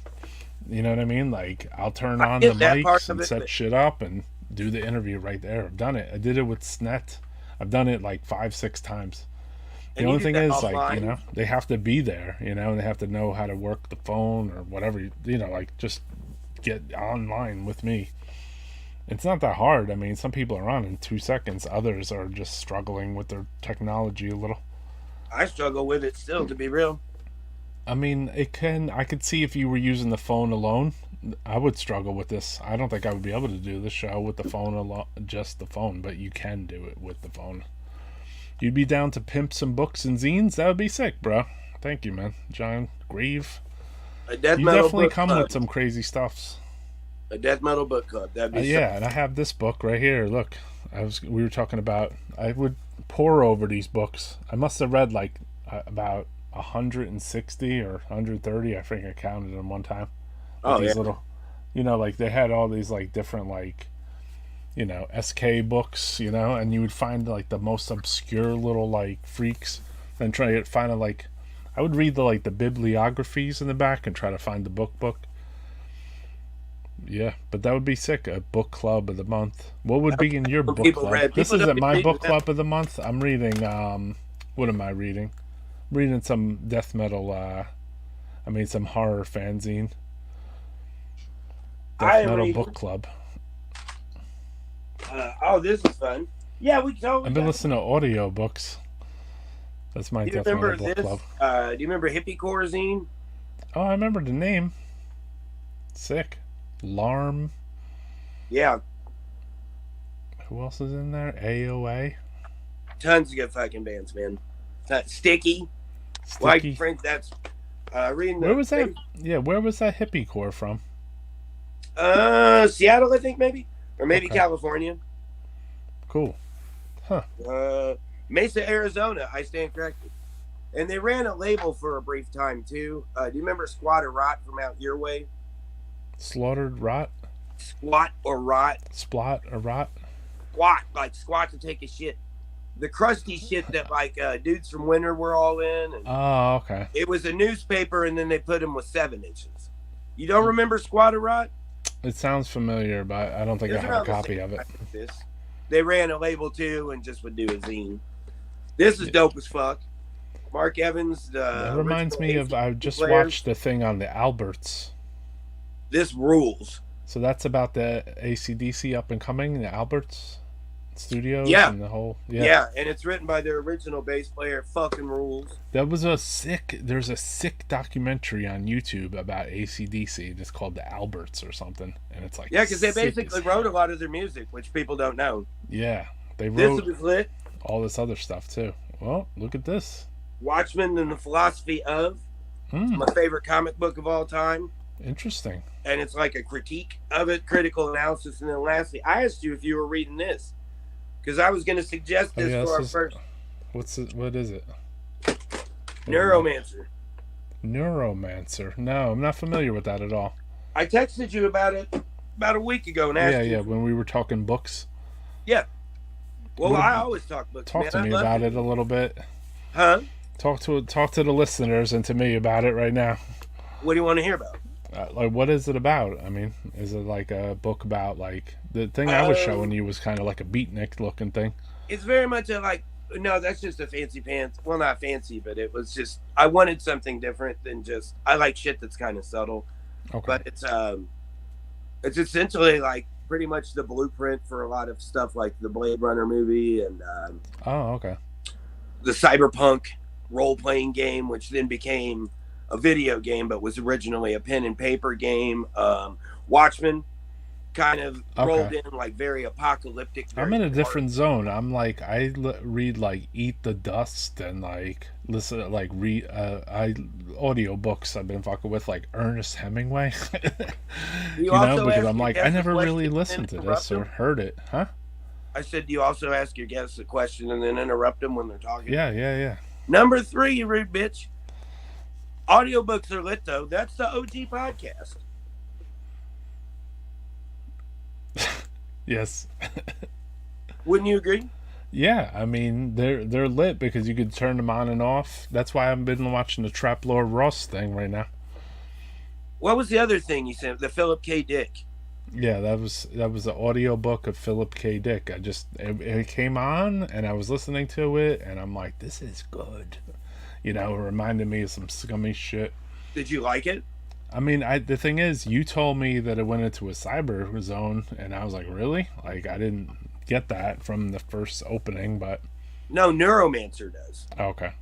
You know what I mean? Like I'll turn on the get that part mics of and it, set but- shit up and do the interview right there. I've done it. I did it with Snet. I've done it like 5-6 times. The And only do thing that is, offline? like, they have to be there, and they have to know how to work the phone or whatever, like, just get online with me. It's not that hard. I mean, some people are on in 2 seconds. Others are just struggling with their technology a little. I struggle with it still, to be real. I mean, I could see if you were using the phone alone, I would struggle with this. I don't think I would be able to do the show with the phone alone, just the phone, but you can do it with the phone. You'd be down to pimp some books and zines? That would be sick, bro. Thank you, man. John Grieve. A death You metal definitely book come club. with some crazy stuffs. A death metal book club. That'd be Yeah, and I have this book right here. Look, we were talking about. I would pore over these books. I must have read like about 160 or 130. I think I counted them one time. Oh, These yeah. little, like they had all these like different like, SK books, and you would find like the most obscure little like freaks, and try to find a like. I would read the bibliographies in the back and try to find the book. Yeah, but that would be sick. A book club of the month. What would be in your book people club? read- This people isn't don't my read book that. club of the month. I'm reading. What am I reading? I'm reading some death metal. Some horror fanzine. I Death am metal reading- book club. This is fun. Yeah, we totally. I've been listening to audio books. That's my Do you death remember metal book this? club. Do you remember Hippie Core zine? Oh, I remember the name. Sick. Larm. Yeah, Who else is in there? AOA. tons of good fucking bands, man. Sticky. Like Sticky. Frank, that's reading. Where was that? Yeah, where was that hippie core from? Seattle, I think, maybe, or maybe Okay. California. Cool. Mesa, Arizona. I stand corrected. And they ran a label for a brief time too. Do you remember Squat or Rot from out your way? Slaughtered rot? Squat or Rot? Splot or rot? Squat, like squat to take a shit. The crusty shit that like dudes from Winter were all in. And Oh, okay. it was a newspaper, and then they put them with 7 inches. You don't remember Squat or Rot? It sounds familiar, but I don't think I It's have a around the copy same of it. time as this. They ran a label too, and just would do a zine. This is dope as fuck. Mark Evans. That reminds me of, I just players. watched the thing on the Alberts. This rules. So that's about the AC/DC up and coming, the Alberts studios Yeah. and the whole. Yeah. And it's written by their original bass player. Fucking rules. That was there's a sick documentary on YouTube about AC/DC. It's called the Alberts or something. And it's like. Yeah, because they sick basically as wrote a hell. lot of their music, which people don't know. Yeah. They This wrote was lit. all this other stuff too. Well, look at this. Watchmen and the Philosophy of. Hmm, My favorite comic book of all time. interesting. And it's like a critique of it, critical analysis. And then lastly, I asked you if you were reading this. Because I was going to suggest Oh, this yeah, for our this is- first What is it? Neuromancer. Neuromancer. No, I'm not familiar with that at all. I texted you about it about a week ago and asked Yeah, you. yeah. When we were talking books, Well, What- I always talk books. talk man. to I me love about it a little bit. Huh? Talk to the listeners and to me about it right now. What do you want to hear about? Like, what is it about? I mean, is it like a book about like the thing I was showing you was kind of like a beatnik looking thing? It's very much a like. No, that's just a fancy pants. Well, not fancy, but it was just. I wanted something different than just. I like shit that's kind of subtle, Okay. but it's essentially like pretty much the blueprint for a lot of stuff like the Blade Runner movie and Oh, okay. the cyberpunk role-playing game, which then became a video game, but was originally a pen and paper game. Watchmen kind of rolled in like very apocalyptic. I'm very in a dark. different zone. I'm like read like Eat the Dust and like listen like read audio books I've been fucking with like Ernest Hemingway. You know, also because ask I'm your like I guests a never question really and listened to interrupt this or them? heard it, huh? I said, do you also ask your guests a question and then interrupt them when they're talking? Yeah. Number 3, you rude bitch. Audiobooks are lit though. That's the OG podcast. Yes. Wouldn't you agree? Yeah, I mean they're lit because you could turn them on and off. That's why I've been watching the Trap Lord Ross thing right now. What was the other thing you said? The Philip K. Dick. Yeah, that was the audiobook of Philip K. Dick. It came on and I was listening to it and I'm like, this is good. You know, it reminded me of some scummy shit. Did you like it? I mean, the thing is, you told me that it went into a cyber zone, and I was like, really? Like, I didn't get that from the first opening, but No, Neuromancer does. okay.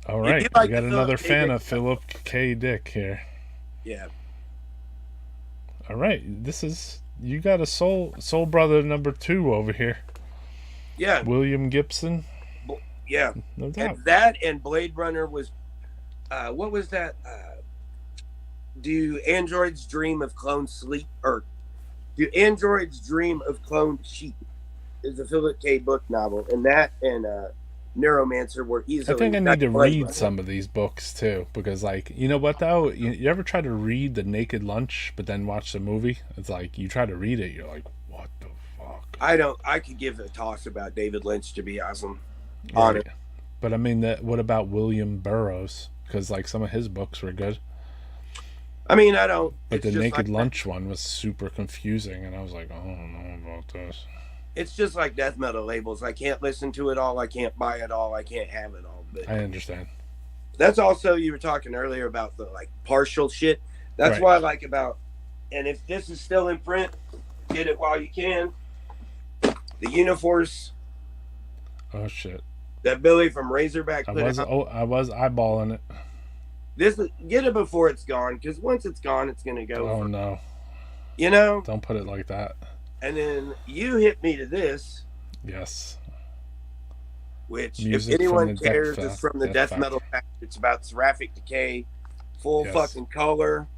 All You right, do like we got the another Philip K. fan Dick of Philip K. Dick here. Yeah. All right, you got a soul brother number 2 over here, Yeah. William Gibson. Yeah. No doubt. And that and Blade Runner was, what was that? Do androids dream of clone sleep? Or do androids dream of cloned sheep? Is a Philip K. book novel. And that and Neuromancer were easily. I think I need to read some of these books too, because like, you know what though, you ever try to read The Naked Lunch but then watch the movie? It's like you try to read it, you're like, what the fuck? I could give a toss about David Lynch, to be awesome. On Right. it. But I mean, what about William Burroughs? Because like some of his books were good, I mean, I don't. but it's the just Naked like Lunch one was super confusing, and I was like, I don't know about this. It's just like death metal labels. I can't listen to it all. I can't buy it all. I can't have it all. But I understand. that's also, you were talking earlier about the like partial shit. That's Right. what I like about. And if this is still in print, get it while you can. The Uniforce Oh shit! that Billy from Razorback I put was out. I was eyeballing it. Get it before it's gone, because once it's gone, it's gonna go. Oh no! You know. Don't put it like that. And then you hit me to this, Yes. which Music if from anyone the Death cares, Fa- is from the Death Death Factory. Metal Factory. It's about seraphic decay, full Yes. fucking color,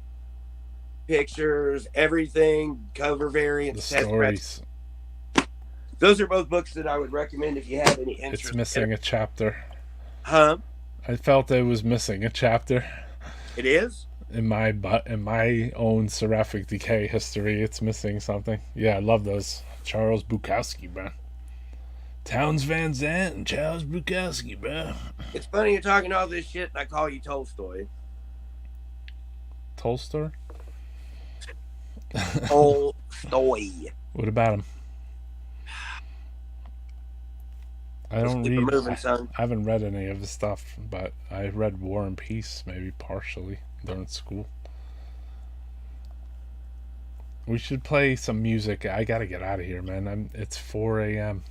pictures, everything, cover The variants, test stories. press. Those are both books that I would recommend if you have any interest. It's missing a chapter. Huh? I felt it was missing a chapter It is? in my own seraphic decay history. It's missing something. Yeah, I love those. Charles Bukowski, bro. Towns Van Zandt and Charles Bukowski, bro. It's funny you're talking all this shit and I call you Tolstoy. Tolstoy? Tolstoy. What about him? I Let's don't keep it read. moving, son. I haven't read any of his stuff, but I read War and Peace maybe partially during school. We should play some music. I gotta get out of here, man. It's 4 a.m.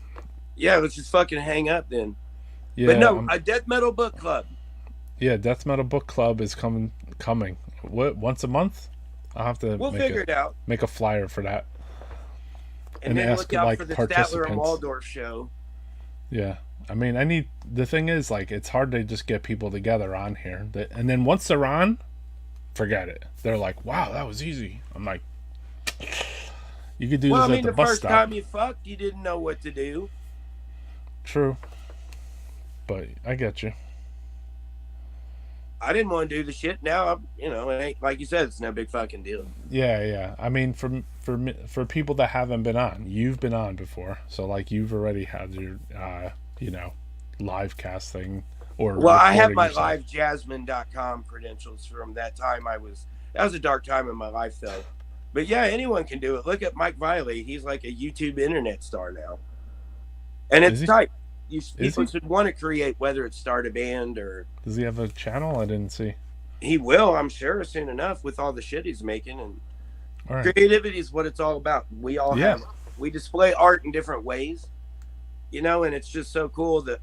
Yeah, let's just fucking hang up then. Yeah, But no, a death metal book club. yeah. Death Metal Book Club is coming. What, once a month? I'll have to We'll figure it out. make a flyer for that. And And then ask, look out like, for the Statler and participants. Waldorf show. Yeah, I mean, the thing is, like, it's hard to just get people together on here. And then once they're on, forget it. They're like, wow, that was easy. I'm like, you could do Well, I this mean, at the the bus first stop. time you fucked, you didn't know what to do. True. But I get you. I didn't want to do the shit. Now, it ain't, like you said, it's no big fucking deal. Yeah. I mean, for people that haven't been on, you've been on before, so like you've already had your, live casting or. Well, I have recording my yourself. livejasmine.com credentials from that time. That was a dark time in my life, though. But yeah, anyone can do it. Look at Mike Viley. He's like a YouTube internet star now. And Is it's he? tight. Is People he? should want to create, whether it's start a band or. Does he have a channel? I didn't see. He will, I'm sure, soon enough with all the shit he's making. And All right. creativity is what it's all about. We all Yeah. we display art in different ways, and it's just so cool that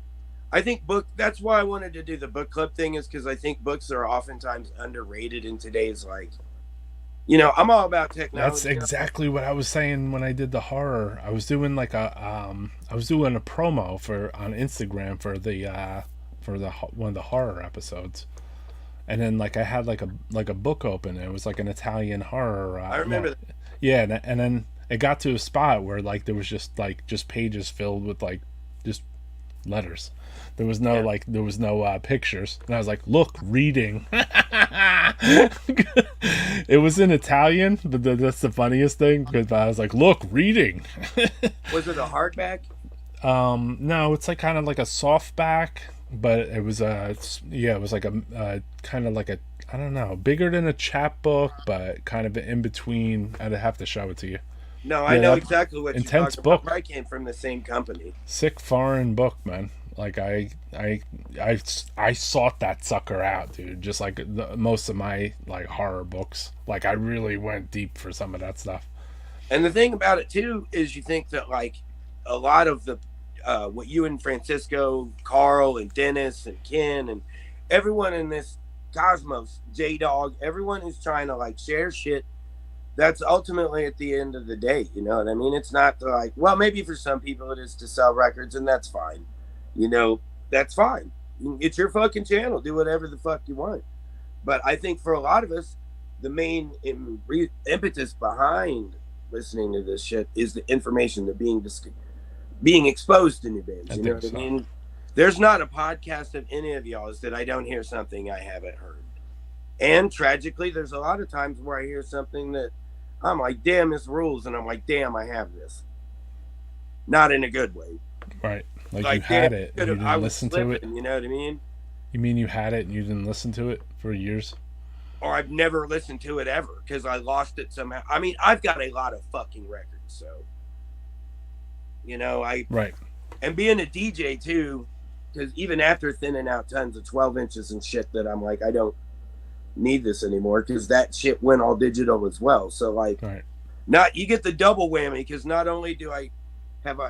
I think that's why I wanted to do the book club thing, is because I think books are oftentimes underrated in today's, like, I'm all about technology. That's exactly what I was saying when I did the horror. I was doing like a promo on Instagram for one of the horror episodes, and then like I had like a book open. And it was like an Italian horror. I remember that. Yeah, and then it got to a spot where like there was just pages filled with like just letters. There was no pictures, and I was like, "Look, reading." It was in Italian, but that's the funniest thing, because I was like, "Look, reading." Was it a hardback? No, it's like kind of like a softback, but it was it was like a kind of like a I don't know, bigger than a chapbook, but kind of in between. I'd have to show it to you. No, I Yeah, know that exactly what you're intense talking about. book. I came from the same company. Sick foreign book, man. Like I sought that sucker out, dude. Just like most of my like horror books. Like I really went deep for some of that stuff. And the thing about it too is you think that like a lot of the what you and Francisco, Carl and Dennis and Ken and everyone in this cosmos, J Dog, everyone who's trying to like share shit, that's ultimately at the end of the day, you know what I mean? It's not like, well, maybe for some people it is to sell records, and that's fine. You know, that's fine. It's your fucking channel. Do whatever the fuck you want. But I think for a lot of us, the main impetus behind listening to this shit is the information that being exposed to new bands. You know what I mean? There's not a podcast of any of y'all's that I don't hear something I haven't heard. And tragically, there's a lot of times where I hear something that I'm like, damn, this rules. And I'm like, damn, I have this. Not in a good way. Right. Like you had it and you didn't listen to it. You know what I mean? You mean you had it and you didn't listen to it for years? Or I've never listened to it ever because I lost it somehow. I mean, I've got a lot of fucking records, so you know, right. And being a DJ too, because even after thinning out tons of 12 inches and shit, that I'm like, I don't need this anymore because that shit went all digital as well. So like, right. Not you get the double whammy because not only do I have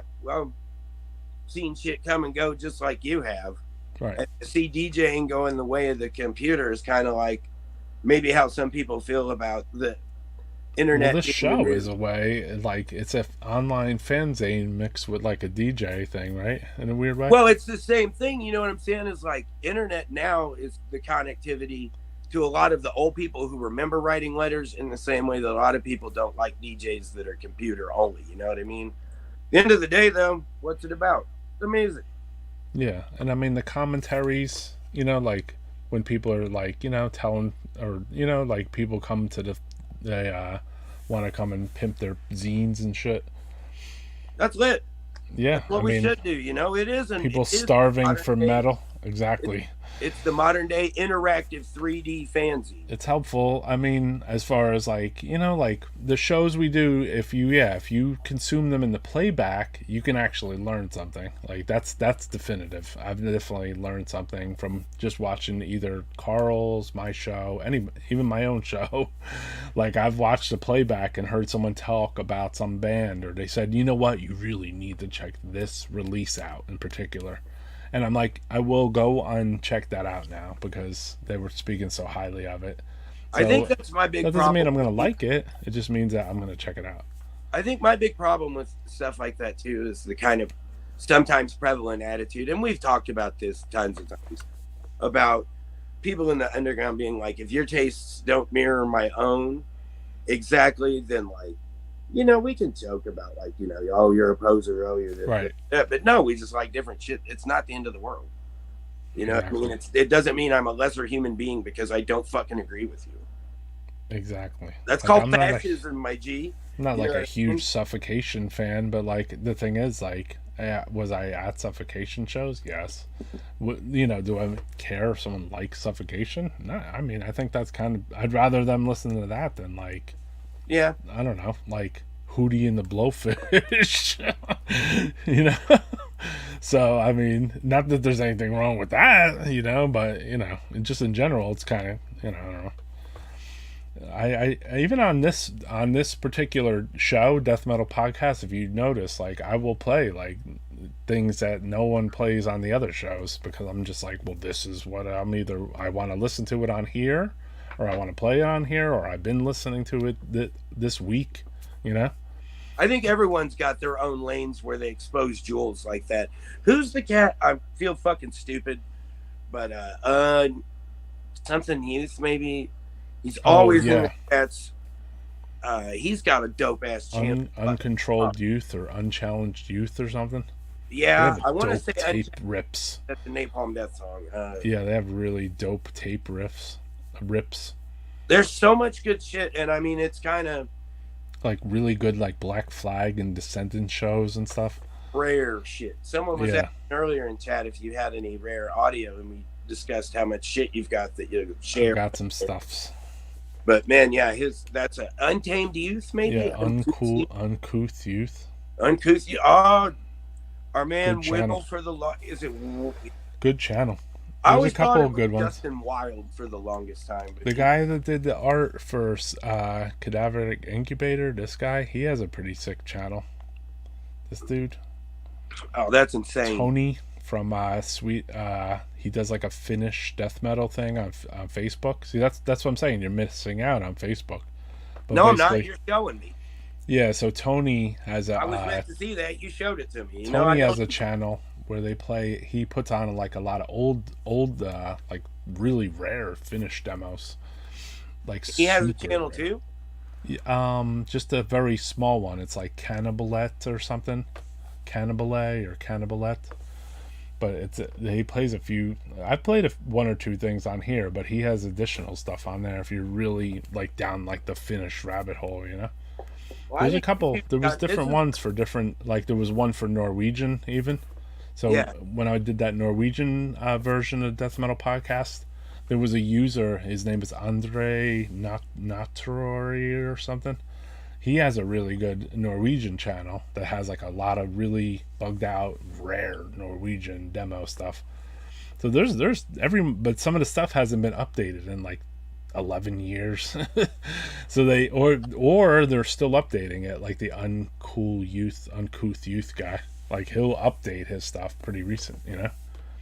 seen shit come and go just like you have, right? And to see DJing go in the way of the computer is kind of like maybe how some people feel about the internet. Well, this show is a way, like it's a online fanzine mixed with like a DJ thing, right? In a weird way. Well, it's the same thing. You know what I'm saying? Is like internet now is the connectivity to a lot of the old people who remember writing letters in the same way that a lot of people don't like DJs that are computer only. You know what I mean? At the end of the day, though, what's it about? The music. Yeah, and I mean the commentaries. You know, like when people are like, you know, telling, or you know, like people come to they want to come and pimp their zines and shit. That's lit. Yeah, That's what we should do. You know, it isn't people starving for metal. Exactly. It's the modern day interactive 3D fanzine. It's helpful. I mean, as far as like, you know, like the shows we do, if you consume them in the playback, you can actually learn something. Like that's definitive. I've definitely learned something from just watching either Carl's, my show, even my own show. Like I've watched the playback and heard someone talk about some band, or they said, you know what, you really need to check this release out in particular. And I'm like, I will go and check that out now because they were speaking so highly of it. So I think that's my big problem. That doesn't mean I'm going to like it. It just means that I'm going to check it out. I think my big problem with stuff like that, too, is the kind of sometimes prevalent attitude. And we've talked about this tons of times. About people in the underground being like, if your tastes don't mirror my own exactly, then like, you know, we can joke about like, you know, oh, you're a poser, oh, you're this, right. But no, we just like different shit. It's not the end of the world. You know, exactly. I mean, it doesn't mean I'm a lesser human being because I don't fucking agree with you. Exactly. That's like, called fascism, my G. I'm not like a huge Suffocation fan, but like the thing is, like, was I at Suffocation shows? Yes. You know, do I care if someone likes Suffocation? No. I mean, I think that's kind of. I'd rather them listen to that than like. Yeah. I don't know, like Hootie and the Blowfish. You know? So, I mean, not that there's anything wrong with that, you know, but, you know, just in general, it's kind of, you know, I don't know. I even on this particular show, Death Metal Podcast, if you notice, like, I will play, like, things that no one plays on the other shows because I'm just like, well, this is what I want to listen to it on here, or I want to play it on here, or I've been listening to it this week, you know? I think everyone's got their own lanes where they expose jewels like that. Who's the cat? I feel fucking stupid, but something youth maybe. He's always in the cats. He's got a dope ass channel. Uncontrolled Youth or Unchallenged Youth or something. Yeah, I want to say tape rips. That's the Napalm Death song. Yeah, they have really dope tape rips. There's so much good shit, and I mean, it's kind of like really good, like Black Flag and Descendant shows and stuff. rare shit. Someone was Yeah. asking earlier in chat if you had any rare audio, and we discussed how much shit you've got that you I've share. got some stuffs. But man, yeah, that's an Untamed Youth, maybe. Yeah, uncouth youth. Uncouth Youth. Oh, our man Good channel. Will for the is it? Good channel. I There's a always thought couple it of good was ones. Justin Wild for the longest time. But The guy that did the art for Cadaveric Incubator, this guy, he has a pretty sick channel. This dude, oh, that's insane. Tony from he does like a Finnish death metal thing on Facebook. See, that's what I'm saying. You're missing out on Facebook. But No, I'm not. basically- You're showing me. Yeah, so Tony has I was meant to see that. You showed it to me. You know, Tony I has don't- a channel where they play. He puts on like a lot of old, like really rare Finnish demos. Like He has a super channel rare. too. Just a very small one. It's like Cannibalette or something, Cannibale or Cannibalette. But he plays a few. I've played one or two things on here, but he has additional stuff on there if you're really like down like the Finnish rabbit hole, you know. Well, I There's a think couple. There was this different is- ones for different. Like there was one for Norwegian even. So Yeah. when I did that Norwegian version of Death Metal Podcast, there was a user. His name is Andre Natori or something. He has a really good Norwegian channel that has like a lot of really bugged out, rare Norwegian demo stuff. So there's but some of the stuff hasn't been updated in like 11 years. So they or they're still updating it, like the uncouth youth guy. Like he'll update his stuff pretty recent, you know.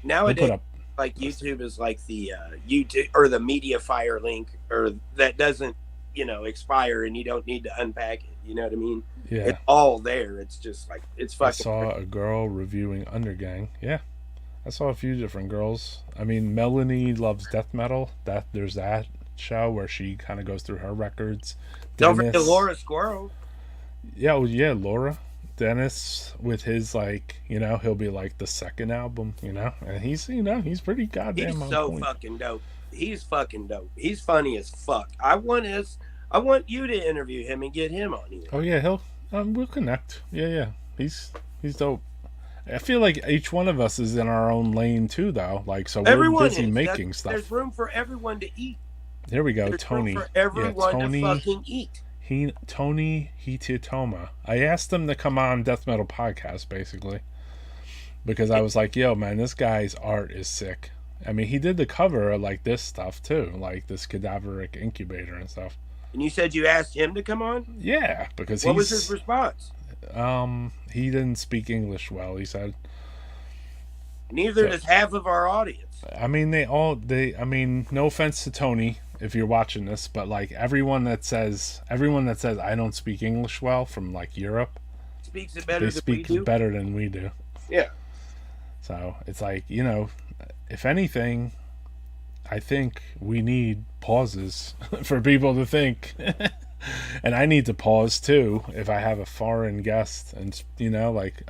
He'll Nowadays, put up like YouTube is like the YouTube or the media fire link, or that doesn't, expire, and you don't need to unpack it. You know what I mean? yeah. It's all there. It's just like it's I fucking. saw a girl reviewing Undergang. Yeah. I saw a few different girls. I mean, Melanie loves death metal. There's that show where she kind of goes through her records. Don't forget Dennis- Laura Squirrel. Yeah, Laura. Dennis with his he'll be like the second album, and he's pretty goddamn He's on so point. fucking dope. He's fucking dope. He's funny as fuck. I want you to interview him and get him on here. Oh yeah, we'll connect. Yeah. He's dope. I feel like each one of us is in our own lane too, though. Like, so Everyone we're busy is. making There's stuff. room for everyone to eat. Here we go, There's Tony. room for everyone Tony. to fucking eat. Tony Hitotoma. I asked him to come on Death Metal Podcast, basically, because I was like, yo, man, this guy's art is sick. I mean, he did the cover of, like, this stuff, too, like this Cadaveric Incubator and stuff. And you said you asked him to come on? Yeah, because What was his response? he didn't speak English well, he said. Neither does half of our audience. I mean, I mean, no offense to Tony, if you're watching this, but, like, everyone that says I don't speak English well from, like, Europe, Speaks it better they than we speak do. better than we do. Yeah. So it's like, if anything, I think we need pauses for people to think. And I need to pause too if I have a foreign guest. And,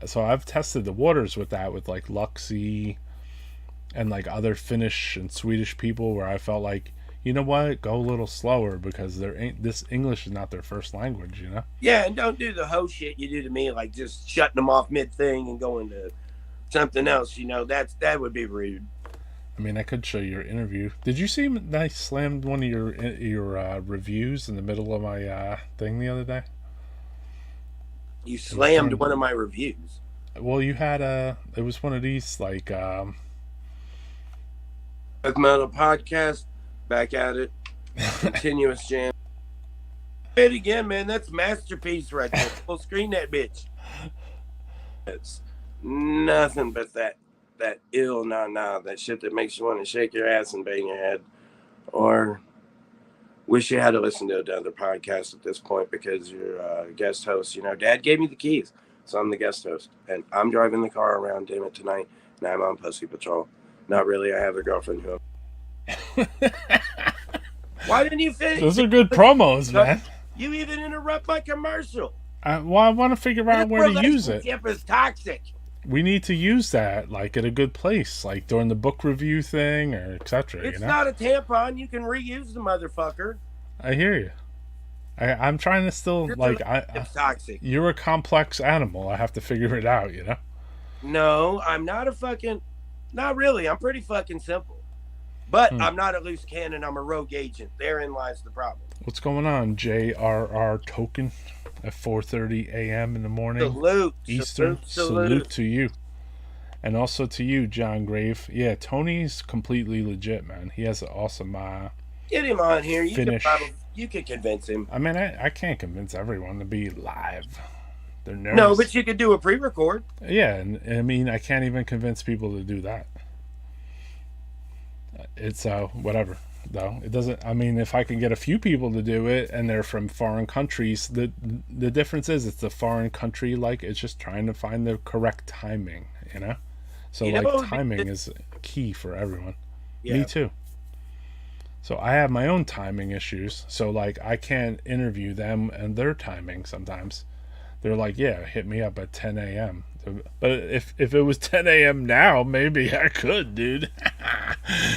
so I've tested the waters with that, with like Luxy and like other Finnish and Swedish people, where I felt like, you know what, go a little slower, because this English is not their first language, Yeah, and don't do the whole shit you do to me, like just shutting them off mid-thing and going to something else. That would be rude. I mean, I could show you your interview. Did you see that I slammed one of your reviews in the middle of my thing the other day? You slammed one of my reviews. Well, you had it was one of these like Death Metal Podcast, back at it. Continuous jam. Say it again, man. That's masterpiece right there. Full screen that bitch. It's nothing but that ill that shit that makes you want to shake your ass and bang your head, or wish you had to listen to another podcast at this point because you're a guest host. Dad gave me the keys, so I'm the guest host, and I'm driving the car around, damn it, tonight, and I'm on pussy patrol. Not really. I have a girlfriend who. Why didn't you finish? those are good promos, man. You even interrupt my commercial. I want to figure out where to use it. Relationship is toxic. We need to use that like at a good place, like during the book review thing or etc. It's not a tampon. You can reuse the motherfucker. I hear you. I'm trying to still Your like relationship's toxic. you're a complex animal. I have to figure it out, No, I'm not a fucking. Not really. I'm pretty fucking simple. But I'm not a loose cannon. I'm a rogue agent. Therein lies the problem. What's going on, JRR Token? At 4:30 a.m. in the morning, Salute. Eastern. Salute. To you, and also to you, John Grave. Yeah, Tony's completely legit, man. He has an awesome Get him on here. finish. You can convince him. I mean, I can't convince everyone to be live. They're nervous. No, but you could do a pre-record. Yeah, and I mean, I can't even convince people to do that. It's whatever though. It doesn't. I mean, if I can get a few people to do it and they're from foreign countries, the difference is it's a foreign country. Like, it's just trying to find the correct timing, you know. So timing is key for everyone. Yeah. Me too. So I have my own timing issues. So like, I can't interview them and their timing sometimes. They're like, yeah, hit me up at 10 a.m. But if it was 10 a.m. now, maybe I could, dude.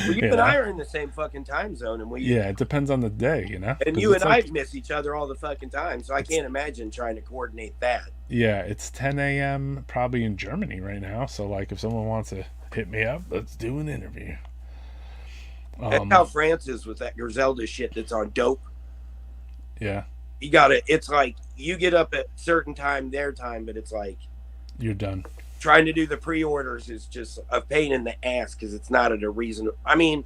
Well, you and I are in the same fucking time zone, and it depends on the day, you know. And you and I miss each other all the fucking time, so I can't imagine trying to coordinate that. Yeah, it's 10 a.m. probably in Germany right now. So like, if someone wants to hit me up, let's do an interview. That's how France is with that Griselda shit that's on dope. Yeah. You gotta. It's like you get up at certain time, their time, but it's like you're done. Trying to do the pre-orders is just a pain in the ass because it's not at a reasonable. I mean,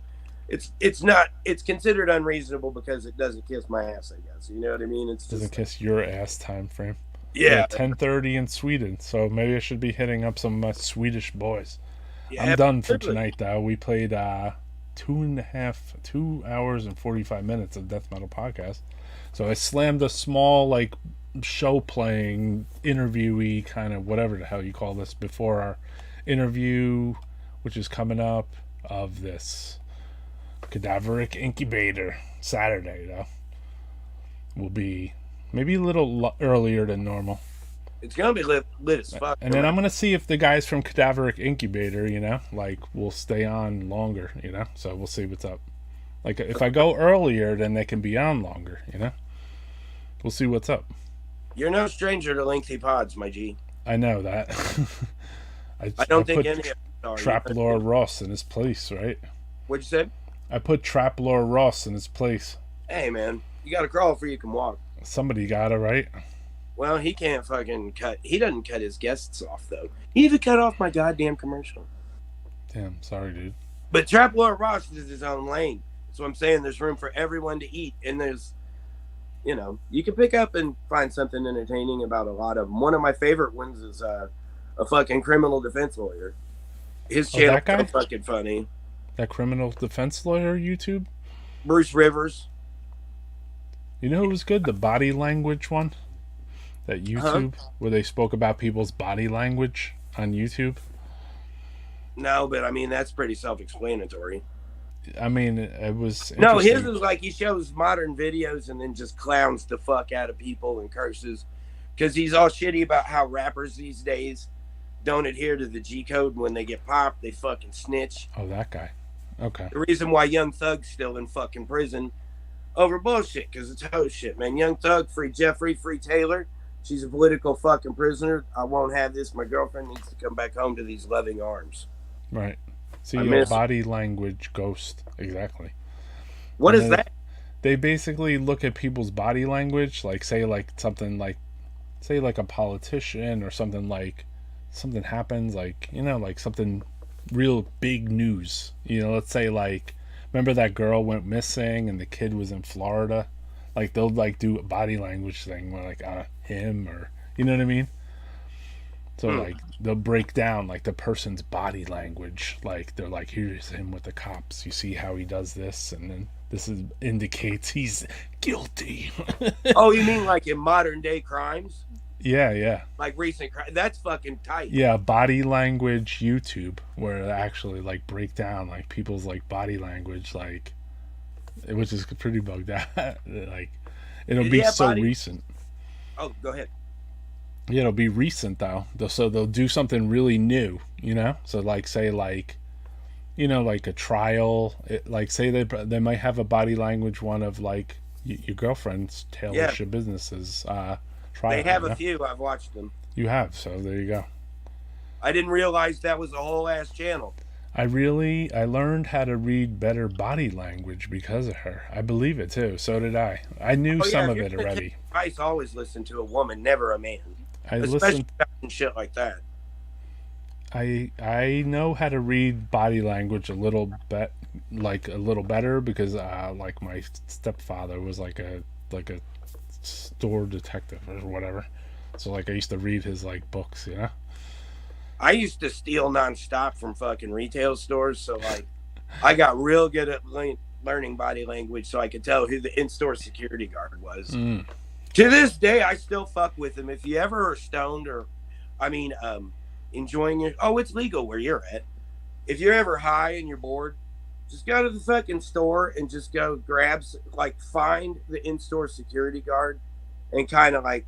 it's not. It's considered unreasonable because it doesn't kiss my ass. I guess you know what I mean. It doesn't kiss your ass time frame. Yeah. 10:30 in Sweden, so maybe I should be hitting up some of my Swedish boys. Yeah, I'm done for tonight, though. We played 2 hours and 45 minutes of Death Metal Podcast. So I slammed a small like show playing interviewee kind of whatever the hell you call this before our interview, which is coming up, of this Cadaveric Incubator Saturday. Though will be maybe a little earlier than normal. It's gonna be lit as fuck. And then I'm gonna see if the guys from Cadaveric Incubator, you know, like, will stay on longer, you know. So we'll see what's up. Like, if I go earlier, then they can be on longer, you know. We'll see what's up. You're no stranger to lengthy pods, my G. I know that. I don't think any of them are. Traplore Ross in his place, right? What'd you say? I put Traplore Ross in his place. Hey, man, you gotta crawl before you can walk. Somebody gotta, right? Well, he can't fucking cut. He doesn't cut his guests off, though. He even cut off my goddamn commercial. Damn, sorry, dude. But Traplore Ross is his own lane. So I'm saying there's room for everyone to eat, and there's, you know, you can pick up and find something entertaining about a lot of them. One of my favorite ones is a fucking criminal defense lawyer. His channel is fucking funny. That criminal defense lawyer YouTube? Bruce Rivers. You know who was good? The body language one? That YouTube, where they spoke about people's body language on YouTube? No, but I mean, that's pretty self-explanatory. I mean, it was no, his is like he shows modern videos and then just clowns the fuck out of people and curses because he's all shitty about how rappers these days don't adhere to the G code. When they get popped, they fucking snitch. Oh, that guy. Okay. The reason why Young Thug's still in fucking prison over bullshit, because it's hoe shit, man. Young Thug, free Jeffrey, free Taylor. She's a political fucking prisoner. I won't have this. My girlfriend needs to come back home to these loving arms. Right. See, your body language ghost. Exactly. What is that? They basically look at people's body language, like, say, like, something like, say, like a politician or something, like, something happens, like, you know, like something real big news. You know, let's say, like, remember that girl went missing and the kid was in Florida? Like, they'll, like, do a body language thing where, like, him or, you know what I mean? So, like, they'll break down, like, the person's body language. Like, they're like, here's him with the cops. You see how he does this? And then this indicates he's guilty. Oh, you mean like in modern day crimes? Yeah. Like recent crimes? That's fucking tight. Yeah, body language YouTube, where they actually, like, break down, like, people's, like, body language, like, which is pretty bugged out. Like, it'll be so recent. Oh, go ahead. Yeah, it'll be recent though. So they'll do something really new, you know. So like, say, like, you know, like a trial. Like, say they might have a body language one of, like, your girlfriend's Taylor Business's trial. They have a few. I've watched them. You have, so there you go. I didn't realize that was a whole ass channel. I learned how to read better body language because of her. I believe it too. So did I. I knew Oh yeah, some if of you're it gonna take already. advice, always listen to a woman, never a man. I Especially listened. about shit like that. I know how to read body language a little bit, like a little better because like my stepfather was like a store detective or whatever. So like I used to read his like books, you know. I used to steal nonstop from fucking retail stores, so like I got real good at learning body language, so I could tell who the in-store security guard was. Mm. To this day, I still fuck with him. If you ever are stoned or, enjoying it, it's legal where you're at. If you're ever high and you're bored, just go to the fucking store and just go find the in-store security guard and kind of like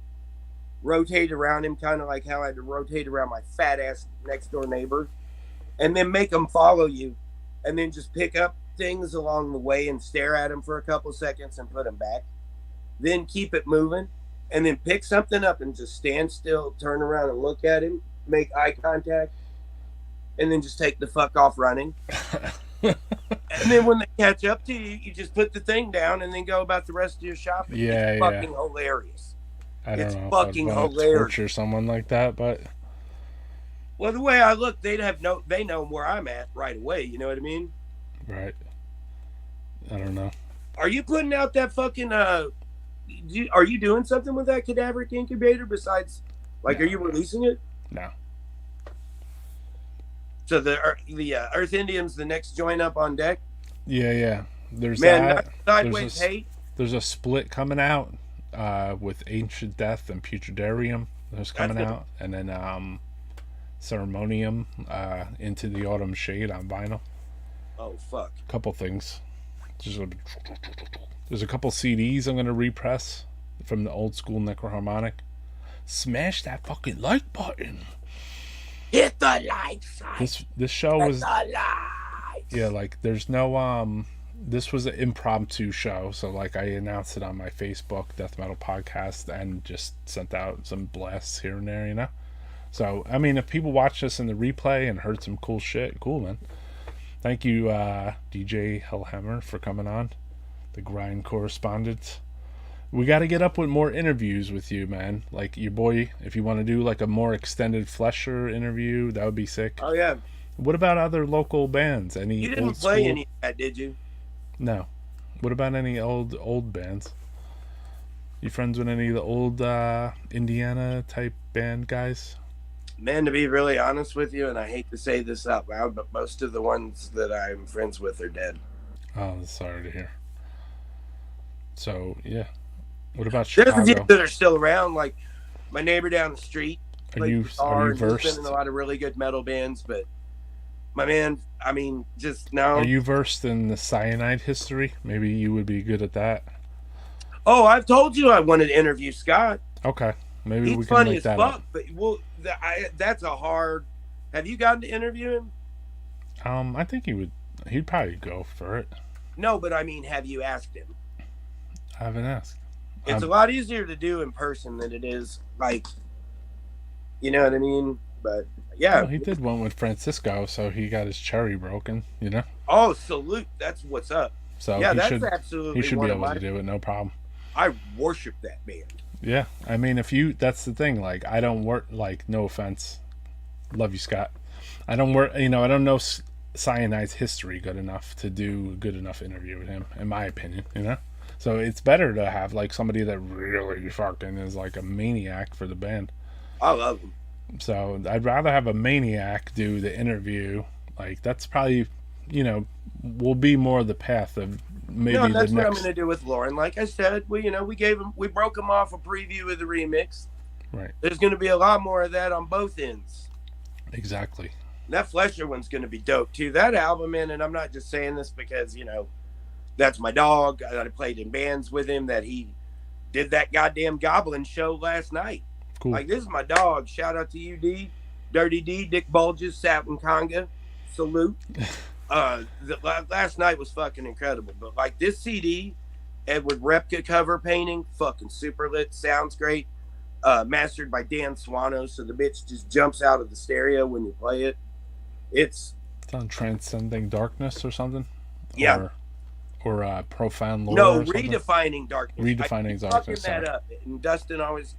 rotate around him, kind of like how I had to rotate around my fat ass next door neighbor, and then make them follow you, and then just pick up things along the way and stare at them for a couple seconds and put them back. Then keep it moving, and then pick something up and just stand still, turn around and look at him, make eye contact, and then just take the fuck off running. And then when they catch up to you, you just put the thing down and then go about the rest of your shopping. Yeah, it's fucking hilarious. I don't It's know fucking if I'd hilarious. torture someone like that, but Well, the way I look, they know where I'm at right away. You know what I mean? right. I don't know. Are you putting out that fucking are you doing something with that cadaveric incubator besides are you releasing it? No. So the Earth Indians, the next joint up on deck. Yeah. There's Man, that. sideways hate. There's a split coming out with Ancient Death and Putridarium. Those coming out, and then Ceremonium, Into the Autumn Shade on vinyl. Oh fuck. Couple things. There's a couple CDs I'm gonna repress from the old school Necroharmonic. Smash that fucking like button. Hit the like sign. This show was The lights. yeah, like there's no this was an impromptu show, so like I announced it on my Facebook Death Metal Podcast and just sent out some blasts here and there, you know. So I mean, if people watched this in the replay and heard some cool shit, cool, man. Thank you, DJ Hellhammer, for coming on, the grind correspondent. We got to get up with more interviews with you, man. Like your boy, if you want to do like a more extended Flesher interview, that would be sick. Oh yeah. What about other local bands? Any You didn't old play school? any of that, did you? No. What about any old bands? You friends with any of the old Indiana type band guys? Man, to be really honest with you, and I hate to say this out loud, but most of the ones that I'm friends with are dead. Oh, sorry to hear. So yeah, what about There's a few Chicago? that are still around, like my neighbor down the street. Are you He's been versed? in a lot of really good metal bands, but my man, I mean, just no. Are you versed in the cyanide history? Maybe you would be good at that. Oh, I've told you I wanted to interview Scott. Okay, maybe we He's can funny make as that fuck, up. but that's a hard. Have you gotten to interview him? I think he'd probably go for it. No, but I mean, have you asked him? I haven't asked. It's a lot easier to do in person than it is you know what I mean? But yeah. Well, he did one with Francisco, so he got his cherry broken, you know? Oh, salute. That's what's up. So Yeah, he that's should, absolutely he should one be of able my. to do it, no problem. I worship that band. Yeah, I mean, that's the thing. Like, I don't work. Like, no offense, love you, Scott. I don't work. I don't know Cyanide's history good enough to do a good enough interview with him, in my opinion. You know, so it's better to have like somebody that really fucking is like a maniac for the band. I love them. So I'd rather have a maniac do the interview. Like, that's probably, will be more the path of maybe No, that's the what I'm next. going to do with Lauren. Like I said, we broke him off a preview of the remix. Right. There's going to be a lot more of that on both ends. Exactly. That Flesher one's going to be dope too. That album, man, and I'm not just saying this because that's my dog. I played in bands with him. That he did that goddamn Goblin show last night. Cool. Like, this is my dog. Shout out to you, D, Dirty D, Dick Bulges, Satin Conga. Salute. Last night was fucking incredible. But like this CD, Edward Repka cover painting, fucking super lit, sounds great. mastered by Dan Swano, so the bitch just jumps out of the stereo when you play it. It's on Transcending Darkness or something. Yeah. Or Profound Lore. No, or something? Redefining Darkness. Redefining I Darkness. fucking that up, and Dustin always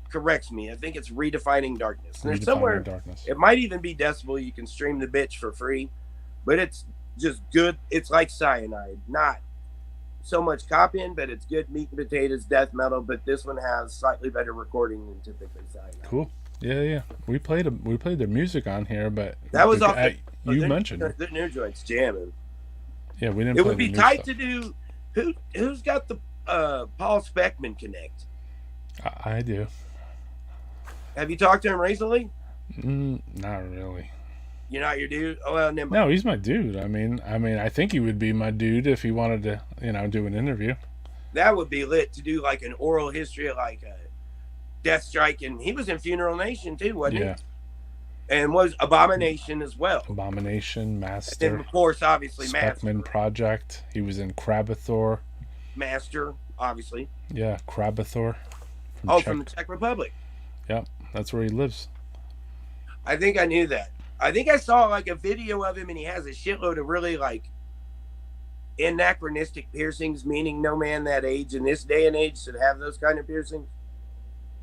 corrects me. I think it's Redefining Darkness. And there's somewhere Darkness. it might even be Decibel. You can stream the bitch for free, but it's just good. It's like Cyanide, not so much copying, but it's good meat and potatoes death metal. But this one has slightly better recording than typically Cyanide. Cool. Yeah. We played their music on here, but that was off. You mentioned the new joints jamming. Yeah, we didn't. It would be tight to do. Who's got the Paul Speckman connect? I do. Have you talked to him recently? Not really. You're not your dude? Oh, well, no, he's my dude. I mean, I think he would be my dude if he wanted to, do an interview. That would be lit to do like an oral history of like a Death Strike, and he was in Funeral Nation too, wasn't he? And was Abomination as well. Abomination, Master. And of course, obviously, Speckman Master. Project. He was in Krabathor. Master, obviously. Yeah, Krabathor. From the Czech Republic. Yep, that's where he lives. I think I knew that. I think I saw like a video of him, and he has a shitload of really like anachronistic piercings, meaning no man that age in this day and age should have those kind of piercings.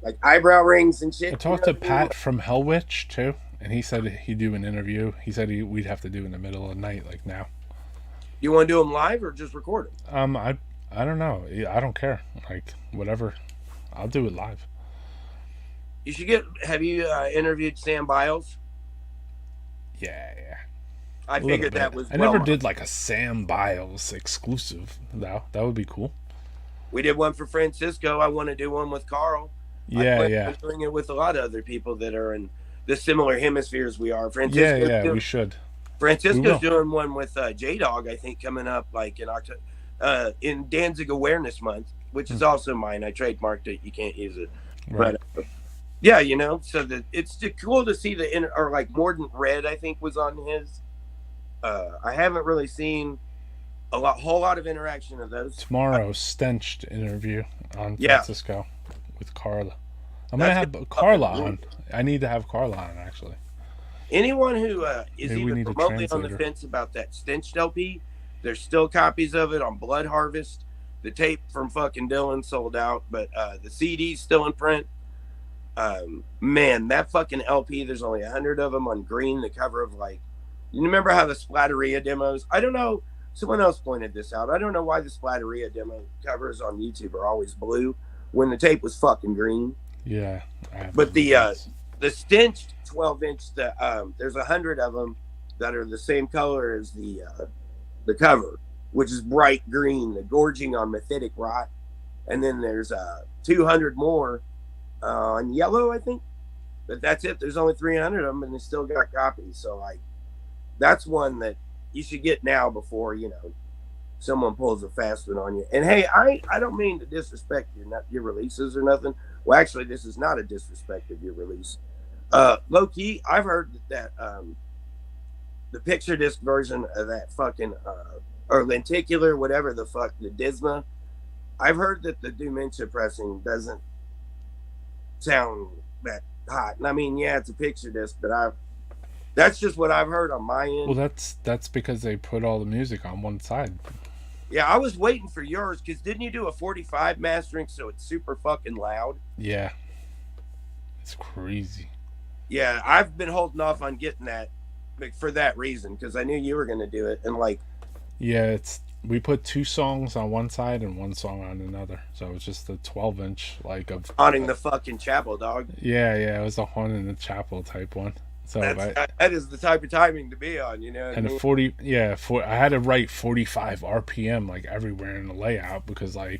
Like eyebrow rings and shit. I talked to Pat from Hell Witch too, and he said he'd do an interview. He said we'd have to do in the middle of the night, like now. You want to do them live or just record them? I don't know. I don't care. Like whatever, I'll do it live. You should get. Have you interviewed Sam Biles? Yeah. I figured that was. I never did like a Sam Biles exclusive though. That would be cool. We did one for Francisco. I want to do one with Carl. Yeah. I'm doing it with a lot of other people that are in the similar hemispheres we are. Francisco. We should. Francisco's doing one with J-Dog, I think, coming up like in October, in Danzig Awareness Month, which is also mine. I trademarked it. You can't use it. Right. But yeah, so it's cool to see or like Mordant Red, I think, was on his. I haven't really seen whole lot of interaction of those. Tomorrow, Stenched interview on Francisco with Carla. I'm going to have Carla on. I need to have Carla on, actually. Anyone who is even remotely on the fence about that Stenched LP, there's still copies of it on Blood Harvest. The tape from fucking Dylan sold out, but the CD's still in print. Man, that fucking LP, there's only 100 of them on green, the cover of like, you remember how the Splatteria demos, I don't know, someone else pointed this out. I don't know why the Splatteria demo covers on YouTube are always blue when the tape was fucking green. Yeah. But the Stenched 12-inch, there's 100 of them that are the same color as the cover, which is bright green, the gorging on Mephitic Rot. And then there's 200 more on yellow, I think. But that's it. There's only 300 of them, and they still got copies. So, like, that's one that you should get now before, someone pulls a fast one on you. And, hey, I don't mean to disrespect your releases or nothing. Well, actually, this is not a disrespect of your release. Low-key, I've heard that the picture disc version of that fucking, or lenticular, whatever the fuck, the Disma, I've heard that the Dementia pressing doesn't sound that hot. And I mean, yeah, it's a picture disc, but that's just what I've heard on my end. Well, that's because they put all the music on one side. Yeah, I was waiting for yours, because didn't you do a 45 mastering so it's super fucking loud? Yeah. It's crazy. Yeah, I've been holding off on getting that for that reason, because I knew you were going to do it. And like, yeah, we put 2 songs on one side and 1 song on another. So it's just a 12-inch of haunting the fucking chapel, dog. Yeah, it was a haunting the chapel type one. So that is the type of timing to be on, And a 40, I had to write 45 RPM like everywhere in the layout because I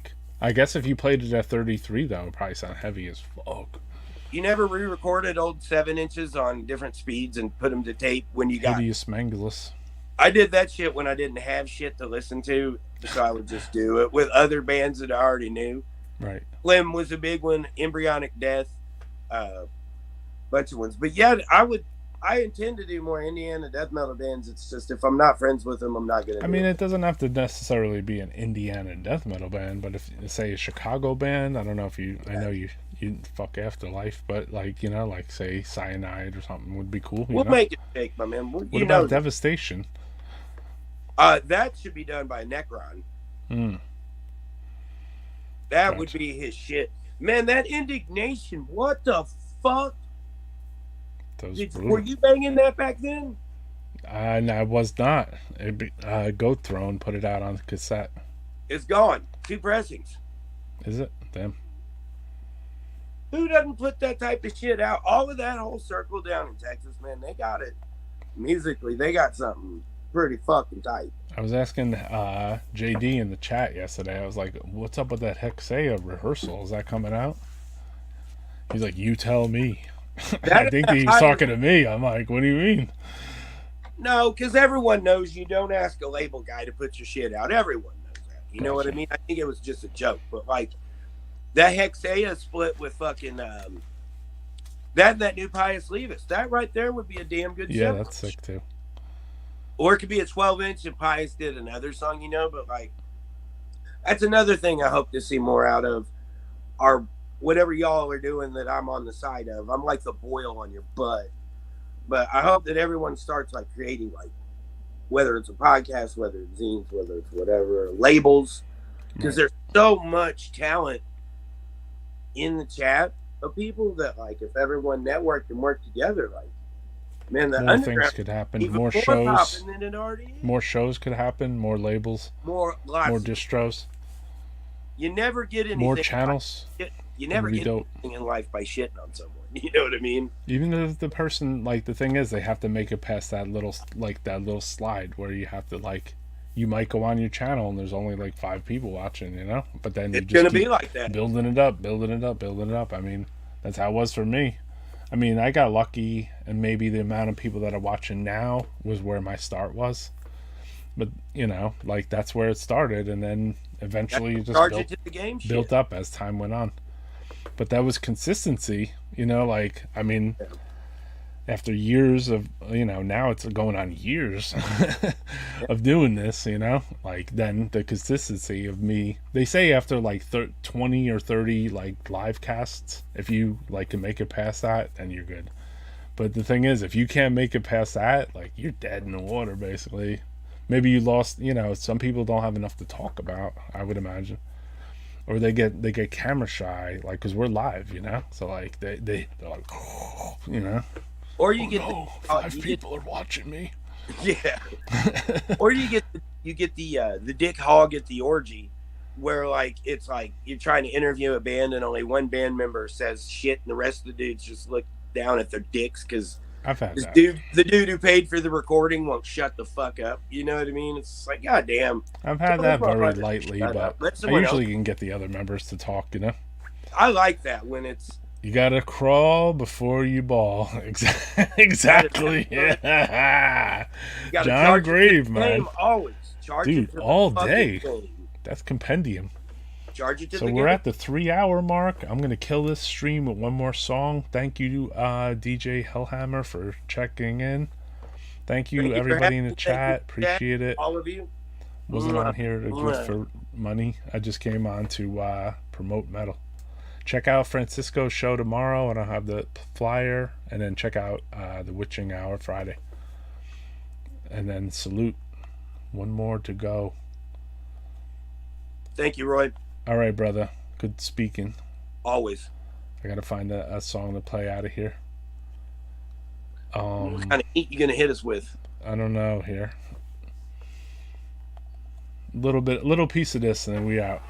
guess if you played it at 33 though, it would probably sound heavy as fuck. You never re-recorded old 7 inches on different speeds and put them to tape when you got Hideous Mangulus. I did that shit when I didn't have shit to listen to, so I would just do it with other bands that I already knew. Right. Limb was a big one, Embryonic Death, bunch of ones. But yeah, I intend to do more Indiana death metal bands. It's just if I'm not friends with them, I'm not gonna I do mean, it. it doesn't have to necessarily be an Indiana death metal band, but if say a Chicago band, I don't know if you, I know you fuck Afterlife, but like like say Cyanide or something would be cool. We'll make it shake, my man. What about Devastation? That should be done by Necron. Hmm. That Gotcha. would be his shit, man. That Indignation. What the fuck? Were you banging that back then? No, I was not. Goat Throne put it out on cassette. It's gone. 2 pressings. Is it? Damn. Who doesn't put that type of shit out? All of that whole circle down in Texas, man, they got it. Musically, they got something pretty fucking tight. I was asking JD in the chat yesterday. I was like, "What's up with that Hexea rehearsal? Is that coming out?" He's like, "You tell me." I think he's talking to me. I'm like, "What do you mean?" No, because everyone knows you don't ask a label guy to put your shit out. Everyone knows that. You know what I mean? I think it was just a joke, but like that Hexea split with fucking that new Pius Levis. That right there would be a damn good Yeah, show. that's sick too. Or it could be a 12-inch and Pius did another song, but like that's another thing I hope to see more out of our whatever y'all are doing that I'm on the side of. I'm like the boil on your butt. But I hope that everyone starts like creating like whether it's a podcast, whether it's zines, whether it's whatever, labels. Because there's so much talent in the chat of people that like if everyone networked and worked together, like man, the more things could happen. More shows. Than it already is. More shows could happen. More labels. More distros. You never get anything. More channels. You never get anything in life by shitting on someone. You know what I mean? Even if the person, like, the thing is, they have to make it past that little slide where you have to, like, you might go on your channel and there's only like 5 people watching, But then it's gonna be like that. Building it up. I mean, that's how it was for me. I mean, I got lucky, and maybe the amount of people that are watching now was where my start was. But like that's where it started, and then eventually you just built up as time went on. But that was consistency, like, I mean, after years of, now it's going on years of doing this, like then the consistency of me, they say after like 20 or 30 like live casts, if you like can make it past that, then you're good. But the thing is, if you can't make it past that, like you're dead in the water basically. Maybe you lost, some people don't have enough to talk about, I would imagine. Or they get camera shy, like, because we're live, so like they're like, or you get 5 people are watching me. Yeah. Or you get the dick hog at the orgy, where like it's like you're trying to interview a band and only one band member says shit and the rest of the dudes just look down at their dicks because I've had that. The dude who paid for the recording won't shut the fuck up. You know what I mean? It's like, god damn. I've had that very lightly, but I usually can get the other members to talk, I like that when it's... You gotta crawl before you bawl. Exactly. Yeah. John Grave, man. Always. Dude, all day. That's compendium. So we're at the 3-hour mark. I'm gonna kill this stream with one more song. Thank you, DJ Hellhammer, for checking in. Thank you, everybody in the chat. Appreciate it. All of you. Wasn't on here just for money. I just came on to promote metal. Check out Francisco's show tomorrow, and I'll have the flyer. And then check out the Witching Hour Friday. And then Salute. One more to go. Thank you, Roy. All right, brother. Good speaking. Always. I gotta find a song to play out of here. What kind of heat you gonna hit us with? I don't know here. Little piece of this, and then we out.